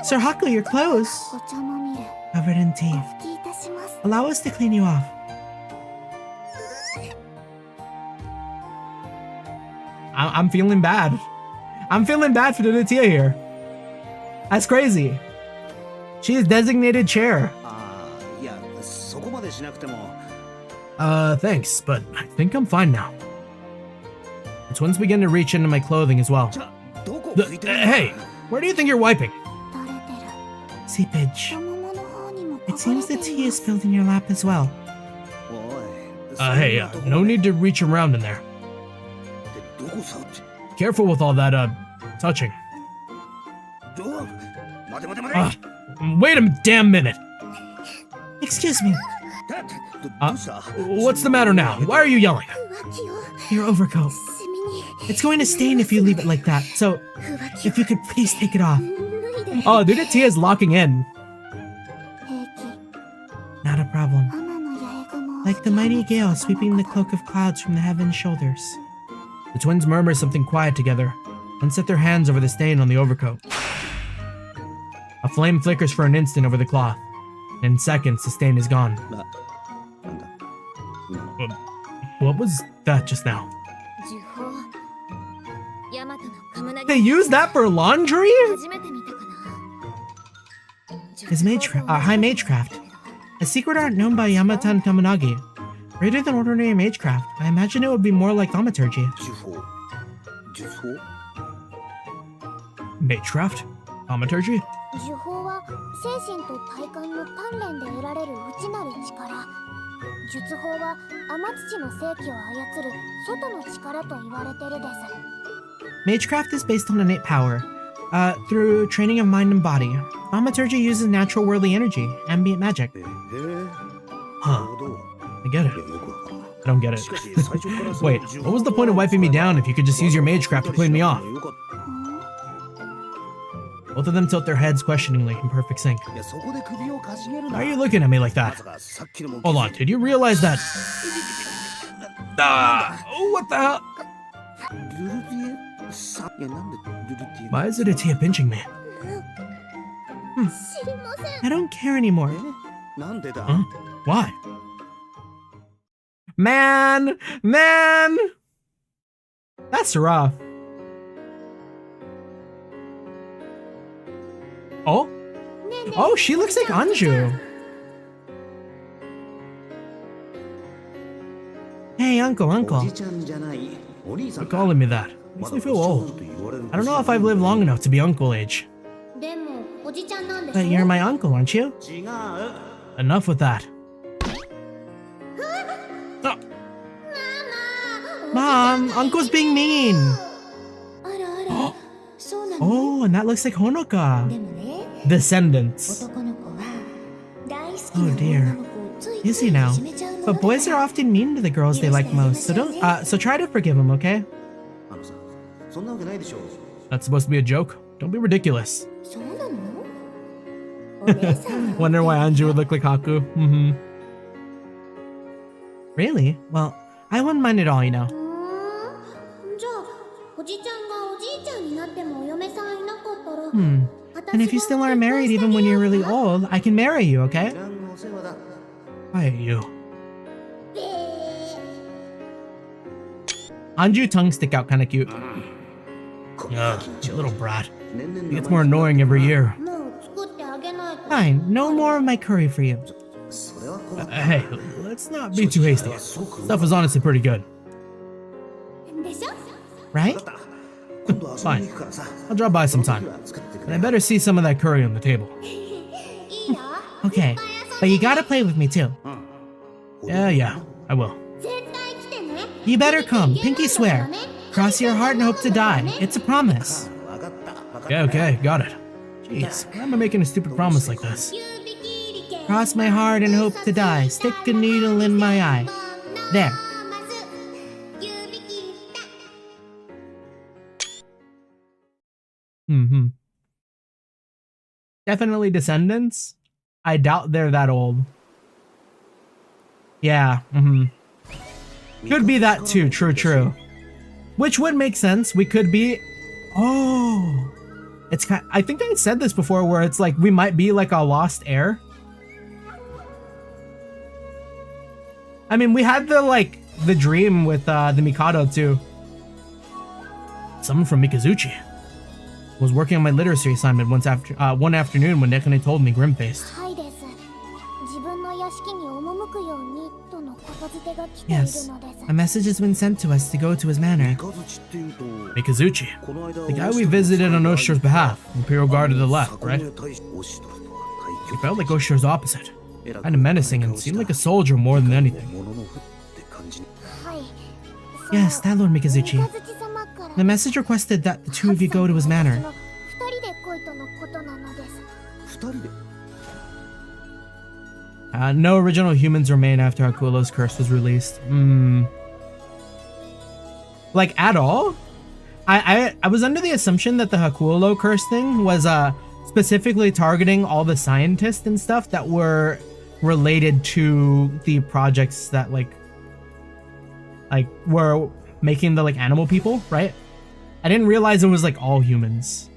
Speaker 1: Sir Haku, your clothes.
Speaker 3: お茶まみれ
Speaker 1: Covered in
Speaker 3: お
Speaker 1: tea.
Speaker 3: 拭きいたします
Speaker 1: Allow us to clean you off. I'm feeling bad. I'm feeling bad for Dubious here. That's crazy. She is designated chair.
Speaker 2: ああいやそこまでしなくても
Speaker 1: Thanks, but I think I'm fine now. The twins begin to reach into my clothing as well.
Speaker 2: じゃあどこ拭いてるんだ
Speaker 1: Hey, where do you think you're wiping?
Speaker 3: 垂れてる
Speaker 1: Seepage.
Speaker 3: 太ももの方にも
Speaker 1: It
Speaker 3: こぼ
Speaker 1: seems
Speaker 3: れ
Speaker 1: the
Speaker 3: て
Speaker 1: tea
Speaker 3: い
Speaker 1: is
Speaker 3: ます
Speaker 1: spilled in your lap as well.
Speaker 2: おい
Speaker 1: Hey, no need to reach around in there.
Speaker 2: どこ触って
Speaker 1: Careful with all that, touching.
Speaker 2: どう待て待て待て
Speaker 1: Wait a damn minute. Excuse me.
Speaker 2: どうした
Speaker 1: What's the matter now? Why are you yelling?
Speaker 3: 浮気を
Speaker 1: Your overcoat.
Speaker 3: すみに
Speaker 1: It's going to stain if you leave it like that, so
Speaker 3: 浮気を
Speaker 1: if you could please take it off.
Speaker 3: 脱いで
Speaker 1: Oh, Dubious is locking in.
Speaker 3: 平気
Speaker 1: Not a problem.
Speaker 3: 天の八重雲を
Speaker 1: Like the mighty gale sweeping the cloak of clouds from the heaven's shoulders. The twins murmur something quiet together, and set their hands over the stain on the overcoat. A flame flickers for an instant over the cloth. In seconds, the stain is gone.
Speaker 2: なんだ今
Speaker 1: What was that just now?
Speaker 3: 呪法ヤマトのカムナギ
Speaker 1: They use that for laundry?
Speaker 3: 初めて見たかな
Speaker 1: His high magecraft. A secret art known by Yamata and Kamunagi. Greater than ordinary magecraft. I imagine it would be more like thaumaturgy.
Speaker 2: 呪法呪法
Speaker 1: Magecraft? Thaumaturgy?
Speaker 3: 呪法は精神と体感の鍛錬で得られる内なる力術法は天土の生気を操る外の力と言われてるです
Speaker 1: Magecraft is based on innate power, through training of mind and body. Thaumaturgy uses natural worldly energy, ambient magic.
Speaker 2: へえ
Speaker 1: Huh,
Speaker 2: なるほど
Speaker 1: I get it.
Speaker 2: いやよくわからん
Speaker 1: I don't get it.
Speaker 2: しかし最初からその
Speaker 1: Wait, what was the point of wiping me down if you could just use your magecraft to clean me off?
Speaker 2: よかっ
Speaker 1: Both of them tilt their heads questioningly in perfect sync.
Speaker 2: たいやそこで首をかしげる
Speaker 1: Why
Speaker 2: な
Speaker 1: are you looking at me like
Speaker 2: ま
Speaker 1: that?
Speaker 2: さかさっきのも
Speaker 1: Hold on, did you realize that? What the hell?
Speaker 2: ルルティエさいやなんでルルティエ
Speaker 1: Why is Utawarerumono pinching me?
Speaker 3: 知りません
Speaker 1: I don't care anymore.
Speaker 2: なんでだ
Speaker 1: Huh? Why? Man! That's rough. Oh? Oh, she looks like Anju. Hey, uncle.
Speaker 2: おじちゃんじゃないお兄さん
Speaker 1: Quit calling me that. Makes me feel old. I don't know if I've lived long enough to be uncle age.
Speaker 3: でもおじちゃんなんでし
Speaker 1: But
Speaker 3: ょ
Speaker 1: you're my uncle, aren't you?
Speaker 2: 違う
Speaker 1: Enough with that. Oh, Mom, Uncle's being mean.
Speaker 3: あらあらそうなの
Speaker 1: Oh, and that looks like Honoka.
Speaker 3: でもね
Speaker 1: Descendants.
Speaker 3: 男の子は大好き
Speaker 1: Oh
Speaker 3: な
Speaker 1: dear.
Speaker 3: 女の子をついつ
Speaker 1: Is he
Speaker 3: い
Speaker 1: now?
Speaker 3: いじめちゃう
Speaker 1: but boys are often mean to the girls they like most, so so try to forgive him, okay?
Speaker 2: あのさ、そんなわけないでしょ。
Speaker 1: That's supposed to be a joke. Don't be ridiculous.
Speaker 3: そうなの？お姉さんは
Speaker 1: Wonder why Anju would look like Haku. Mm-hmm. Really? Well, I wouldn't mind at all, you know.
Speaker 3: じゃあおじちゃんがおじいちゃんになってもお嫁さんいなかったら
Speaker 1: And if you still aren't married even when you're really old, I can marry you, okay?
Speaker 2: いらんお世話だ。
Speaker 1: Quiet you. Anju tongue stick out kinda cute.
Speaker 2: こんな
Speaker 1: Ugh,
Speaker 2: 緊張。
Speaker 1: little brat.
Speaker 2: 年々
Speaker 1: He gets more annoying every year.
Speaker 3: もう作ってあげないと
Speaker 1: Fine, no more of my curry for you.
Speaker 2: それは困った
Speaker 1: Hey, let's not be too hasty. Stuff is honestly pretty good,
Speaker 3: でしょ
Speaker 1: right?
Speaker 2: 分かった。今度遊びに行くからさ。
Speaker 1: I'll drop by
Speaker 2: その時
Speaker 1: sometime.
Speaker 2: は作ってく
Speaker 1: And
Speaker 2: れ
Speaker 1: I better see some of that curry on the table.
Speaker 3: いいよ
Speaker 1: Okay, but you gotta play with me too.
Speaker 2: うん。
Speaker 1: Yeah, I will.
Speaker 3: 絶対来てね
Speaker 1: You better come, pinky swear. Cross your heart and hope to die. It's a promise.
Speaker 2: 分かった。分かった。
Speaker 1: Okay, got it. Jeez, why am I making a stupid promise like this?
Speaker 3: 指切り剣
Speaker 1: Cross my heart and hope to die. Stick a needle in my eye. There.
Speaker 3: 指切った
Speaker 1: Mm-hmm. Definitely descendants. I doubt they're that old. Yeah. Mm-hmm. Could be that too. True. Which would make sense. We could be. Oh, it's kind. I think I said this before, where it's like we might be like a lost heir. I mean, we had the dream with the Mikado too. Someone from Mikazuchi was working on my literacy assignment one afternoon when Nekane told me, grim-faced.
Speaker 3: はいです。自分の屋敷に赴くようにとのことづてが来ている
Speaker 1: Yes,
Speaker 3: のです。
Speaker 1: a message has been sent to us to go to his manor.
Speaker 2: 三日月っていうと
Speaker 1: Mikazuchi,
Speaker 2: この間
Speaker 1: the guy we visited on Oshiro's behalf, Imperial Guard to the left, right? He felt like Oshiro's opposite, kind of menacing and seemed like a soldier more than anything.
Speaker 3: はい。
Speaker 1: Yes, that Lord Mikazuchi.
Speaker 3: 三日月様から
Speaker 1: The message requested that the two of you go to his manor.
Speaker 3: 二人で来いとのことなのです。
Speaker 2: 二人で
Speaker 1: No original humans remain after Hakulo's curse was released. Like, at all? I was under the assumption that the Hakulo curse thing was specifically targeting all the scientists and stuff that were related to the projects that like were making the animal people, right? I didn't realize it was all humans.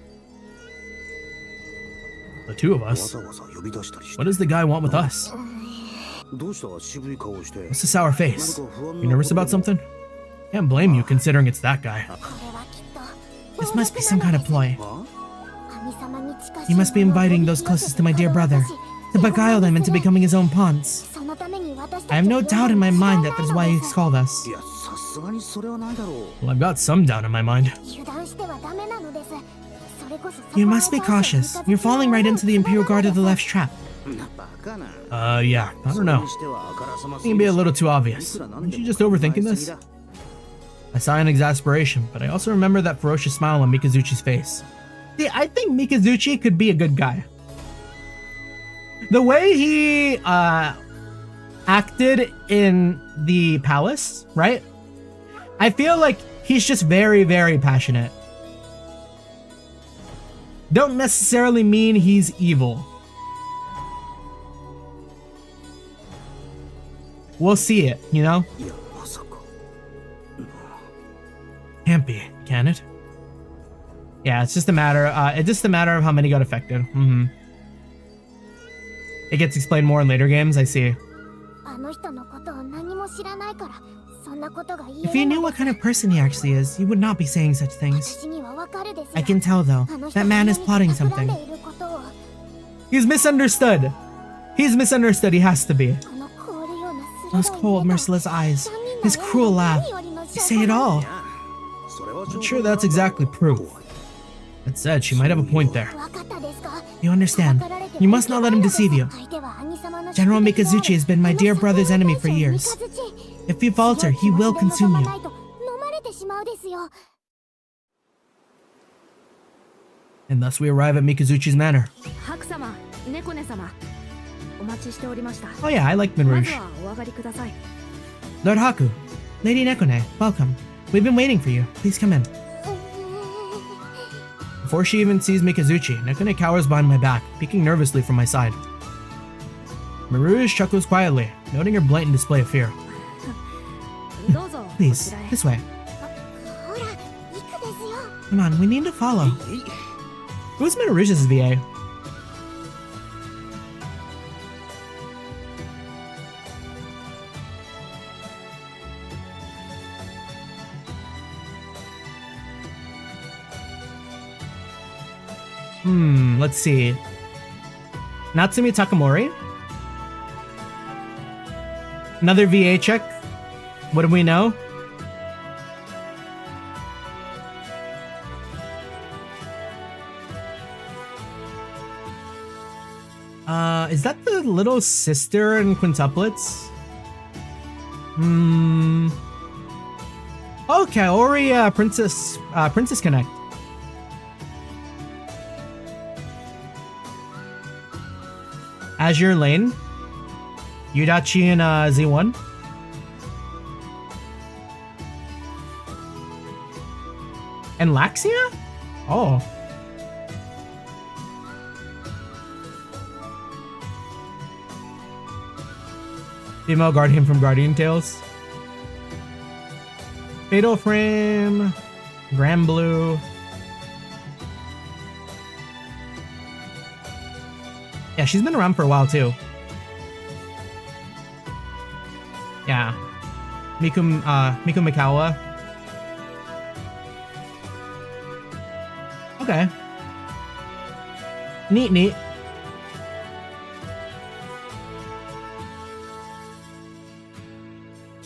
Speaker 1: The two of
Speaker 2: わ
Speaker 1: us.
Speaker 2: ざわざ呼び出したりして
Speaker 1: What does the guy want with us?
Speaker 2: どうした渋い顔して
Speaker 1: What's the sour face?
Speaker 2: 何か不安な
Speaker 1: You nervous about something? Can't blame you considering it's that guy.
Speaker 3: これはきっと
Speaker 1: This must be some kind of ploy.
Speaker 2: は
Speaker 3: 神様に近しい
Speaker 1: He must be inviting those closest to my dear brother to beguile them into becoming his own pawns.
Speaker 3: そのために私たち
Speaker 1: I have no doubt in my mind that that's why he's
Speaker 3: 油
Speaker 1: called us.
Speaker 2: いやさすがにそれはないだろう
Speaker 1: Well, I've got some doubt in my mind.
Speaker 3: 断してはダメなのです。それこそ
Speaker 1: You must be cautious. You're falling right into the Imperial Guard of the Left's trap.
Speaker 2: バカな
Speaker 1: Yeah, I don't know.
Speaker 2: それにしてはあからさま
Speaker 1: It
Speaker 2: す
Speaker 1: can
Speaker 2: ぎ
Speaker 1: be
Speaker 2: る
Speaker 1: a
Speaker 2: し
Speaker 1: little too
Speaker 2: い
Speaker 1: obvious.
Speaker 2: くらなん
Speaker 1: Aren't
Speaker 2: で
Speaker 1: you
Speaker 2: も
Speaker 1: just overthinking
Speaker 2: 考えすぎ
Speaker 1: this?
Speaker 2: だ
Speaker 1: I sigh in exasperation, but I also remember that ferocious smile on Mikazuchi's face. See, I think Mikazuchi could be a good guy. The way he acted in the palace, right? I feel like he's just very, very passionate. Don't necessarily mean he's evil. We'll see it, you know?
Speaker 2: いやまさか
Speaker 1: Can't be, can it? Yeah, it's just a matter. It's just a matter of how many got affected. It gets explained more in later games. I see.
Speaker 3: あの人のことを何も知らないからそんなことが言え
Speaker 1: If you
Speaker 3: る
Speaker 1: knew
Speaker 3: の
Speaker 1: what kind of person he actually is, you would not be saying such things.
Speaker 3: 私にはわかるですよ
Speaker 1: I can tell though.
Speaker 3: あの人
Speaker 1: That
Speaker 3: が
Speaker 1: man is
Speaker 3: 何
Speaker 1: plotting
Speaker 3: か企ん
Speaker 1: something.
Speaker 3: でいることを
Speaker 1: He's misunderstood. He's misunderstood. He has to be.
Speaker 3: この凍るような
Speaker 1: Those
Speaker 3: 鋭い
Speaker 1: cold,
Speaker 3: 目と
Speaker 1: merciless eyes.
Speaker 3: 三人の
Speaker 1: His cruel
Speaker 3: 目
Speaker 1: laugh.
Speaker 3: が何よりの
Speaker 1: You
Speaker 3: 証
Speaker 1: say it
Speaker 3: 拠
Speaker 1: all.
Speaker 2: いやそれは
Speaker 1: I'm sure that's exactly proof. That said, she might have a point there.
Speaker 3: わかったですか
Speaker 1: You understand? You must not let him deceive you.
Speaker 3: 相手は兄様の
Speaker 1: General Mikazuchi has been my dear brother's enemy for years. If you falter, he will consume you.
Speaker 3: 飲まれてしまうですよ
Speaker 1: And thus we arrive at Mikazuchi's manor.
Speaker 6: 白様猫根様
Speaker 4: お待ちしておりました。
Speaker 1: Oh yeah, I like Moon
Speaker 4: ま
Speaker 1: Rouge.
Speaker 4: ずはお上がりください。
Speaker 1: Lord Haku, Lady Nekone, welcome. We've been waiting for you. Please come in. Before she even sees Mikazuchi, Nekone cowers behind my back, peeking nervously from my side. Marouge chuckles quietly, noting her blatant display of fear.
Speaker 4: どうぞ。
Speaker 1: Please,
Speaker 4: こちらへ
Speaker 1: this way.
Speaker 3: ほら行くですよ。
Speaker 1: Come on, we need to follow. Who's Marouge's VA? Let's see. Natsumi Takamori? Another VA check? What do we know? Is that the little sister in quintuplets? Okay, Ori, Princess Connect. Azure Lane, Yudachi and Z1. And Laxia? Oh. Female Guardian from Guardian Tales. Fatal Frame, Grand Blue. Yeah, she's been around for a while too. Yeah. Miku Mikawa. Okay. Neat.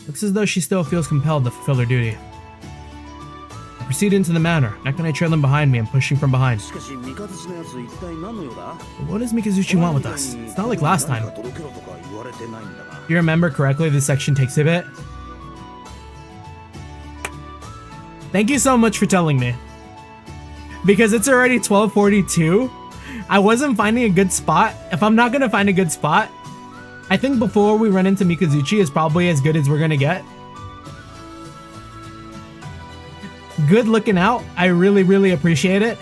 Speaker 1: Looks as though she still feels compelled to fulfill her duty. I proceed into the manor, Nekone trailing behind me and pushing from behind.
Speaker 2: しかし三日月のやつ一体何の用だ？
Speaker 1: What does Mikazuchi want with us? It's not like last time.
Speaker 2: 何か届けろとか言われてないんだが。
Speaker 1: You remember correctly, this section takes a bit. Thank you so much for telling me. Because it's already 12:42. I wasn't finding a good spot. If I'm not gonna find a good spot, I think before we run into Mikazuchi is probably as good as we're gonna get. Good looking out. I really appreciate it.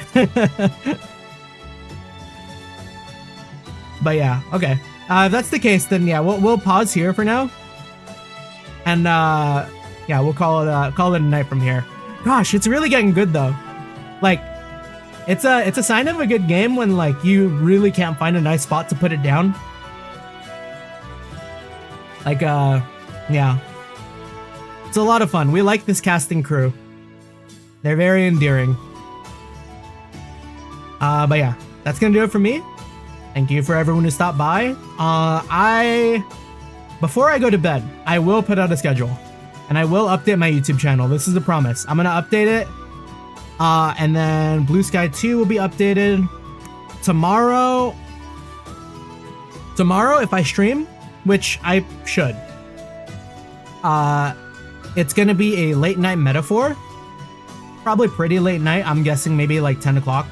Speaker 1: But yeah, okay. If that's the case, then yeah, we'll pause here for now. And yeah, we'll call it a night from here. Gosh, it's really getting good though. Like, it's a sign of a good game when like you really can't find a nice spot to put it down. Like, yeah. It's a lot of fun. We like this casting crew. They're very endearing. But yeah, that's gonna do it for me. Thank you for everyone who stopped by. Before I go to bed, I will put out a schedule. And I will update my YouTube channel. This is a promise. I'm gonna update it. And then Blue Sky 2 will be updated. Tomorrow, if I stream, which I should, it's gonna be a late night metaphor. Probably pretty late night. I'm guessing maybe like 10 o'clock.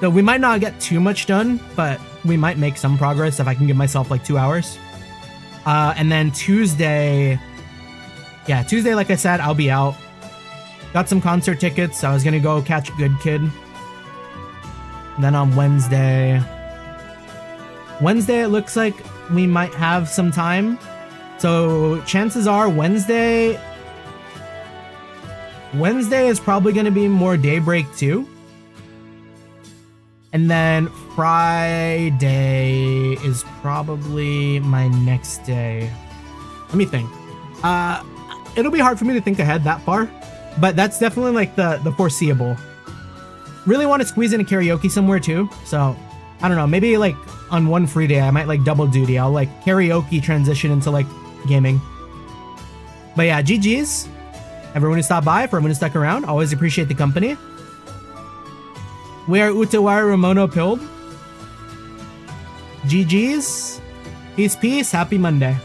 Speaker 1: So we might not get too much done, but we might make some progress if I can give myself like 2 hours. And then Tuesday, yeah, Tuesday, like I said, I'll be out. Got some concert tickets. I was gonna go catch Good Kid. And then on Wednesday, it looks like we might have some time. So chances are Wednesday is probably gonna be more Daybreak 2. And then Friday is probably my next day. Let me think. It'll be hard for me to think ahead that far, but that's definitely like the foreseeable. Really want to squeeze in a karaoke somewhere too. So I don't know, maybe like on one free day, I might like double duty. I'll like karaoke transition into like gaming. But yeah, GG's. Everyone who stopped by, for everyone who stuck around, always appreciate the company. We are Utawarerumono-pilled. GG's. Peace, happy Monday.